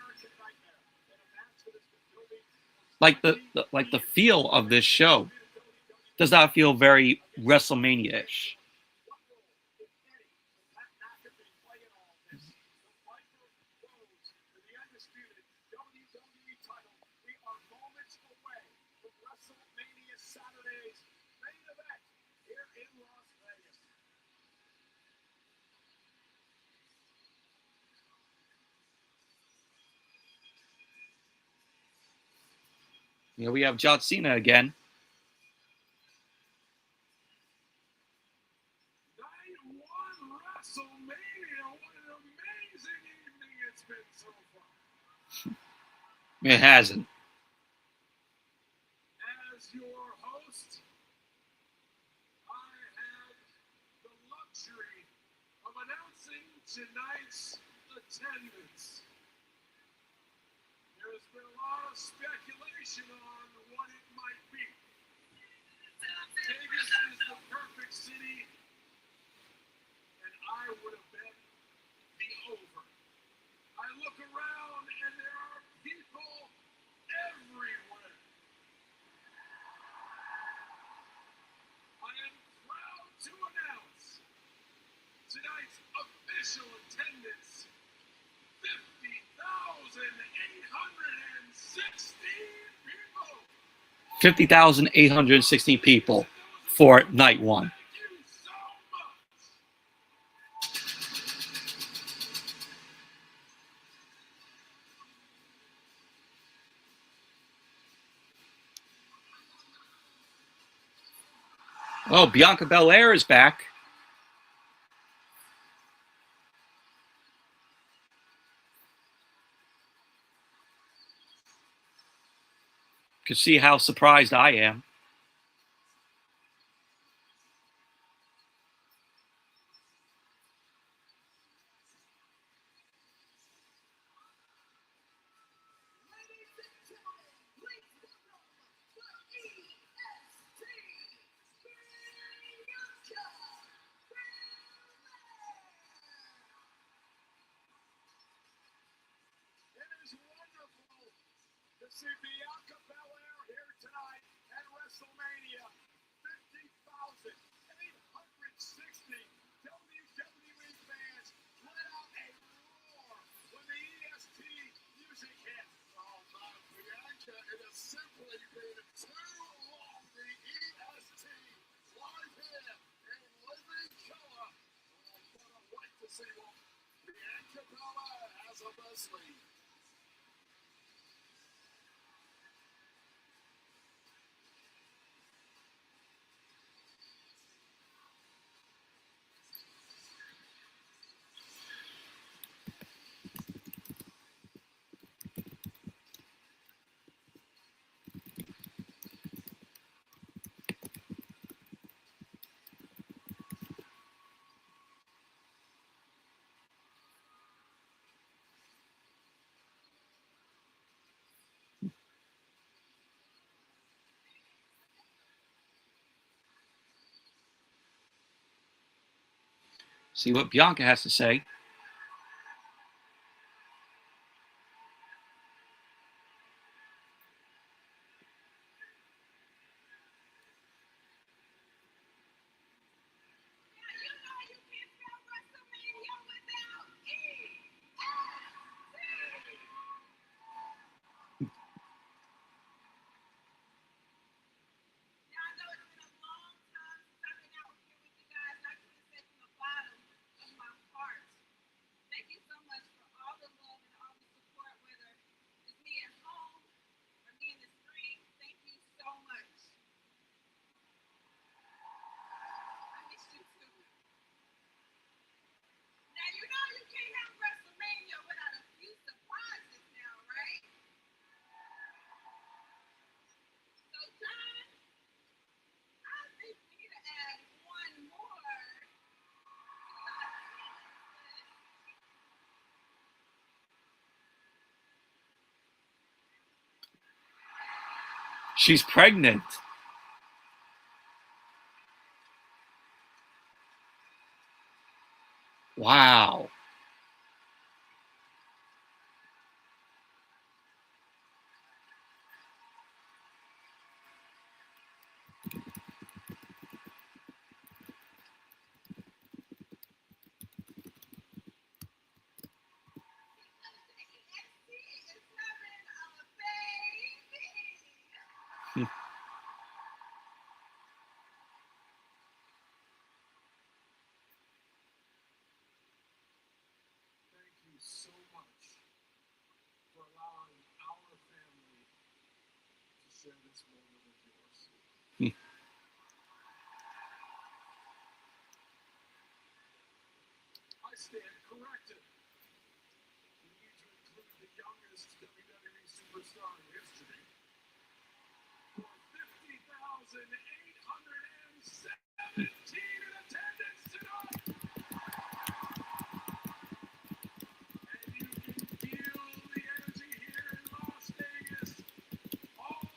Like the feel of this show does not feel very WrestleMania-ish. Here we have John Cena again. Night 1 WrestleMania. What an amazing evening it's been so far. It hasn't. As your host, I have the luxury of announcing tonight's attendance. There's been a lot of speculation speculation on what it might be. Vegas is the perfect city, and I would have bet the over. I look around, and there are people everywhere. I am proud to announce tonight's official attendance, 50,816 people. 50,816 people for night one. Thank you so much. Oh, Bianca Belair is back. You can see how surprised I am. Ladies and gentlemen, please welcome the EST Bianca It is wonderful to see Bianca Belair here tonight at Wrestlemania. 50,860 WWE fans let out a roar when the EST music hit. Oh, my Bianca, it has simply been too long. The EST live here in living color. Oh, what a right to see what Bianca Belair has up her sleeve. See what Bianca has to say. She's pregnant. Wow. Thank you so much for allowing our family to share this moment with yours. I stand corrected. We need to include the youngest WWE superstar in history. For 50,817 in attendance tonight. And you can feel the energy here in Las Vegas. All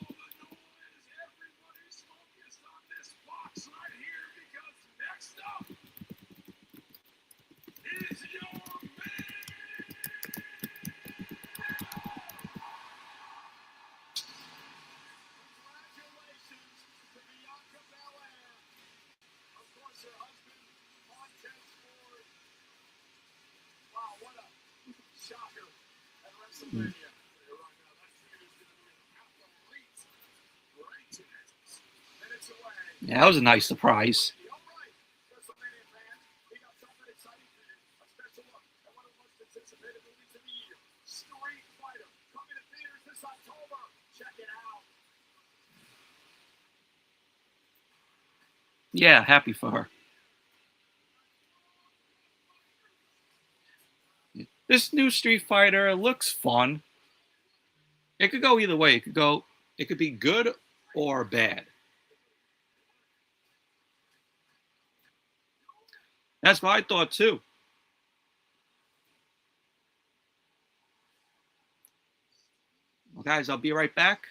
WrestleMania. Right now, that feud is going to be complete. Right to it. Minutes away. Yeah, that was a nice surprise. All right, WrestleMania fans, we got something exciting for you. A special look at one of the most anticipated movies of the year, Street Fighter, coming to theaters this October. Check it out. Yeah, happy for her. This new Street Fighter looks fun. It could go either way. It could be good or bad. That's what I thought too. Well, guys, I'll be right back.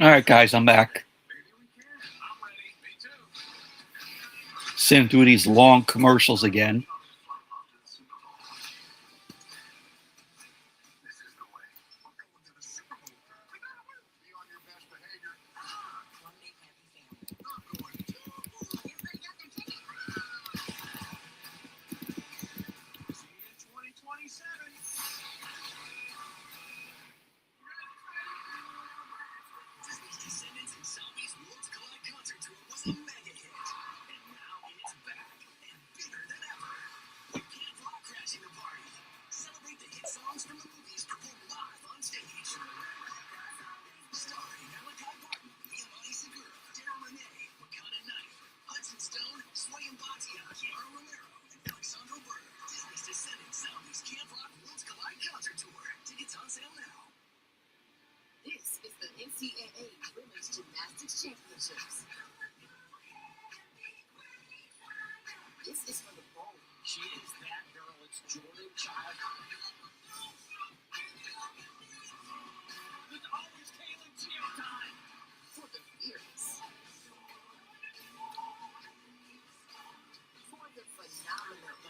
All right, guys, I'm back. Sitting through these long commercials again. Disney's Descendants and Zombies Worlds Collide concert tour was a mega hit. And now it's back, and bigger than ever.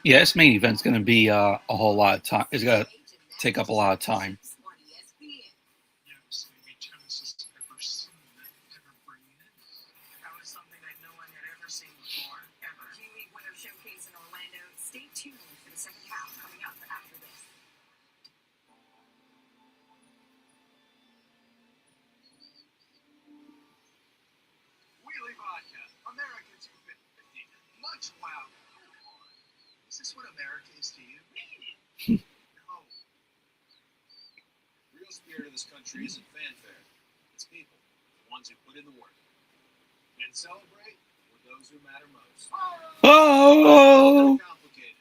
Yeah, this main event's going to be a whole lot of time. It's going to take up a lot of time. Yes, maybe Genesis ever seen ever bring in. That was something that no one had ever seen before, ever. G-League Winter Showcase in Orlando. Stay tuned for the second half coming up after this. Wheelie Vodka, America 250. Much wow. Is this what America is to you? No. Real spirit of this country isn't fanfare. It's people, the ones who put in the work. And celebrate with those who matter most. Oh, Not complicated.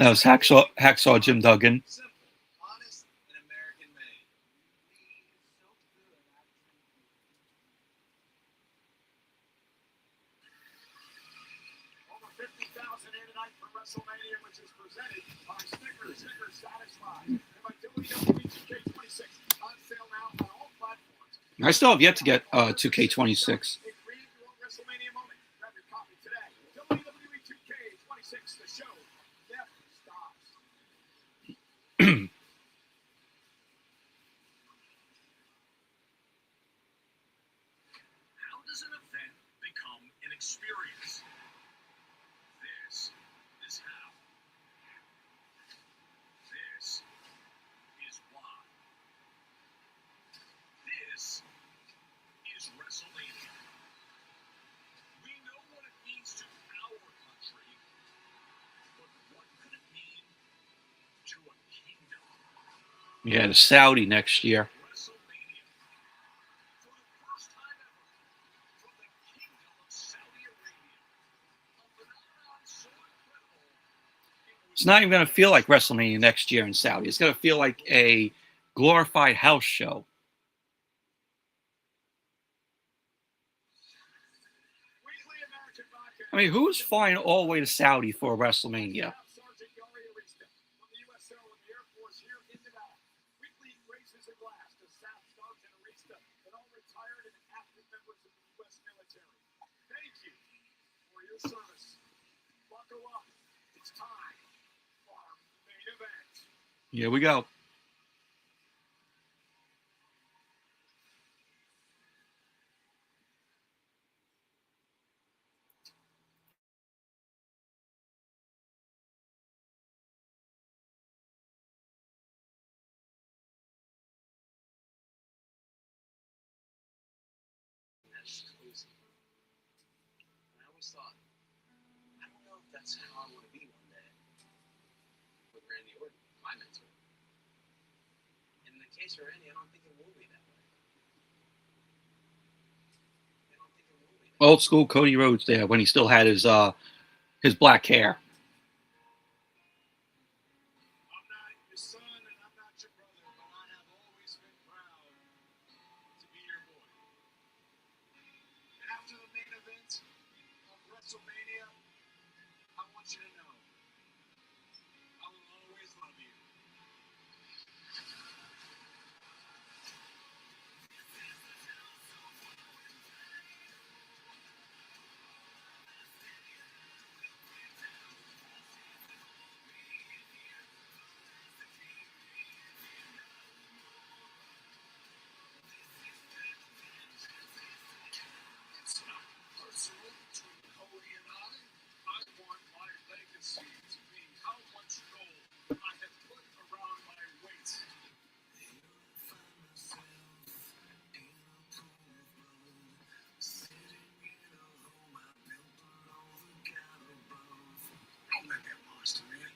that was Hacksaw Jim Duggan. Simple, honest, and American made. Over 50,000 here tonight for Wrestlemania, which is presented by Snickers. Snickers satisfied. And by WWE 2K26 on sale now on all platforms. I still have yet to get 2K26. And create your own Wrestlemania moment. Grab your copy today. WWE 2K26, the show never stops. How does an event become an experience? This is how. This is why. This is Wrestlemania. We know what it means to our country, but what could it mean to a kingdom? Yeah, the Saudi next year. WrestleMania. For the first time ever, from the kingdom of Saudi Arabia. A phenomenon so incredible. It's not even going to feel like WrestleMania next year in Saudi. It's going to feel like a glorified house show. Weekly American Vaquer. I mean, who's flying all the way to Saudi for WrestleMania? Sergeant Yari Arista from the USO and the Air Force here in Nevada. Weekly raises a glass to Staff Sergeant Arista and all retired and active members of the U.S. military. Thank you for your service. Buckle up. It's time for our main event. Here we go. That's cozy. And I always thought, I don't know if that's how I want to be one day. With Randy Orton, my mentor. And in the case of Randy, I don't think it will be that way. I don't think it will be that way. Old school Cody Rhodes there when he still had his black hair. I'm not your son and I'm not your brother, but I have always been proud to be your boy. And after the main event of WrestleMania, I want you to know I will always love you. It's not personal between Cody and I. I want my legacy to be how much gold I have put around my waist. Don't let that monster in.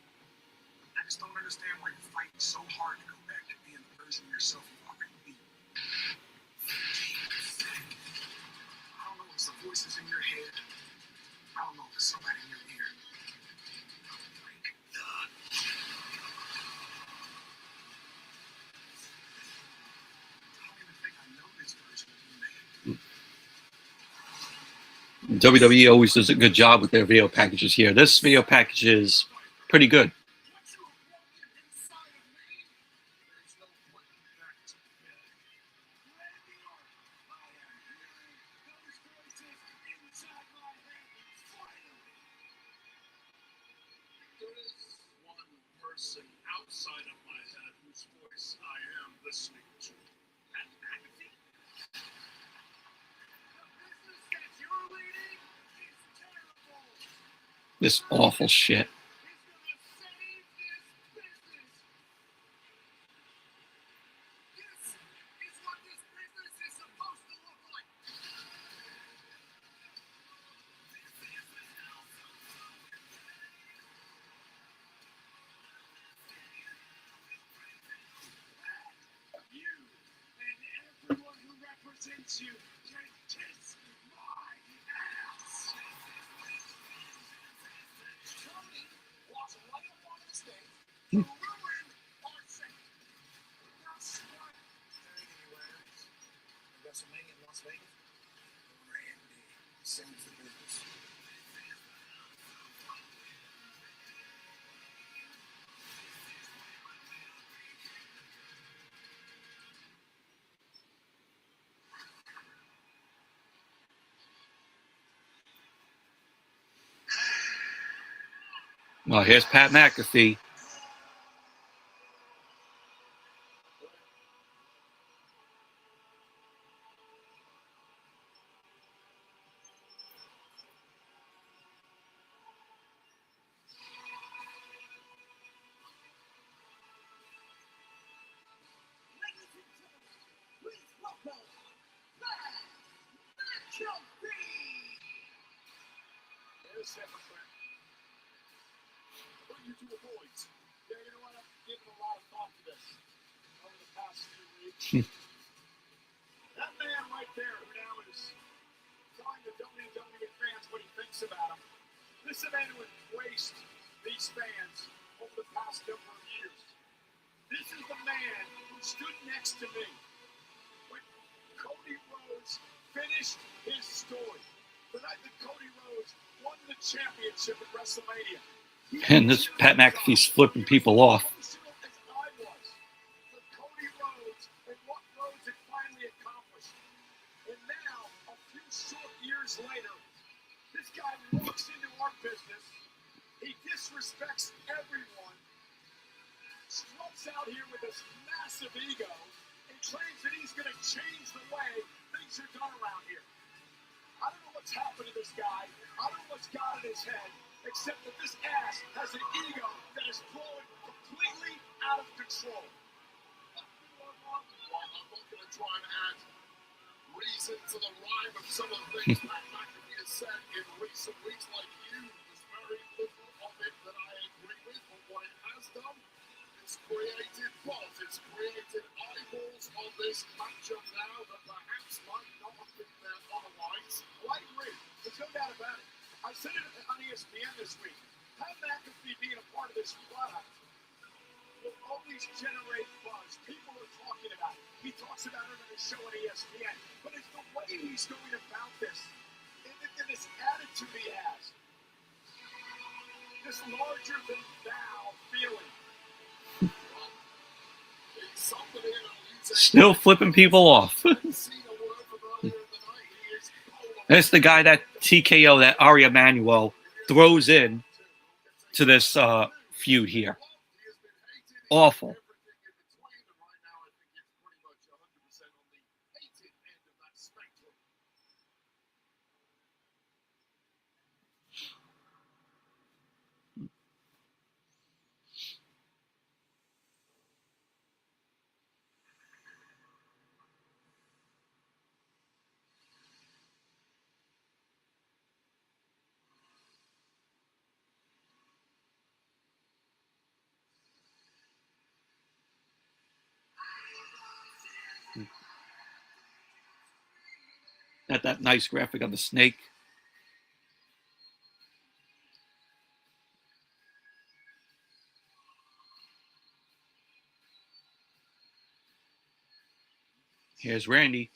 I just don't understand why you're fighting so hard to go back to being the version of yourself you've already been. I don't know if it's the voices in your head. I don't know if it's somebody in your ear. Break the. I don't even think I know this version of you, man. WWE always does a good job with their video packages here. This video package is pretty good. What you have broken inside of me, there's no putting back together. Randy Orton, I am hearing those voices inside my head finally. There is person outside of my head whose voice I am listening to. Pat McAfee? The business that you're leading is terrible. This awful shit. He's gonna save this business. This is what this business is supposed to look like. You and everyone who represents you can kiss my ass. Cody walks right up on the stage to ruin our segment. That's what Wrestlemania in Las Vegas. Randy saves the business. Well, here's Pat McAfee. Ladies and gentlemen, please welcome McAfee. There's hypocrite. What you to avoid? Yeah, you know what? I've given a lot of thought to this over the past few weeks. That man right there who now is telling the WWE fans what he thinks about them. This is a man who embraced these fans over the past number of years. This is the man who stood next to me when Cody Rhodes finished his story. The night that Cody Rhodes won the championship at Wrestlemania. And this Pat McAfee's flipping people off. Emotional as I was for Cody Rhodes and what Rhodes had finally accomplished. And now, a few short years later, this guy walks into our business. He disrespects everyone. Struts out here with this massive ego and claims that he's going to change the way things are done around here. I don't know what's happened to this guy. I don't know what's got in his head, except that this ass has an ego that is blowing completely out of control. I'm not going to try and add reason to the rhyme of some of the things Pat McAfee has said in recent weeks, like you. There's very little of it that I agree with, but what it has done is created buzz. It's created eyeballs on this matchup now that perhaps might not have been there otherwise. Well, I agree. There's no doubt about it. I said it on ESPN this week. Pat McAfee being a part of this product will always generate buzz. People are talking about it. He talks about it on his show on ESPN. But it's the way he's going about this. And this attitude he has. This larger than thou feeling. Still flipping people off. That's the guy that TKO that Ari Emanuel throws in to this feud here. Awful. Got that nice graphic of the snake. Here's Randy.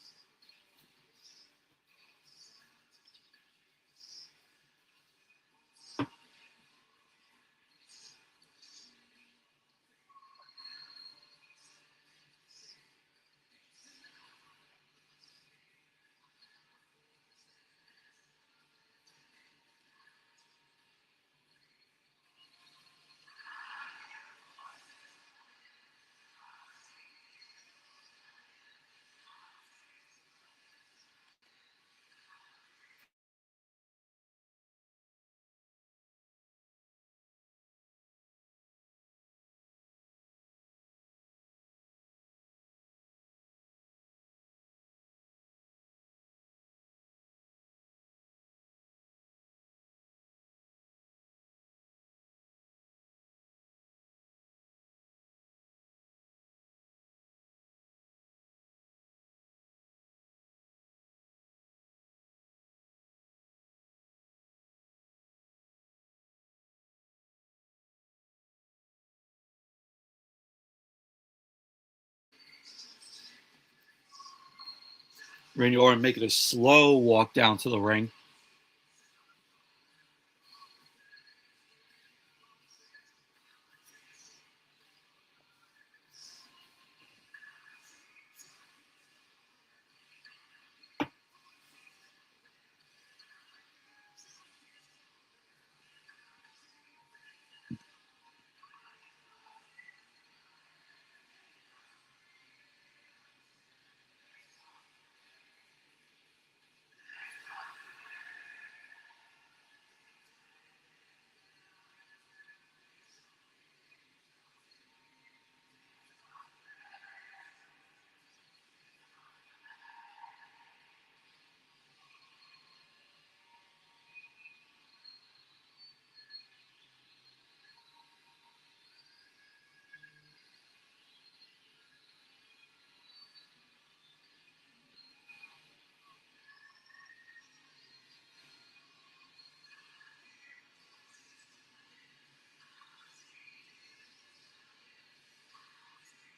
Randy Orton making a slow walk down to the ring.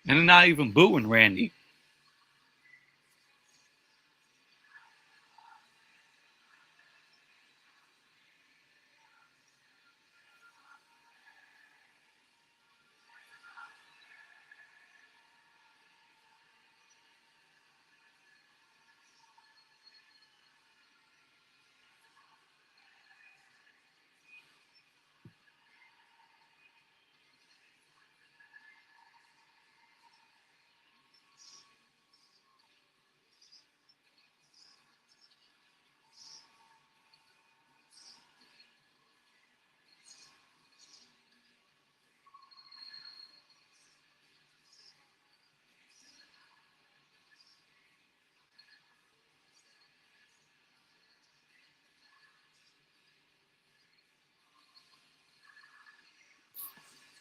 And they're not even booing Randy.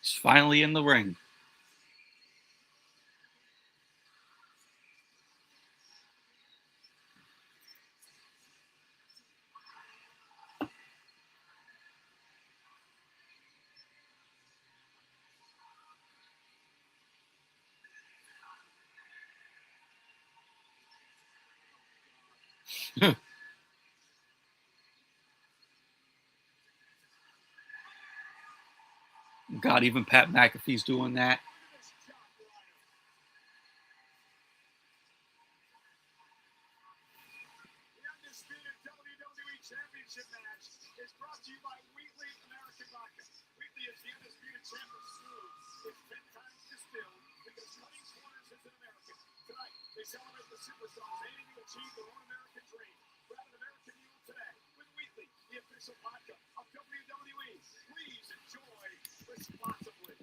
He's finally in the ring. God, even Pat McAfee's doing that. The undisputed WWE Championship match is brought to you by Wheatley American Vodka. Wheatley is the undisputed champ of smooth. It's 10 times distilled because Cutting's Corners is an American. Tonight, they celebrate the superstars aiming to achieve their own American dream. Grab an American Mule today with Wheatley, the official vodka of WWE. Please enjoy responsibly.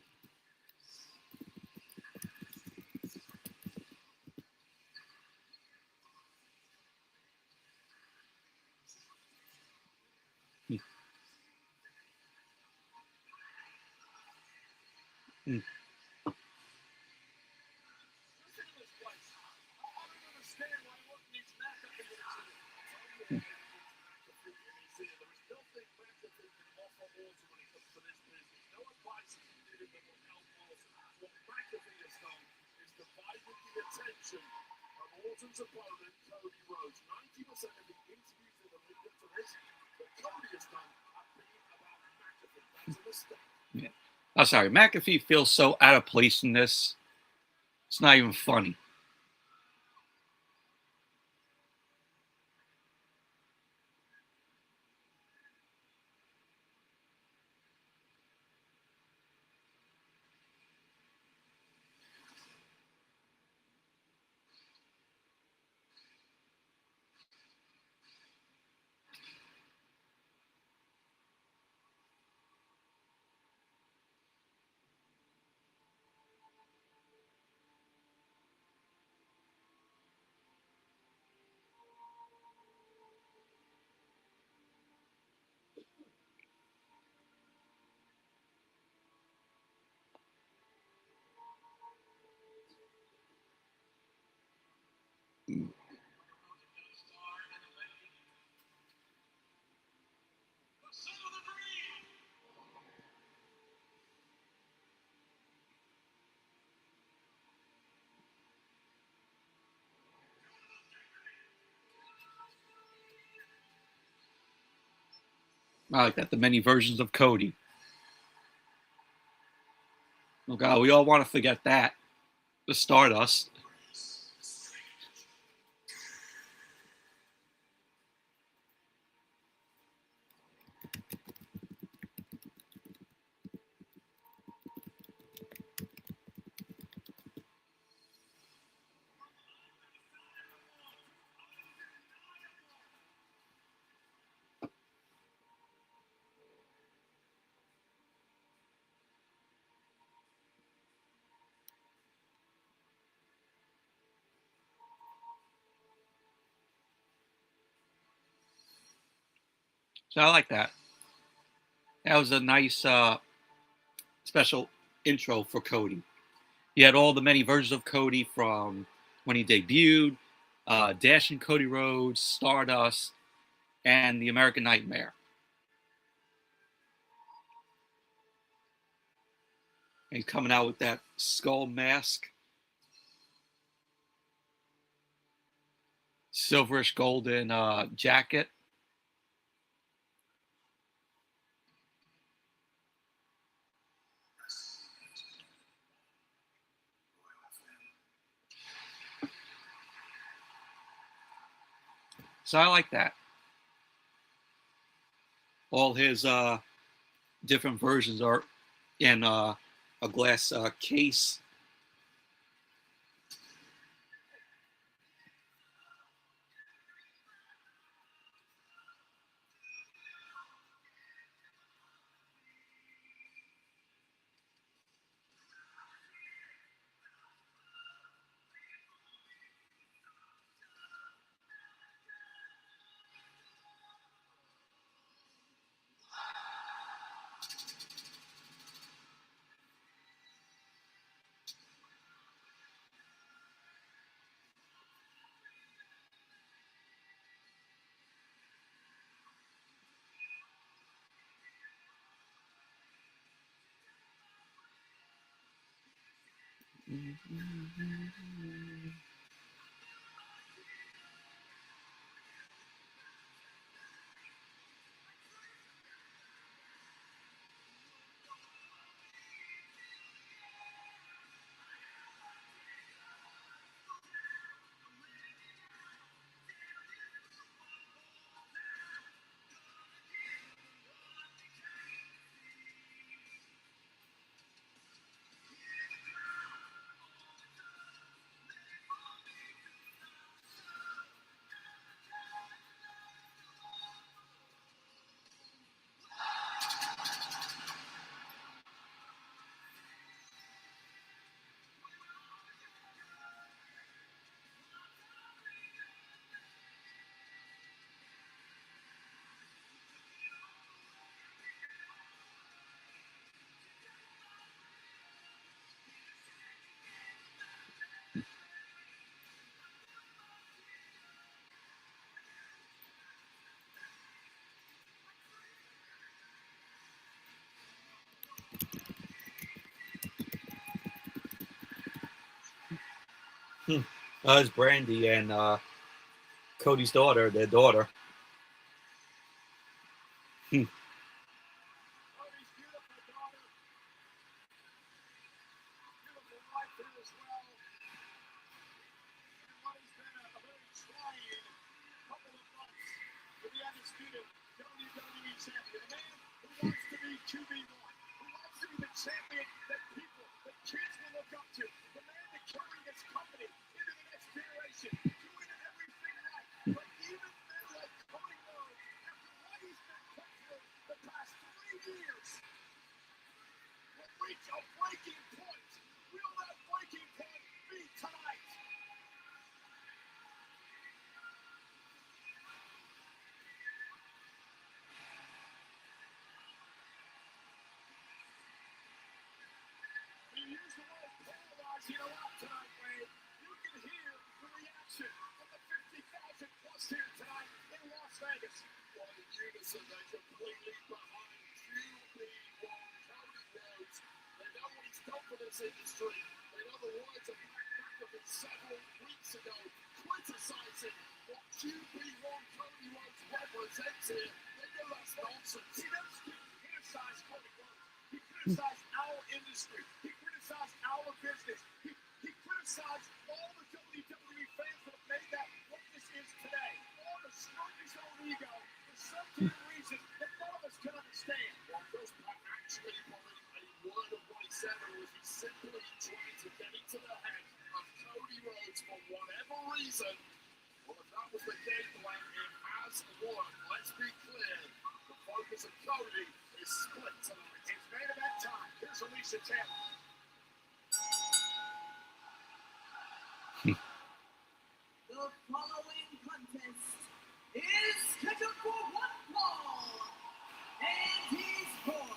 Mm. Listen to this place. I don't understand why Orton needs McAfee in his ear. There is nothing McAfee can offer Orton when it comes to this business. No advice is needed that will help Orton. What McAfee has done is divided the attention of Orton's opponent, Cody Rhodes. 90% of the interviews that have leading up to this, what Cody has done have been about McAfee. That's a mistake. Yeah. I'm sorry, McAfee feels so out of place in this. It's not even funny. I like that. The many versions of Cody. Oh God, we all want to forget that. The Stardust. So I like that. That was a nice special intro for Cody. He had all the many versions of Cody from when he debuted, Dashing Cody Rhodes, Stardust, and the American Nightmare. And he's coming out with that skull mask, silverish golden jacket. So I like that. All his different versions are in a glass case. It's Brandy and Cody's daughter, their daughter. Cody's beautiful daughter. Beautiful wife here as well. And what has been a very trying couple of months for the undisputed WWE champion. A man who wants to be QB1, who wants to be the champion that people, that kids will look up to. The man to carry this company into the next generation, doing everything right. But even men like Cody Rhodes, after what he's been put through the past 3 years, will reach a breaking point. Will that breaking point be tonight? You use the word polarizing a lot tonight, Wade. You can hear the reaction from the 50,000 plus here tonight in Las Vegas. One in unison, they're completely behind QB1 Cody Rhodes. They know what he's done for this industry. They know the words of Matt McAfee several weeks ago, criticizing what QB1 Cody Rhodes represents here in the Las nonsense. He doesn't criticize Cody Rhodes. He criticized our industry. He criticized our business. He criticized all the WWE fans that have made that what this is today. All to stroke his own ego for some kind of reason that none of us can understand. Well, Chris Pat actually probably a word of what he said, or was he simply trying to get into the head of Cody Rhodes for whatever reason? Well, if that was the game plan, it has worked. Let's be clear. The focus of Cody is split tonight. It's main event time. Here's Alicia Taylor. The following contest is scheduled for one fall, and he's for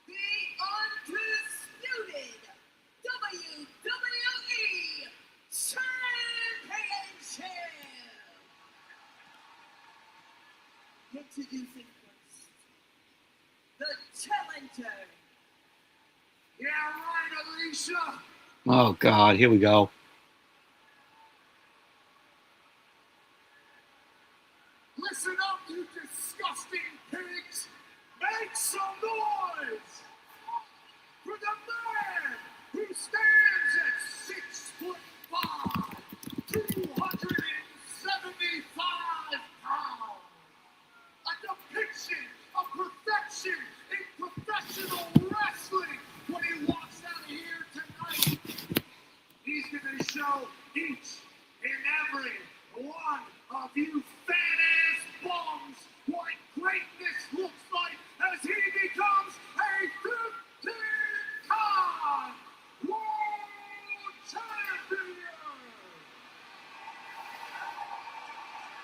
the undisputed WWE Championship. Introducing first, the challenger. Yeah, right, Alicia. Oh God, here we go. Listen up, you disgusting pigs! Make some noise for the man who stands at 6'5", 275 pounds. A depiction of perfection in professional wrestling when he walks out of here tonight. He's going to show each and every one of you fat-ass bums what greatness looks like as he becomes a 15-time world champion.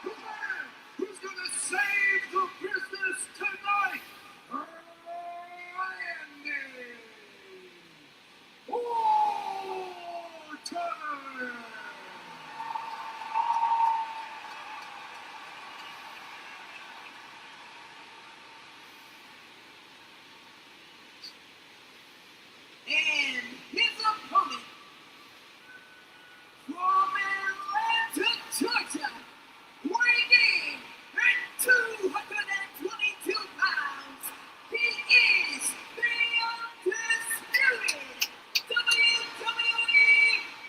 The man who's going to save the business tonight, Randy Orton. And his opponent from Atlanta, Georgia, weighing in at 222 pounds, he is the undisputed WWE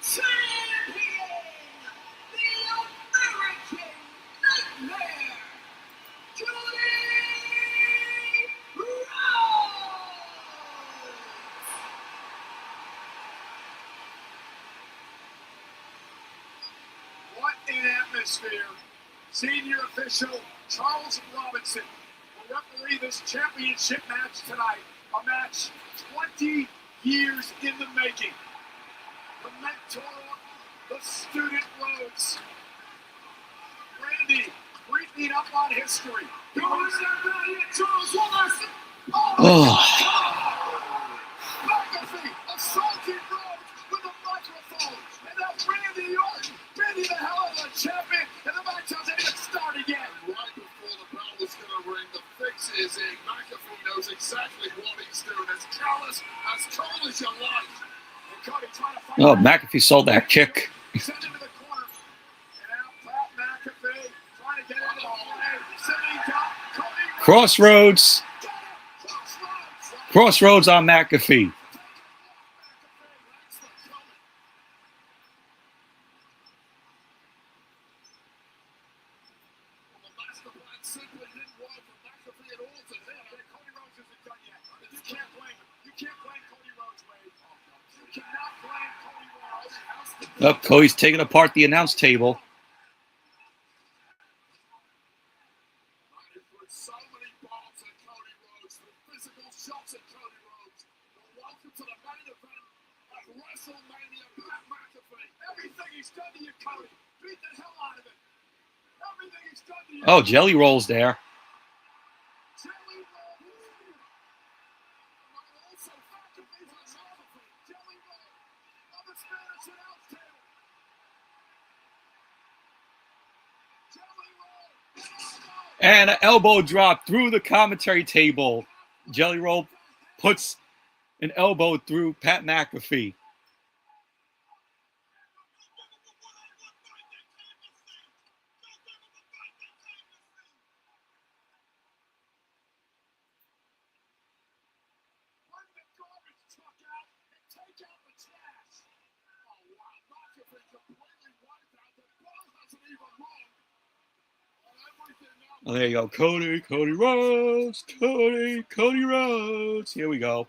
Champion, the American Nightmare, Cody Rhodes. What an atmosphere. Senior official Charles Robinson will referee this championship match tonight. A match 20 years in the making. The mentor, the student Rhodes. Randy creeping up on history. Goes after Charles Robinson. Oh. McAfee assaulting Rhodes with a microphone. And now Randy Orton beating the hell out of the champion. And the match doesn't even start again. Right before the bell was going to ring, the fix is in. McAfee knows exactly what he's doing. As callous, as cold as you like. And Cody trying to fight Oh, back. McAfee sold that kick. Send him to the corner. And now Pat McAfee trying to get into the play. Sitting down. Cody Rhodes. Crossroads. Crossroads on McAfee. Oh, Cody's taking apart the announce table. So many bombs at Cody Rhodes, physical shots at Cody Rhodes. Welcome to the main event of Wrestlemania. Pat McAfee. Everything he's done to you, Cody. Beat the hell out of it. Everything he's done to you. Oh, Jelly Roll's there. Jelly Roll. Also, McAfee's on McAfee. Jelly Roll. On the Spanish announce table. Jelly Roll. And an elbow drop through the commentary table. Jelly Roll puts an elbow through Pat McAfee. Oh, there you go. Cody Rhodes. Cody Rhodes. Here we go.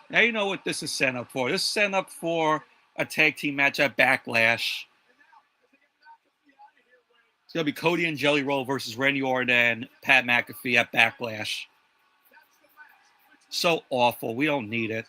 Now you know what this is set up for. This is set up for a tag team match at Backlash. It's going to be Cody and Jelly Roll versus Randy Orton and Pat McAfee at Backlash. So awful. We don't need it.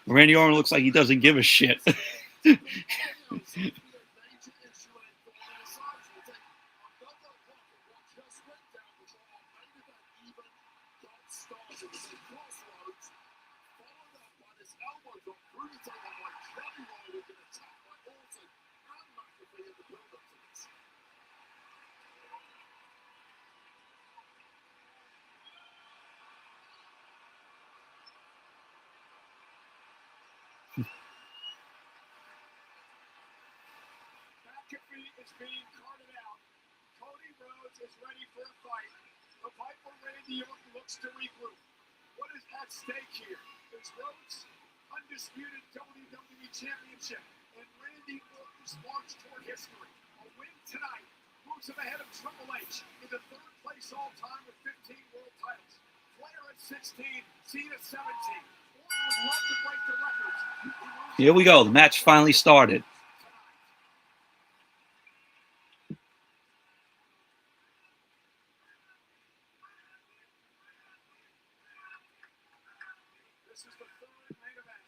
Randy Orton looks like he doesn't give a shit. Is being carted out. Cody Rhodes is ready for a fight. The Viper Randy Orton looks to regroup. What is at stake here? Is Rhodes' undisputed WWE Championship and Randy Orton's march toward history. A win tonight moves him ahead of Triple H into third place all time with 15 world titles. Flair at 16, Cena 17. Orton would love to break the records. Here we go. The match finally started. This is the third main event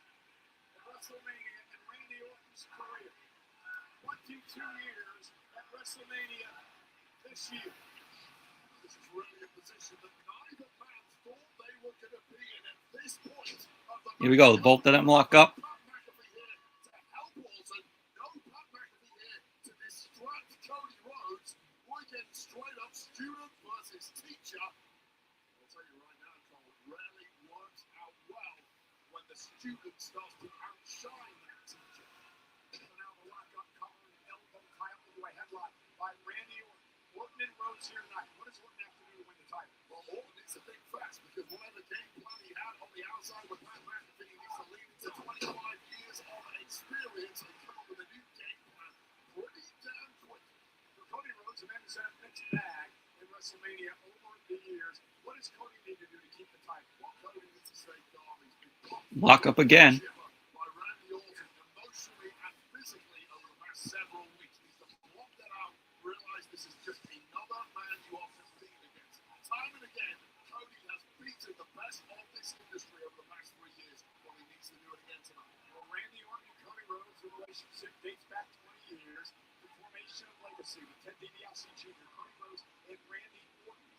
of Wrestlemania in Randy Orton's career. 22 years at Wrestlemania this year. This is really a position that neither man thought they were going to be in at this point of the Here we go. Both of them lock up. Pat McAfee here to help Orton. No Pat McAfee here to distract Cody Rhodes. We're getting straight up student versus teacher. I'll tell you right now, Cole, it rarely works out well when the student starts to outshine that teacher. So now the lockup collar and elbow tie up into a headlock by Randy Orton. Orton and Rhodes here tonight. What does Orton have to do to win the title? Well, Orton needs to think fast because whatever game plan he had on the outside with Pat McAfee, he needs to lean into 25 years of experience and come up with a new game plan pretty damn quick. For Cody Rhodes, a man who's had a mixed bag in WrestleMania over the years, what does Cody need to do to keep the title? Well, Cody needs to stay calm. He's been bumped Lock up again. by Randy Orton emotionally and physically over the past several weeks. He's to block that out, realize this is just another man you are competing against. Time and again, Cody has beaten the best of this industry over the past 3 years. Well, he needs to do it again tonight. Well, Randy Orton and Cody Rhodes' relationship dates back 20 years. The formation of Legacy with Ted DiBiase Jr., Cody Rhodes, and Randy Orton.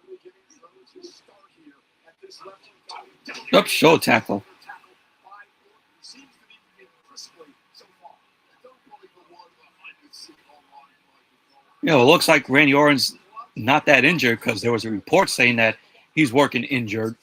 Really giving Rhodes his start here at this level. Up, show tackle. Seems to be moving crisply so far. Don't believe a word that I could see online. You know, it looks like Randy Orton's not that injured because there was a report saying that he's working injured.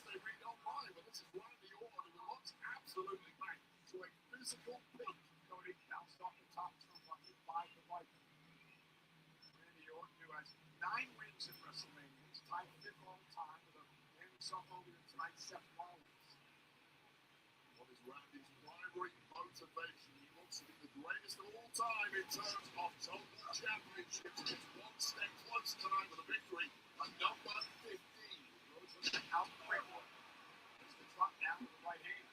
Randy's primary motivation. He wants to be the greatest of all time in terms of total championships. It's one step closer tonight with a victory. A number 15. Rhodes looking out quick. There's the drop down with the right hand.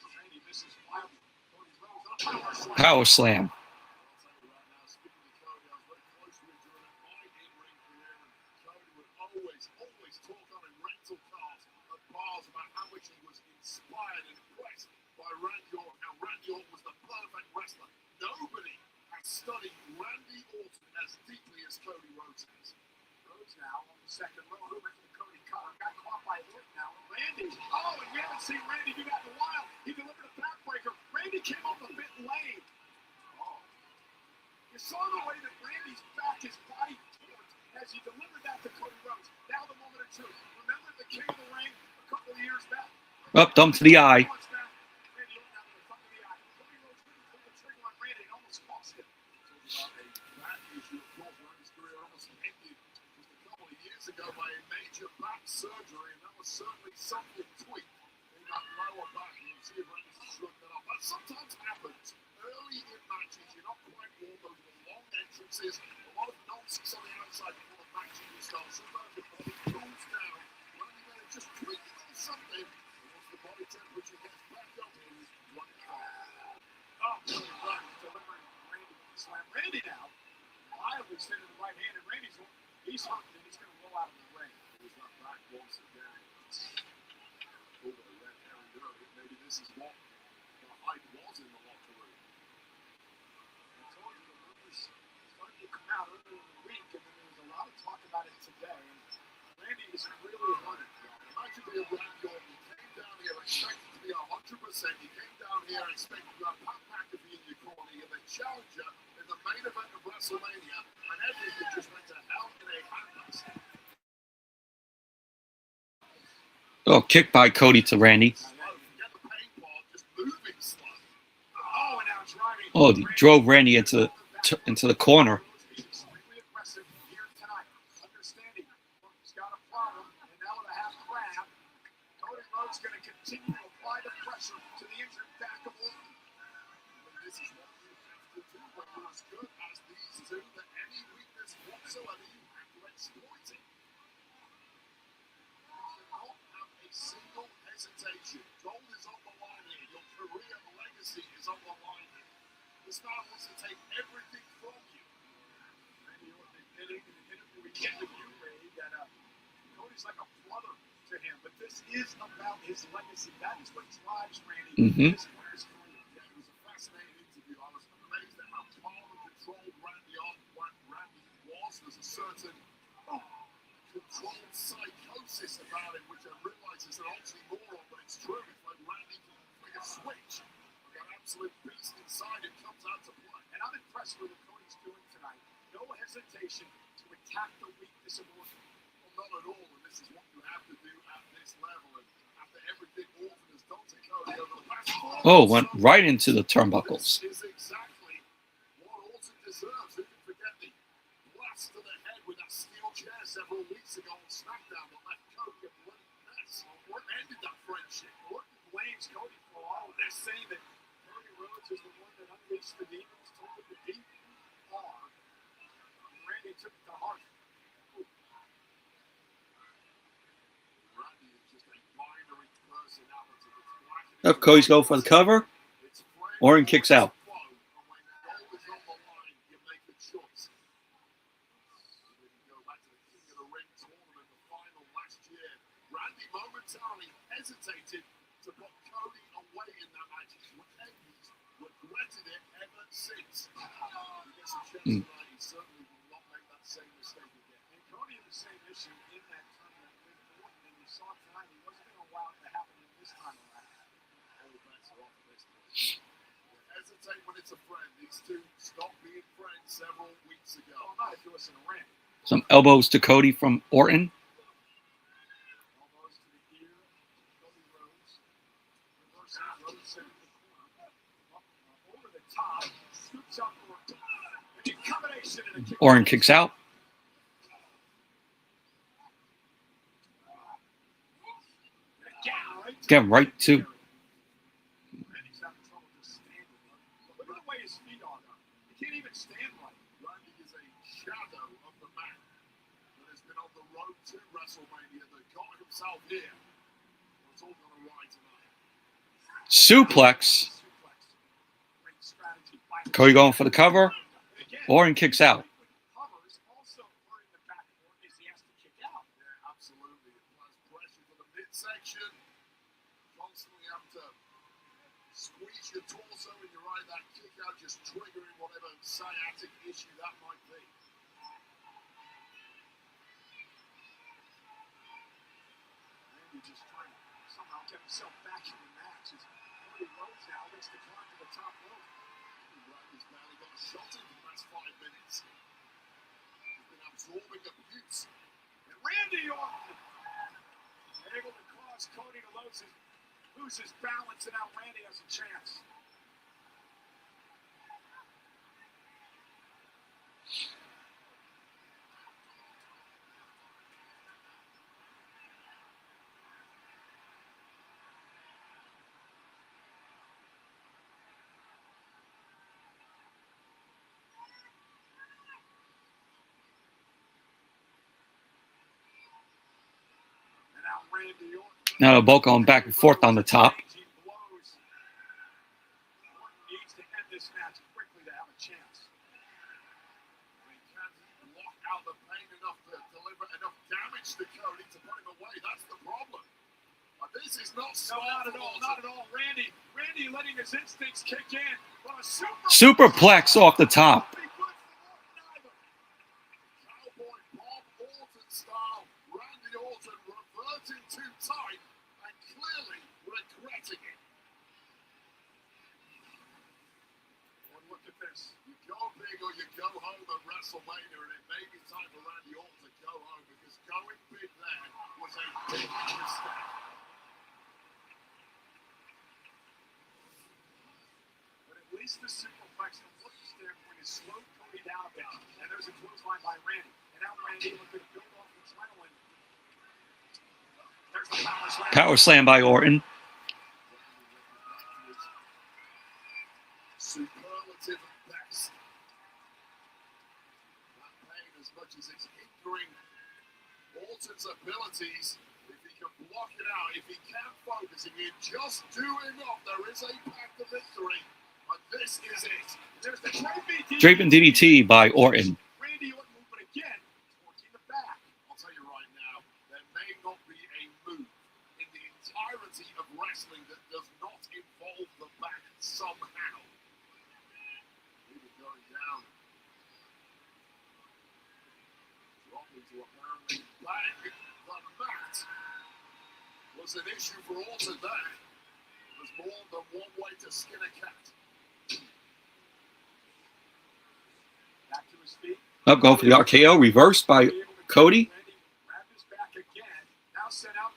Randy misses wildly. Cody Rhodes on a power slam. Power slam. I'll tell you right now, speaking to Cody, I was very close to him during my in-ring career, and Cody would always talk on in rental cars at bars about how much he was inspired and impressed by Randy Orton. Now, Randy Orton was the perfect wrestler. Nobody has studied Randy Orton as deeply as Cody Rhodes has. Rhodes now on the second row, over to the Cody collar. Got caught by Orton now. Randy, oh, and we haven't seen Randy do that in a while. He delivered a backbreaker. Randy came up a bit lame. Oh. You saw the way that Randy's back, his body torqued as he delivered that to Cody Rhodes. Now the moment of truth. Remember the King of the Ring a couple of years back? Up, thumb to the eye. Randy Orton out with a thumb to the eye. Cody Rhodes couldn't pull the trigger on Randy and almost cost him. Talking about a back issue, of course, Randy's career almost ended just a couple of years ago by a major back surgery, and that was certainly something tweaked in that lower back. And you see if Randy's shrugged that off. That sometimes happens early in matches. You're not quite warm, those are long entrances, a lot of nonsense on the outside before the match even starts. Sometimes the body cools down. Randy may have just tweaked a little something, and once the body temperature gets back up, he's running hard. Oh, Cody Rhodes delivering Randy with the slam. Randy now, wildly sending the right hand, and Randy's he's hurt, and he's going to roll out of the ring. He's not back once again. Over the red herring early. Maybe this is what the hype was in the locker room. I told you the rumors started to come out earlier in the week, and then there was a lot of talk about it today. And Randy is really hunted. Imagine being Randy Orton. He came down here expecting to be 100%. He came down here expecting to have Pat McAfee in your corner. You're the challenger in the main event of Wrestlemania, and everything just went to hell in a handbasket. Oh, kick by Cody to Randy. Oh, he drove Randy into the corner. Gold is on the line here. Your career and legacy is on the line here. This man wants to take everything from you. Randy Orton admitting in an interview he did with you, Ray, that Cody's like a brother to him. But this is about his legacy. That is what drives Randy in his player's career. Yeah, it was a fascinating interview. I was amazed at how calm and controlled Randy was. There's a certain controlled psychosis about it, which I realize is an oxymoron, but it's true. It's like Randy can flick a switch. Like an absolute beast inside it comes out to play. And I'm impressed with what Cody's doing tonight. No hesitation to attack the weakness of Orton. Well, not at all, and this is what you have to do at this level. And after everything Orton has done to Cody over the past 4 Oh, went right into the turnbuckles. This is exactly what Orton deserves. Who can forget the blast to the head with that steel chair several weeks ago on SmackDown that left Cody a bloody mess? What ended that friendship? Orton blames Cody for all of this, saying that Cody Rhodes is the one that unleashed the demons, told him to beat hard. And Randy took it to heart. Randy is just a binary personality. It's black and If Cody's going for the cover, Orton kicks out. Randy momentarily hesitated to put Cody away in that match. He's regretted it ever since. He gets a chance tonight. He certainly will not make that same mistake again. And Cody had the same issue in that tournament with Orton, and you saw tonight he wasn't going to allow it to happen this time around. All bets are off this time. Hesitate when it's a friend. These two stopped being friends several weeks ago. Oh, not if you listen to Randy. Some elbows to Cody from Orton. Elbows to the ear. Cody Rhodes. Reversing Rhodes in the corner. Over the top. Scoops up Orton. And a combination and a kick. Orton kicks out. And again, right Again, right to to Wrestlemania, the God himself here. It's all gonna ride tonight. Suplex. Great strategy by Cody going for the cover. Orton kicks out. covers, also hurting the back of Orton as he has to kick out. Yeah, absolutely. It applies pressure to the midsection. Constantly have to squeeze your torso when you ride that kick out, just triggering whatever sciatic issue that might be. Randy just trying to somehow get himself back in the match. As Cody Rhodes now looks to climb to the top rope. Randy's barely got a shot in the last 5 minutes. He's been absorbing abuse. And Randy Orton able to cause Cody to lose his balance, and now Randy has a chance. And now Randy Orton. Now they're both going back and forth on the top. Orton needs to end this match quickly to have a chance. He can't block out the pain enough to deliver enough damage to Cody to put him away. That's the problem. This is not No, smart not at all. Not at all. Randy letting his instincts kick in. But a Superplex off the top. Be good for Orton either. Cowboy Bob Orton style. Randy Orton reverting too tight and clearly regretting it. And look at this. You go big or you go home at WrestleMania, and it may be time for Randy Orton to go home because going big there was a big mistake. But at least the superplex from Orton's standpoint is slowed Cody down a bit. And there's a clothesline by Randy. And now Randy looking to build off adrenaline. There's the power slam. Power slam by Orton. Superlative at best. That pain, as much as it's hindering Orton's abilities, if he can block it out, if he can focus, if he just do enough, there is a path to victory. And this is it. There's the trophy. Draping DDT by Orton. Randy Orton moving again, working the back. I'll tell you right now, there may not be a move in the entirety of wrestling that does not involve the back somehow. Even going down. Dropping to apparently bang the mat was an issue for Orton there. There's more than one way to skin a cat. Back to his feet. Up, going for the RKO. Reversed by Cody. Randy grabbed his back again. Now sent out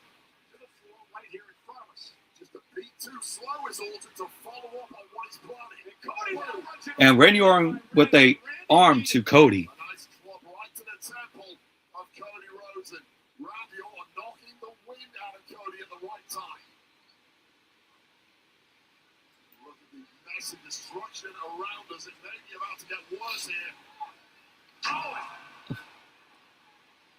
to the floor right here in front of us. Just a beat too slow is Orton to follow up on what he's planning. And Cody now runs it. And Randy Orton with a arm to Cody. A nice club right to the temple of Cody Rhodes, and Randy Orton knocking the wind out of Cody at the right time. Look at the mess and destruction around us. It may be about to get worse here. Oh!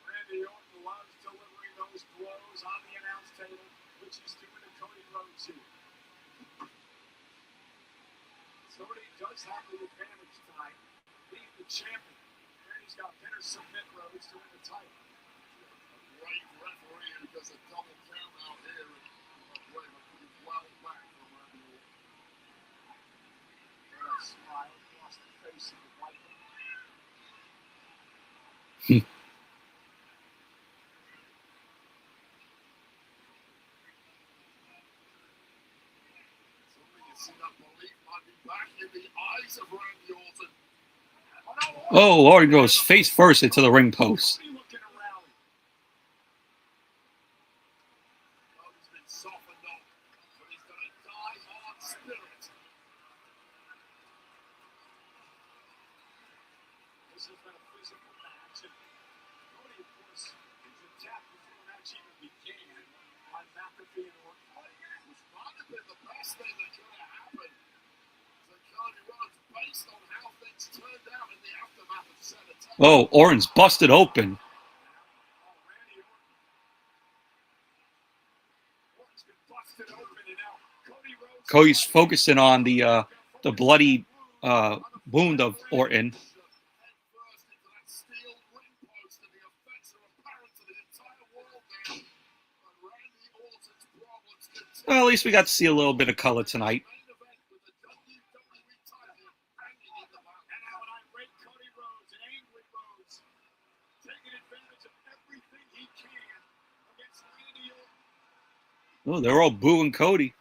Randy Orton loves delivering those blows on the announce table, which he's doing to Cody Rhodes here. Cody does have the advantage tonight, being the champion. Randy's got better submit Rhodes to win the title. A great referee who does a double count out here, and pretty well back from Randy Orton. And a smile across the face of the white man. Oh, Orton goes face first into the ring post. Cody looking to rally. Cody's been softened up, but he's got a die-hard spirit. This has been a physical match. And Cody, of course, is attacked before the match even began by Vaquer and Orton. Which might have been the best thing that could have happened to Cody Rhodes based on how things turned out in the aftermath of said attack. Oh, Orton's busted open. Randy Orton Cody's focusing on the bloody wound of Orton. Well, at least we got to see a little bit of color tonight. Oh, they're all booing Cody.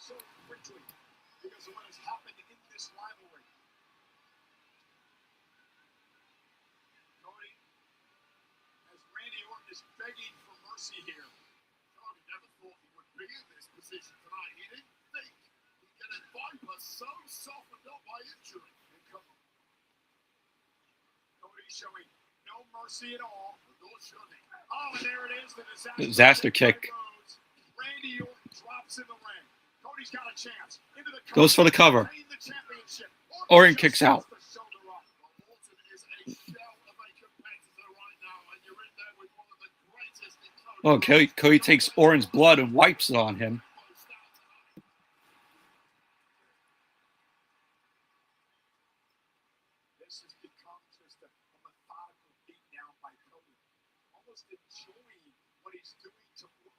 So quickly because of what has happened in this rivalry. Cody, as Randy Orton is begging for mercy here. Cody never thought he would be in this position tonight. He didn't think he'd get a Viper so softened up by injury. And Cody showing no mercy at all. Oh, and there it is, the disaster kick. Randy Orton drops in the ring. Cody's got a chance. Into the cover. Goes for the cover. Orton kicks out. Oh, Cody takes Orton's blood and wipes it on him. This has become just a methodical beatdown by Cody. Almost enjoying what he's doing to Orton.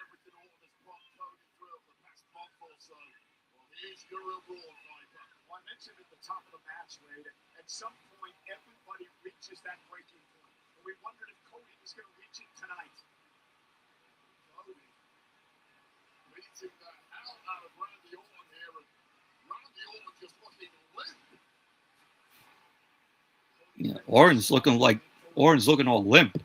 Everything Orton has brought Cody through over the past month or so. Well, here's your reward, Viper. Well, I mentioned at the top of the match, Wade, at some point everybody reaches that breaking point. And we wondered if Cody was going to reach it tonight. Cody beating the hell out of Randy Orton here, and Randy Orton just looking limp. Yeah, Orton's looking all limp.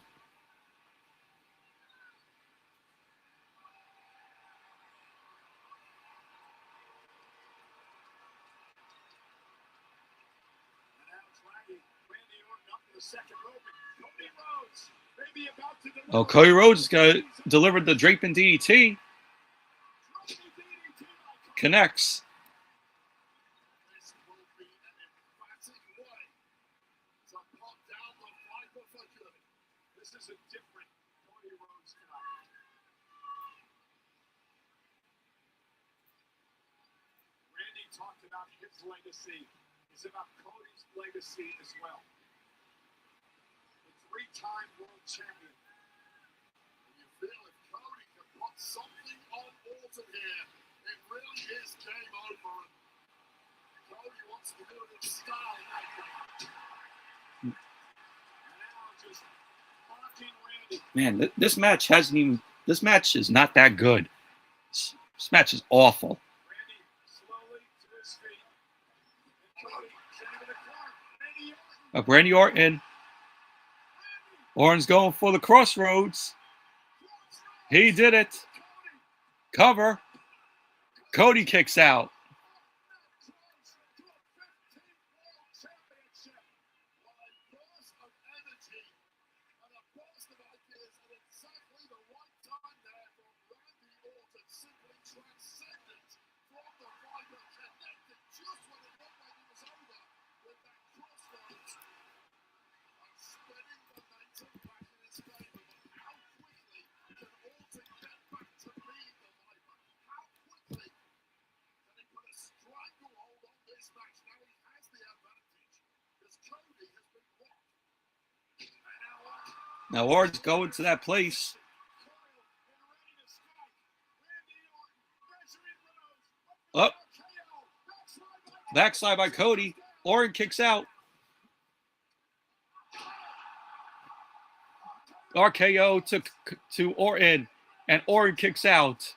Oh, Cody Rhodes delivered the draping DDT. Connects. This is a different Cody Rhodes tonight. Randy talked about his legacy. It's about Cody's legacy as well. The three-time world champion. And you feel if Cody can put something on Orton here, it really is game over. And Cody wants to do it in style right now. Now just mocking Randy. Man, this match hasn't even. This match is not that good. This match is awful. Randy slowly to his feet. And Cody sending the corner. Randy Orton. Orton's going for the crossroads. He did it. Cover. Cody kicks out. Now Orton's going to that place. Up. Backslide by Cody. Orton kicks out. RKO to Orton, and Orton kicks out.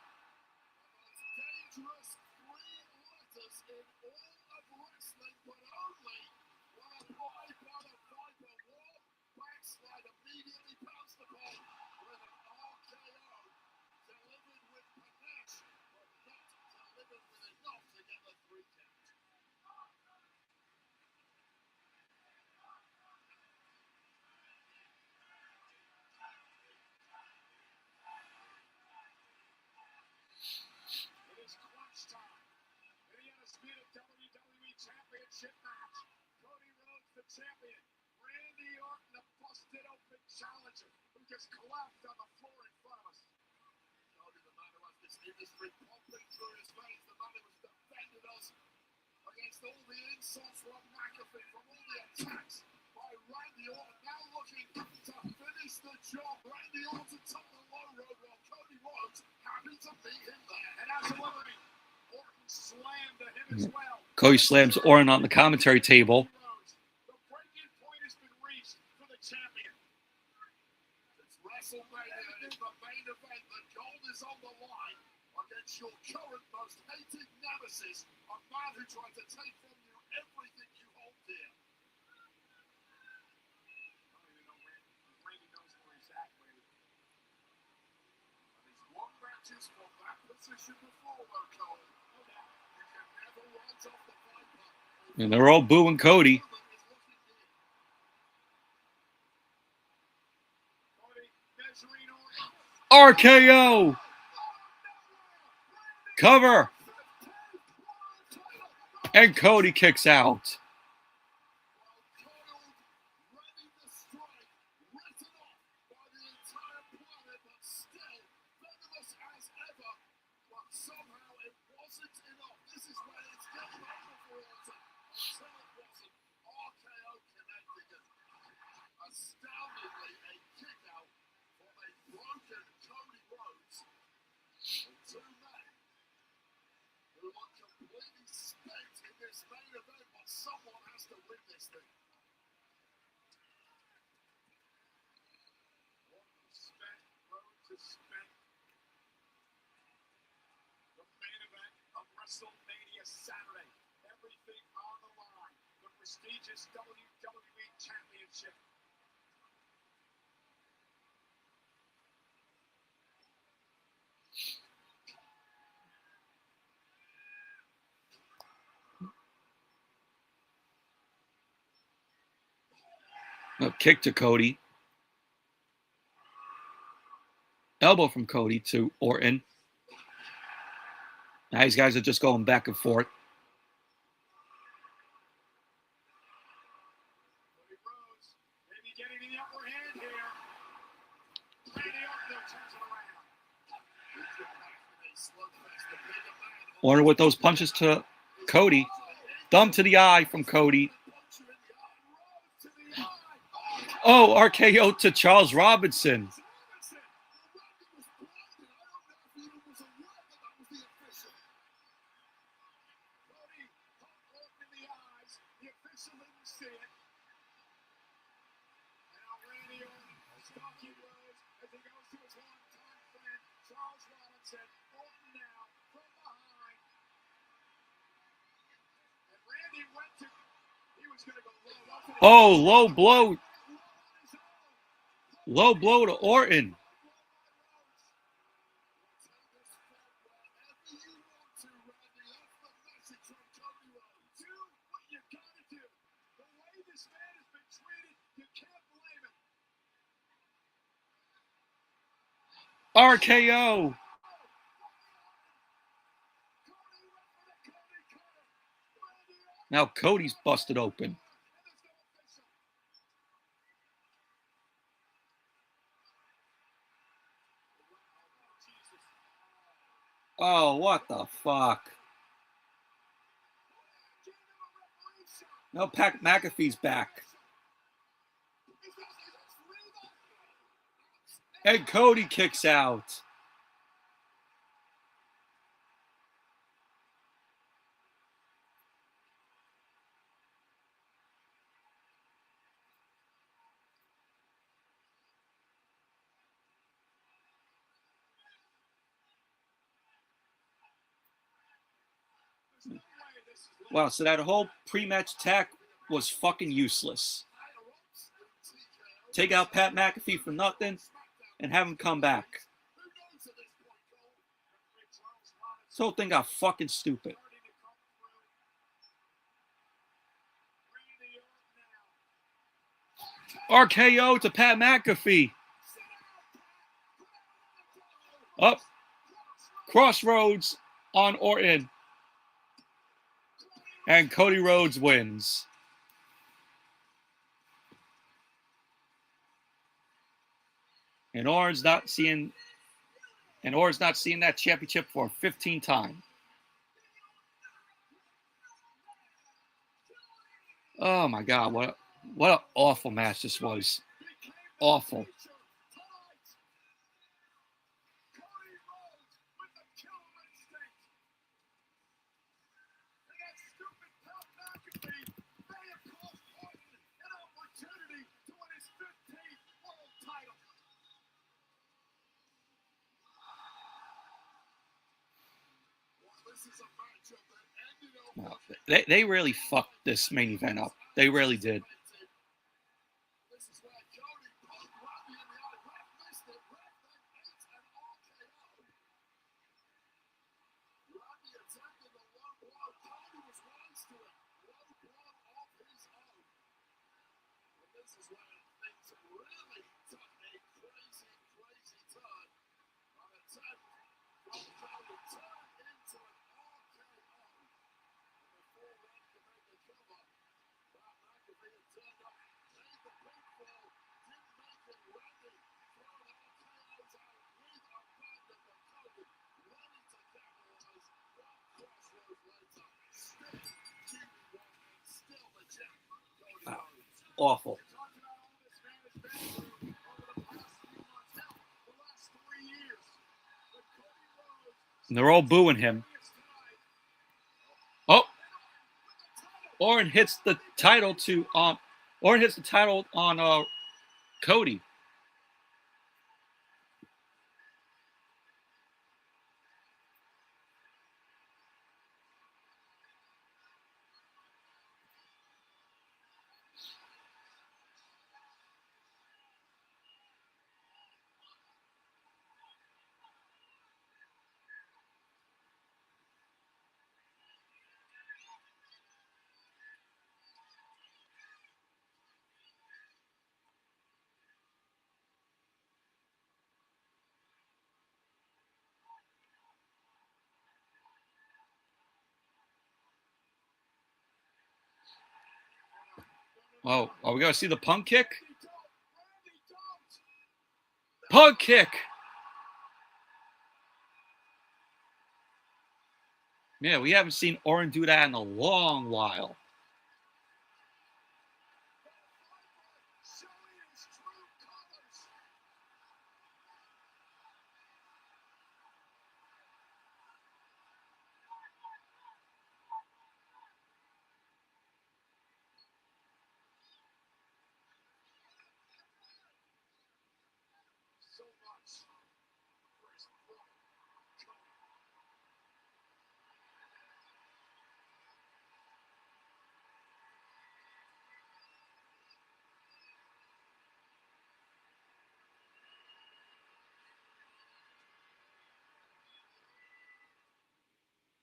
championship match. Cody Rhodes, the champion. Randy Orton, the busted open challenger, who just collapsed on the floor in front of us. Cody, the man who has this industry pumping through his veins, the man who has defended us against all the insults from McAfee, from all the attacks by Randy Orton, now looking to finish the job. Randy Orton took the low road while Cody Rhodes happy to beat him there. And as a winner, Orton slammed to him as well. Cody slams Orton on the commentary table. The breaking point has been reached for the champion. It's WrestleMania. It's the main event. The gold is on the line against your current most hated nemesis, a man who tried to take from you everything you hold dear. I don't even know Randy knows where he's at, Randy. And he's won matches from that position before, though, Cole. No doubt. You can never rise off the Viper. And they're all booing Cody. RKO. Cover. And Cody kicks out. Astoundingly, a kick out from a broken Cody Rhodes. And two men who are completely spent in this main event, but someone has to win this thing. Orton spent, Rhodes is spent. The main event of WrestleMania Saturday. Everything on the line. The prestigious WWE Championship. A kick to Cody. Elbow from Cody to Orton. Now these guys are just going back and forth. Cody Rhodes maybe getting the upper hand here. Randy Orton turns it around. He's the back with a slugfest. The bigger man. Orton with those punches to Cody. Thumb to the eye from Cody. Oh, RKO to Charles Robinson. Oh, low blow. Low blow to Orton. RKO. Now Cody's busted open. Oh, what the fuck? No, Pat McAfee's back. And Cody kicks out. Wow, so that whole pre-match attack was fucking useless. Take out Pat McAfee for nothing and have him come back. This whole thing got fucking stupid. RKO to Pat McAfee. Up. Crossroads on Orton. And Cody Rhodes wins. And Orton's not seeing that championship for 15 times. Oh my God, what an awful match this was. Awful. No, they really fucked this main event up. They really did. Awful. And they're all booing him. Oh, Orton hits the title on Cody. Oh, are we going to see the punk kick? Punk kick! Yeah, we haven't seen Orton do that in a long while.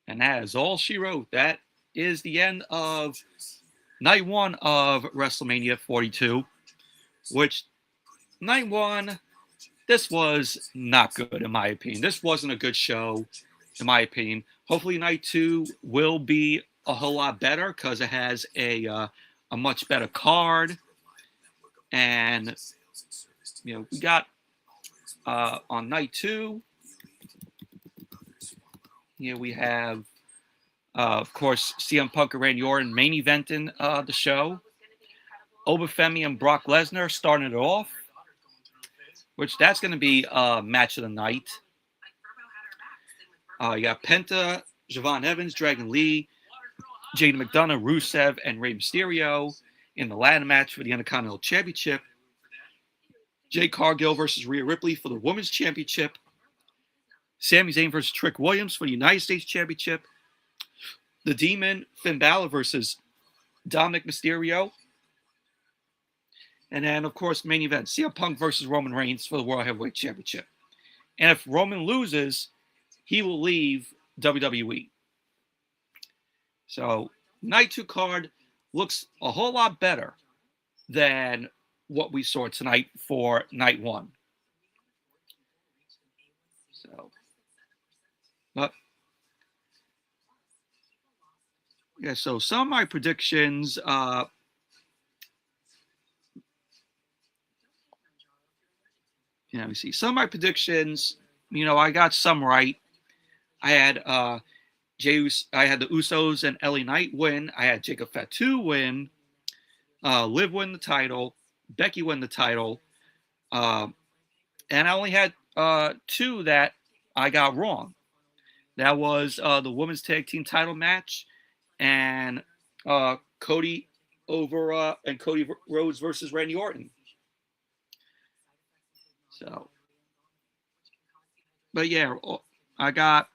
And that is all she wrote. That is the end of night one of WrestleMania 42, which night one, this was not good in my opinion. This wasn't a good show in my opinion. Hopefully night two will be a whole lot better because it has a much better card. And, we got on night two, we have, of course, CM Punk and Randy Orton main eventing the show. Obafemi and Brock Lesnar starting it off, which that's going to be match of the night. You got Penta, Javon Evans, Dragon Lee, Jada McDonough, Rusev, and Rey Mysterio in the ladder match for the Intercontinental Championship. Jade Cargill versus Rhea Ripley for the Women's Championship. Sami Zayn versus Trick Williams for the United States Championship. The Demon, Finn Balor versus Dominic Mysterio. And then, of course, main event, CM Punk versus Roman Reigns for the World Heavyweight Championship. And if Roman loses, he will leave WWE. So, night two card looks a whole lot better than what we saw tonight for night one. So, but Yeah, so some of my predictions, let me see. Some of my predictions, I got some right. I had I had the Usos and LA Knight win. I had Jacob Fatu win. Liv win the title. Becky win the title. And I only had 2 that I got wrong. That was the women's tag team title match and Cody Rhodes versus Randy Orton. So, but yeah, I got.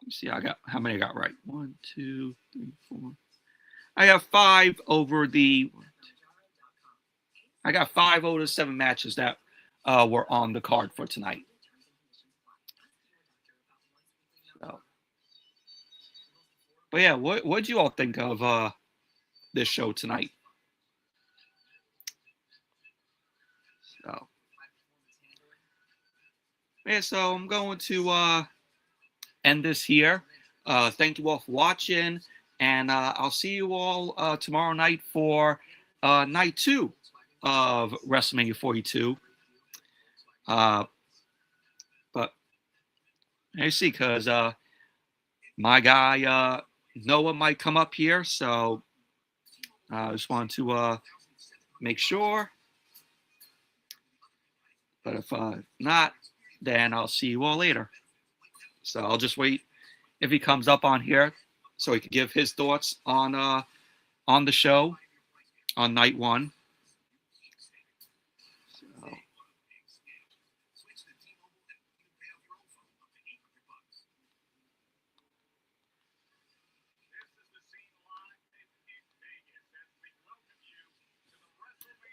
Let's see, how many I got right? 1, 2, 3, 4. I got 5 over the. I got 5 over the 7 matches that were on the card for tonight. So. But yeah, what'd you all think of this show tonight? So. Yeah, so I'm going to end this here. Thank you all for watching, and I'll see you all tomorrow night for night 2 of WrestleMania 42. But I see, because my guy Noah might come up here, so I just wanted to make sure. But if not, then I'll see you all later. So I'll just wait if he comes up on here so he can give his thoughts on the show on night 1. So.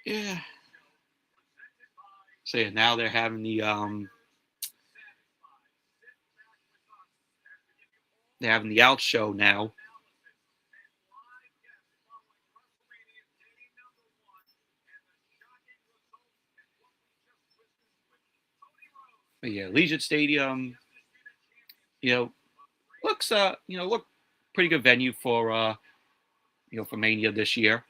Yeah. So yeah, now they're having the out show now. But yeah, Legion Stadium, looks look pretty good venue for for Mania this year.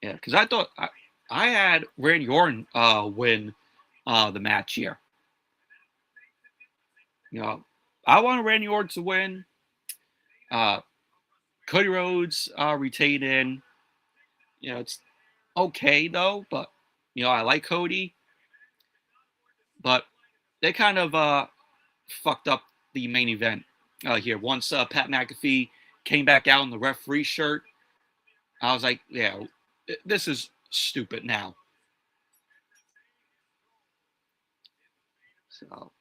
Yeah, because I thought I had Randy Orton win the match here. I wanted Randy Orton to win. Cody Rhodes retaining. It's okay though, but I like Cody. But they kind of fucked up the main event here. Once Pat McAfee came back out in the referee shirt, I was like, yeah, this is stupid now. So.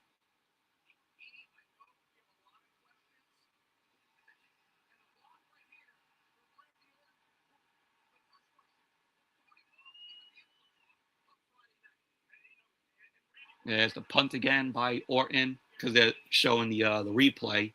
Yeah, it's the punt again by Orton because they're showing the replay.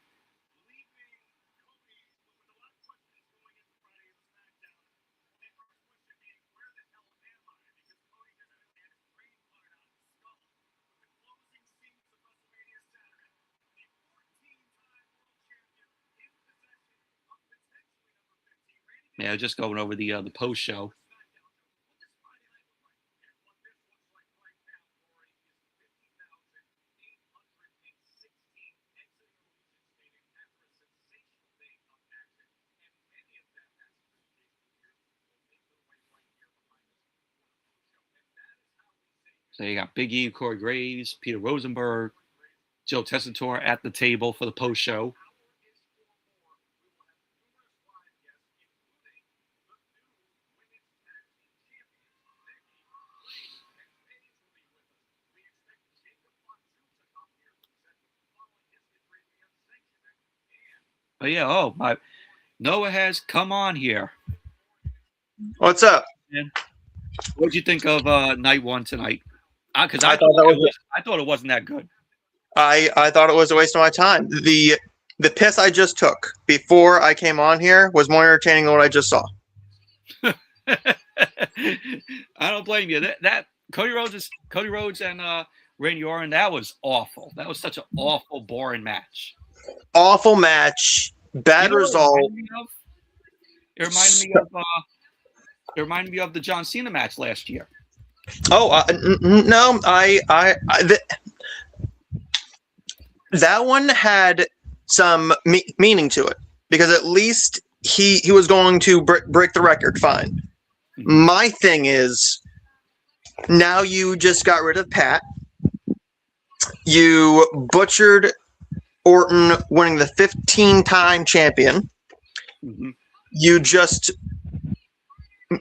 Yeah, just going over the post show. So you got Big E, Corey Graves, Peter Rosenberg, Joe Tessitore at the table for the post show. But yeah, my Noah has come on here. What's up? What did you think of night 1 tonight? Because I thought it wasn't that good. I thought it was a waste of my time. The piss I just took before I came on here was more entertaining than what I just saw. I don't blame you. That Cody Rhodes and Randy Orton. That was awful. That was such an awful, boring match. Awful match. Bad result. It reminded me of the John Cena match last year. Oh no, that one had some meaning to it because at least he was going to break the record. Fine. My thing is, now you just got rid of Pat. You butchered Orton winning the 15-time champion. Mm-hmm. You just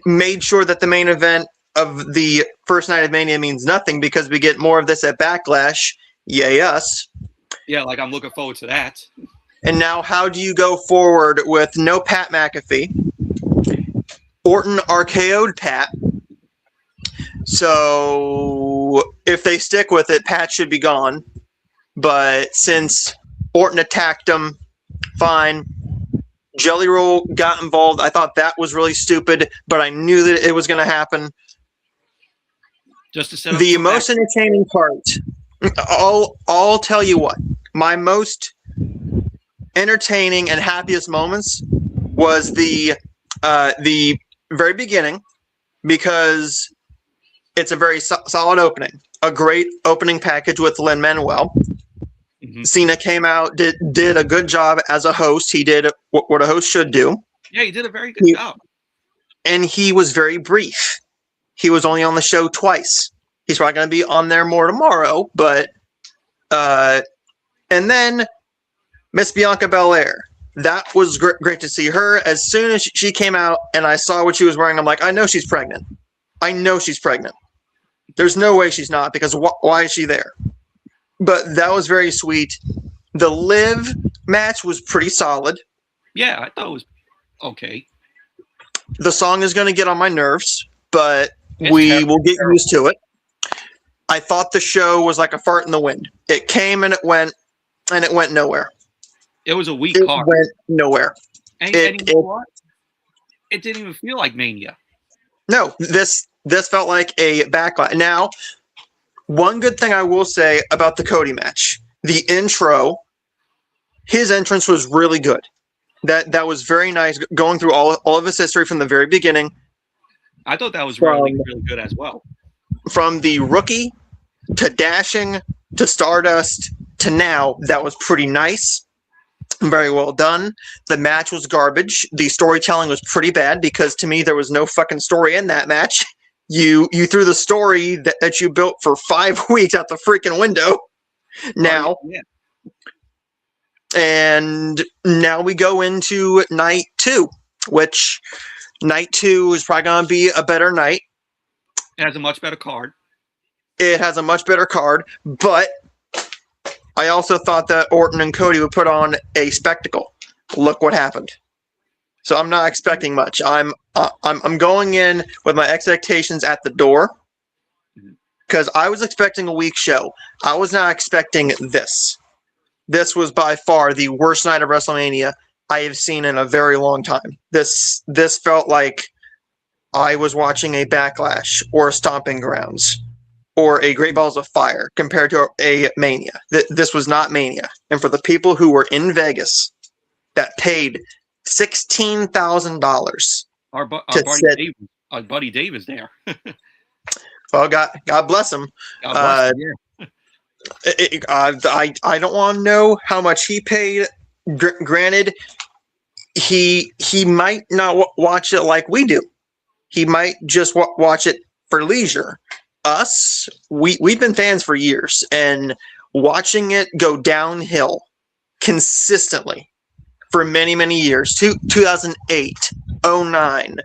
made sure that the main event of the first night of Mania means nothing because we get more of this at Backlash. Yay us. Yeah, like I'm looking forward to that. And now how do you go forward with no Pat McAfee? Orton RKO'd Pat. So if they stick with it, Pat should be gone. But since Orton attacked him, fine. Jelly Roll got involved. I thought that was really stupid, but I knew that it was going to happen. Just to set up the most entertaining part. I'll tell you what. My most entertaining and happiest moments was the very beginning because it's a very solid opening. A great opening package with Lin-Manuel. Mm-hmm. Cena came out, did a good job as a host. He did what a host should do. Yeah, he did a very good job. And he was very brief. He was only on the show twice. He's probably going to be on there more tomorrow. But and then Miss Bianca Belair. That was great to see her. As soon as she came out and I saw what she was wearing, I'm like, I know she's pregnant. I know she's pregnant. There's no way she's not because why is she there? But that was very sweet. The Liv match was pretty solid. Yeah, I thought it was okay. The song is going to get on my nerves, but we will get used to it. I thought the show was like a fart in the wind. It came and it went nowhere. It was a weak card. It went nowhere. And you know what? It didn't even feel like Mania. No, this felt like a backlash. Now, one good thing I will say about the Cody match, the intro, his entrance was really good. That was very nice, going through all of his history from the very beginning. I thought that was really good as well. From the rookie to dashing to Stardust to now, that was pretty nice. Very well done. The match was garbage. The storytelling was pretty bad because to me there was no fucking story in that match. You threw the story that you built for 5 weeks out the freaking window. Now, and now we go into night 2, which night 2 is probably going to be a better night. It has a much better card. It has a much better card, but I also thought that Orton and Cody would put on a spectacle. Look what happened. So I'm not expecting much. I'm going in with my expectations at the door because I was expecting a weak show. I was not expecting this. This was by far the worst night of WrestleMania I have seen in a very long time. This felt like I was watching a Backlash or a Stomping Grounds or a Great Balls of Fire compared to a Mania. This was not Mania. And for the people who were in Vegas that paid $16,000. Our buddy Dave is there. Well, God bless him. God bless him, I don't want to know how much he paid. Granted, he might not watch it like we do. He might just watch it for leisure. Us, we've been fans for years, and watching it go downhill consistently for many, many years. 2008, 09,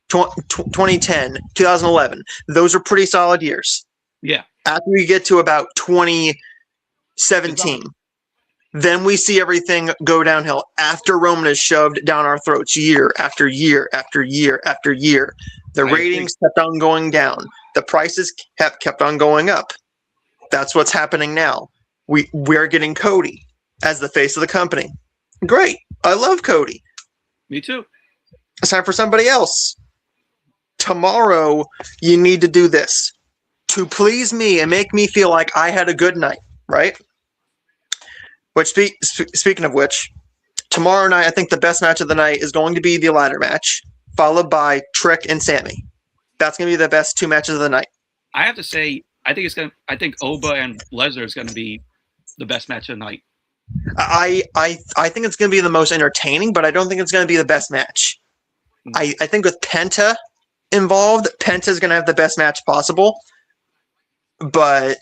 2010, 2011. Those are pretty solid years. Yeah. After we get to about 2017, then we see everything go downhill after Roman is shoved down our throats year after year after year after year. The ratings kept on going down. The prices have kept on going up. That's what's happening now. We're getting Cody as the face of the company. Great. I love Cody. Me too. It's time for somebody else. Tomorrow, you need to do this. to please me and make me feel like I had a good night, right? Which speaking of which, tomorrow night I think the best match of the night is going to be the ladder match, followed by Trick and Sammy. That's going to be the best 2 matches of the night. I have to say, I think Oba and Lesnar is going to be the best match of the night. I think it's going to be the most entertaining, but I don't think it's going to be the best match. I think with Penta involved, Penta's going to have the best match possible. But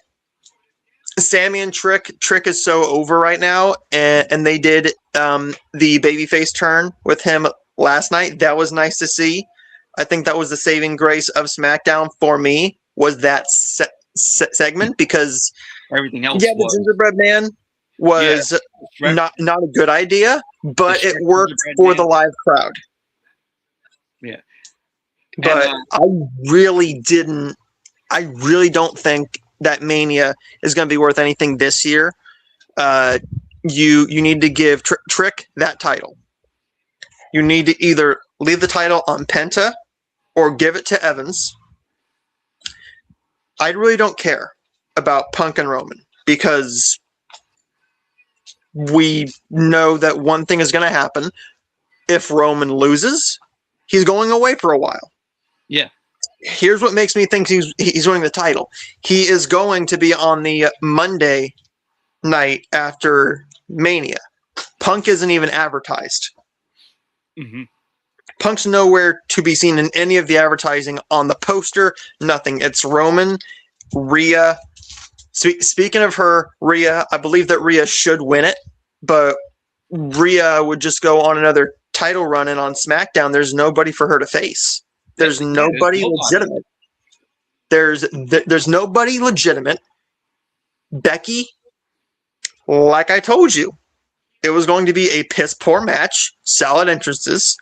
Sammy and Trick is so over right now, and they did the babyface turn with him last night. That was nice to see. I think that was the saving grace of SmackDown for me, was that segment, because everything else, the Gingerbread Man was not a good idea, but it worked for the live crowd. Yeah, but I really don't think that Mania is going to be worth anything this year. You need to give Trick that title. You need to either leave the title on Penta or give it to Evans. I really don't care about Punk and Roman, because we know that one thing is going to happen. If Roman loses, he's going away for a while. Yeah. Here's what makes me think he's winning the title. He is going to be on the Monday night after Mania. Punk isn't even advertised. Mm-hmm. Punk's nowhere to be seen in any of the advertising on the poster. Nothing. It's Roman, Rhea. Speaking of her, Rhea, I believe that Rhea should win it, but Rhea would just go on another title run, and on SmackDown, there's nobody for her to face. There's nobody legitimate. There's nobody legitimate. Becky, like I told you, it was going to be a piss poor match, solid entrances.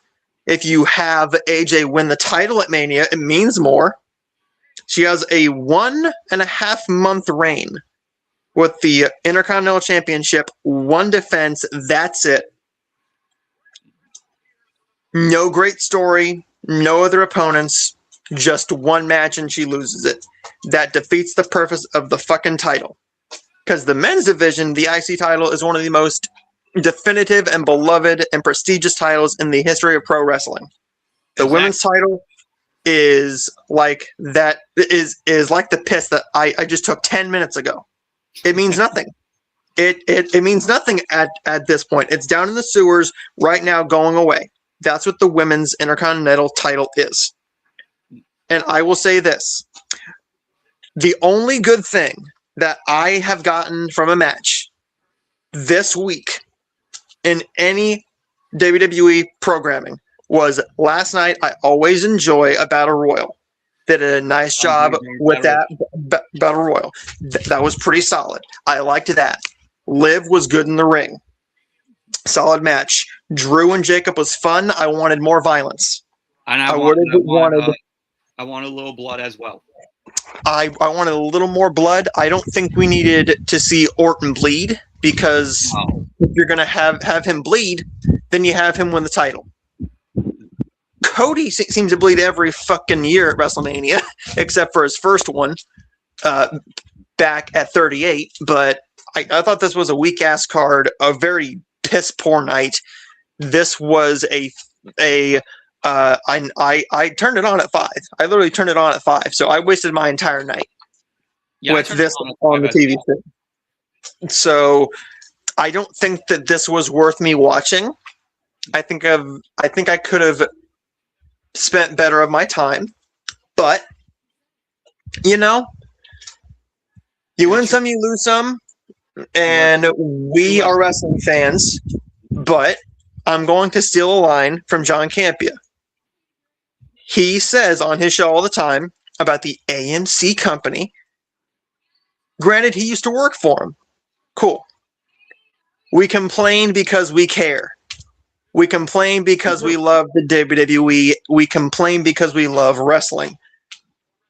If you have AJ win the title at Mania, it means more. She has a 1.5 month reign with the Intercontinental Championship, 1 defense. That's it. No great story, no other opponents, just 1 match, and she loses it. That defeats the purpose of the fucking title. Because the men's division, the IC title, is one of the most definitive and beloved and prestigious titles in the history of pro wrestling. The women's title is like that, is like the piss that I just took 10 minutes ago. It means nothing. It means nothing at this point. It's down in the sewers right now, going away. That's what the women's Intercontinental title is. And I will say this. The only good thing that I have gotten from a match this week in any WWE programming was last night. I always enjoy a Battle Royal. They did a nice job with that Battle Royal. That was pretty solid. I liked that. Liv was good in the ring. Solid match. Drew and Jacob was fun. I wanted more violence. And I wanted a little blood as well. I wanted a little more blood. I don't think we needed to see Orton bleed, because if you're going to have him bleed, then you have him win the title. Cody seems to bleed every fucking year at WrestleMania, except for his first one back at 38. But I thought this was a weak-ass card, a very piss-poor night. This was I turned it on at 5. I literally turned it on at 5, so I wasted my entire night with this on the TV. So I don't think that this was worth me watching. I think I could have spent better of my time, but you win some, you lose some, and we are wrestling fans. But I'm going to steal a line from John Campia. He says on his show all the time about the AMC company. Granted, he used to work for him. Cool. We complain because we care. We complain because we love the WWE. We complain because we love wrestling.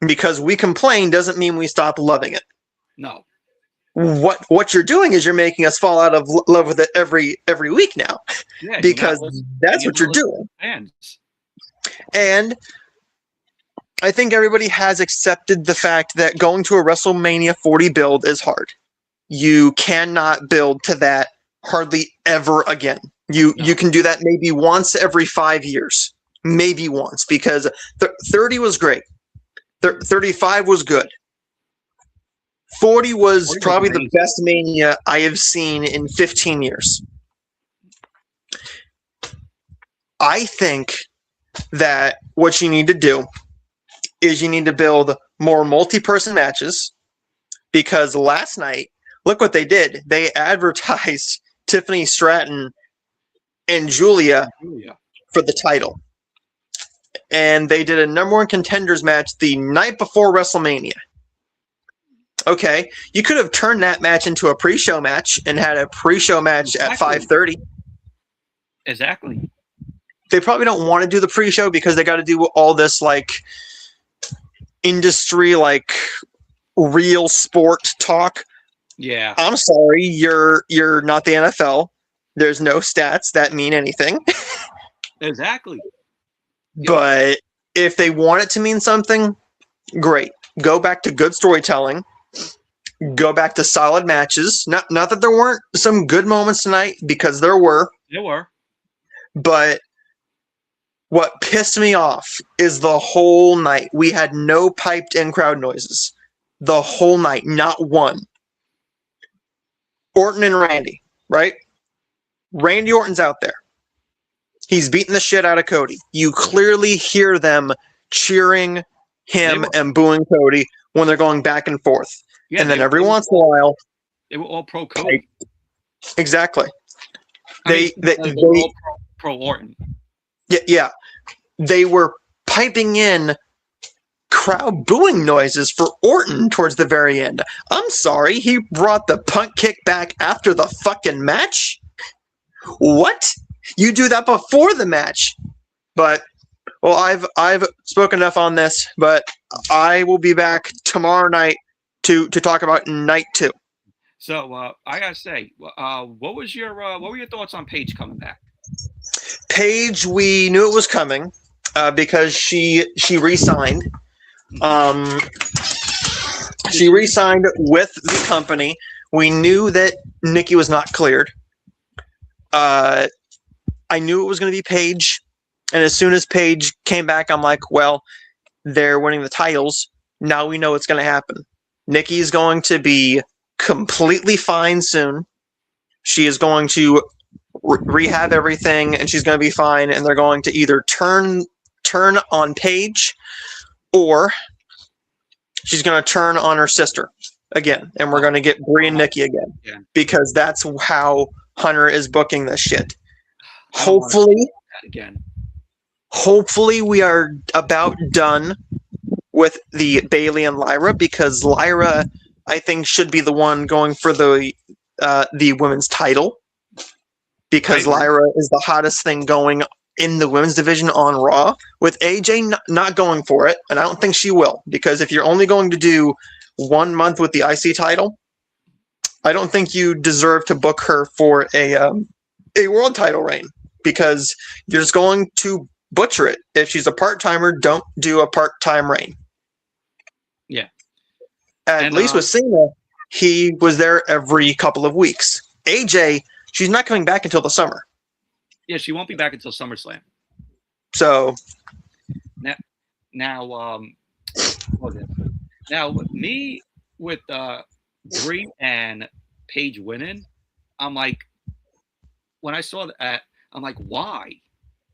Because we complain doesn't mean we stop loving it. No. What you're doing is you're making us fall out of love with it every week now. Yeah, because that's what you're doing. Fans. And I think everybody has accepted the fact that going to a WrestleMania 40 build is hard. You cannot build to that hardly ever again. You can do that maybe once every 5 years, maybe once, because 30 was great. 35 was good. 40 was probably the best Mania I have seen in 15 years. I think that what you need to do is you need to build more multi-person matches, because last night, look what they did. They advertised Tiffany Stratton and Julia for the title. And they did a number one contenders match the night before WrestleMania. Okay, you could have turned that match into a pre-show match and had a pre-show match at 5:30. Exactly. They probably don't want to do the pre-show because they got to do all this like industry, like real sport talk. Yeah. I'm sorry, you're not the NFL. There's no stats that mean anything. Exactly. But if they want it to mean something, great. Go back to good storytelling. Go back to solid matches. Not that there weren't some good moments tonight, because there were. There were. But what pissed me off is the whole night we had no piped in crowd noises. The whole night, not one. Orton and Randy, right? Randy Orton's out there. He's beating the shit out of Cody. You clearly hear them cheering him and booing Cody when they're going back and forth. Yeah, and then every once in a while, they were all pro Cody. Exactly. They were all pro Orton. Yeah. They were piping in crowd booing noises for Orton towards the very end. I'm sorry, he brought the punt kick back after the fucking match? What? You do that before the match? But well, I've spoken enough on this, but I will be back tomorrow night to talk about night 2. So I gotta say, what were your thoughts on Paige coming back? Paige, we knew it was coming because she re-signed. She re-signed with the company. We knew that Nikki was not cleared. I knew it was going to be Paige, and as soon as Paige came back, I'm like, well, they're winning the titles. Now we know what's going to happen. Nikki's going to be completely fine soon. She is going to rehab everything, and she's going to be fine, and they're going to either turn on Paige, or she's going to turn on her sister again, and we're going to get Brie and Nikki again, because that's how Hunter is booking this shit. Hopefully we are about done with the Bayley and Lyra, because Lyra, I think, should be the one going for the women's title, because Lyra is the hottest thing going in the women's division on Raw, with AJ not going for it, and I don't think she will, because if you're only going to do 1 month with the IC title, I don't think you deserve to book her for a world title reign, because you're just going to butcher it. If she's a part-timer, don't do a part-time reign. Yeah. At least with Cena, he was there every couple of weeks. AJ, she's not coming back until the summer. Yeah, she won't be back until SummerSlam. So now me with Brie and Paige winning, I'm like, when I saw that, I'm like, why?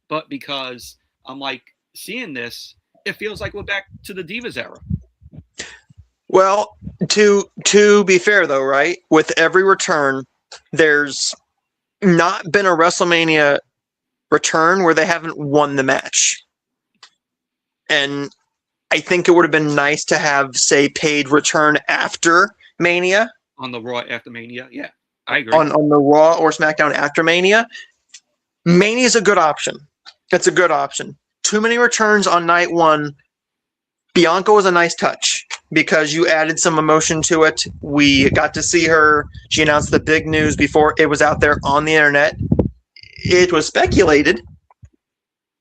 But because I'm like, seeing this, it feels like we're back to the Divas era. Well, to be fair though, right? With every return, there's not been a WrestleMania return where they haven't won the match. And I think it would have been nice to have, say, Paige return after Mania. On the Raw after Mania, yeah. I agree. On the Raw or SmackDown after Mania. Mania is a good option. It's a good option. Too many returns on night 1. Bianca was a nice touch because you added some emotion to it. We got to see her. She announced the big news before it was out there on the internet. It was speculated,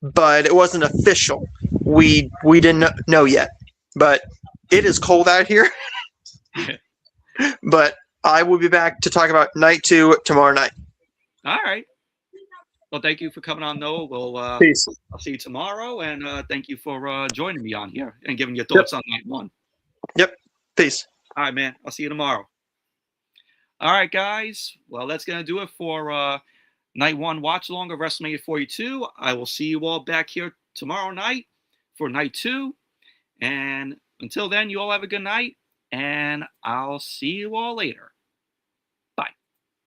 but it wasn't official. we didn't know yet. But it is cold out here. But I will be back to talk about night 2 tomorrow night. All right. Well, thank you for coming on, Noah. We'll Peace. I'll see you tomorrow, and thank you for joining me on here and giving your thoughts on night 1. Yep. Peace. All right, man. I'll see you tomorrow. All right, guys. Well, that's going to do it for night 1 watch along of WrestleMania 42. I will see you all back here tomorrow night for night 2. And until then, you all have a good night, and I'll see you all later.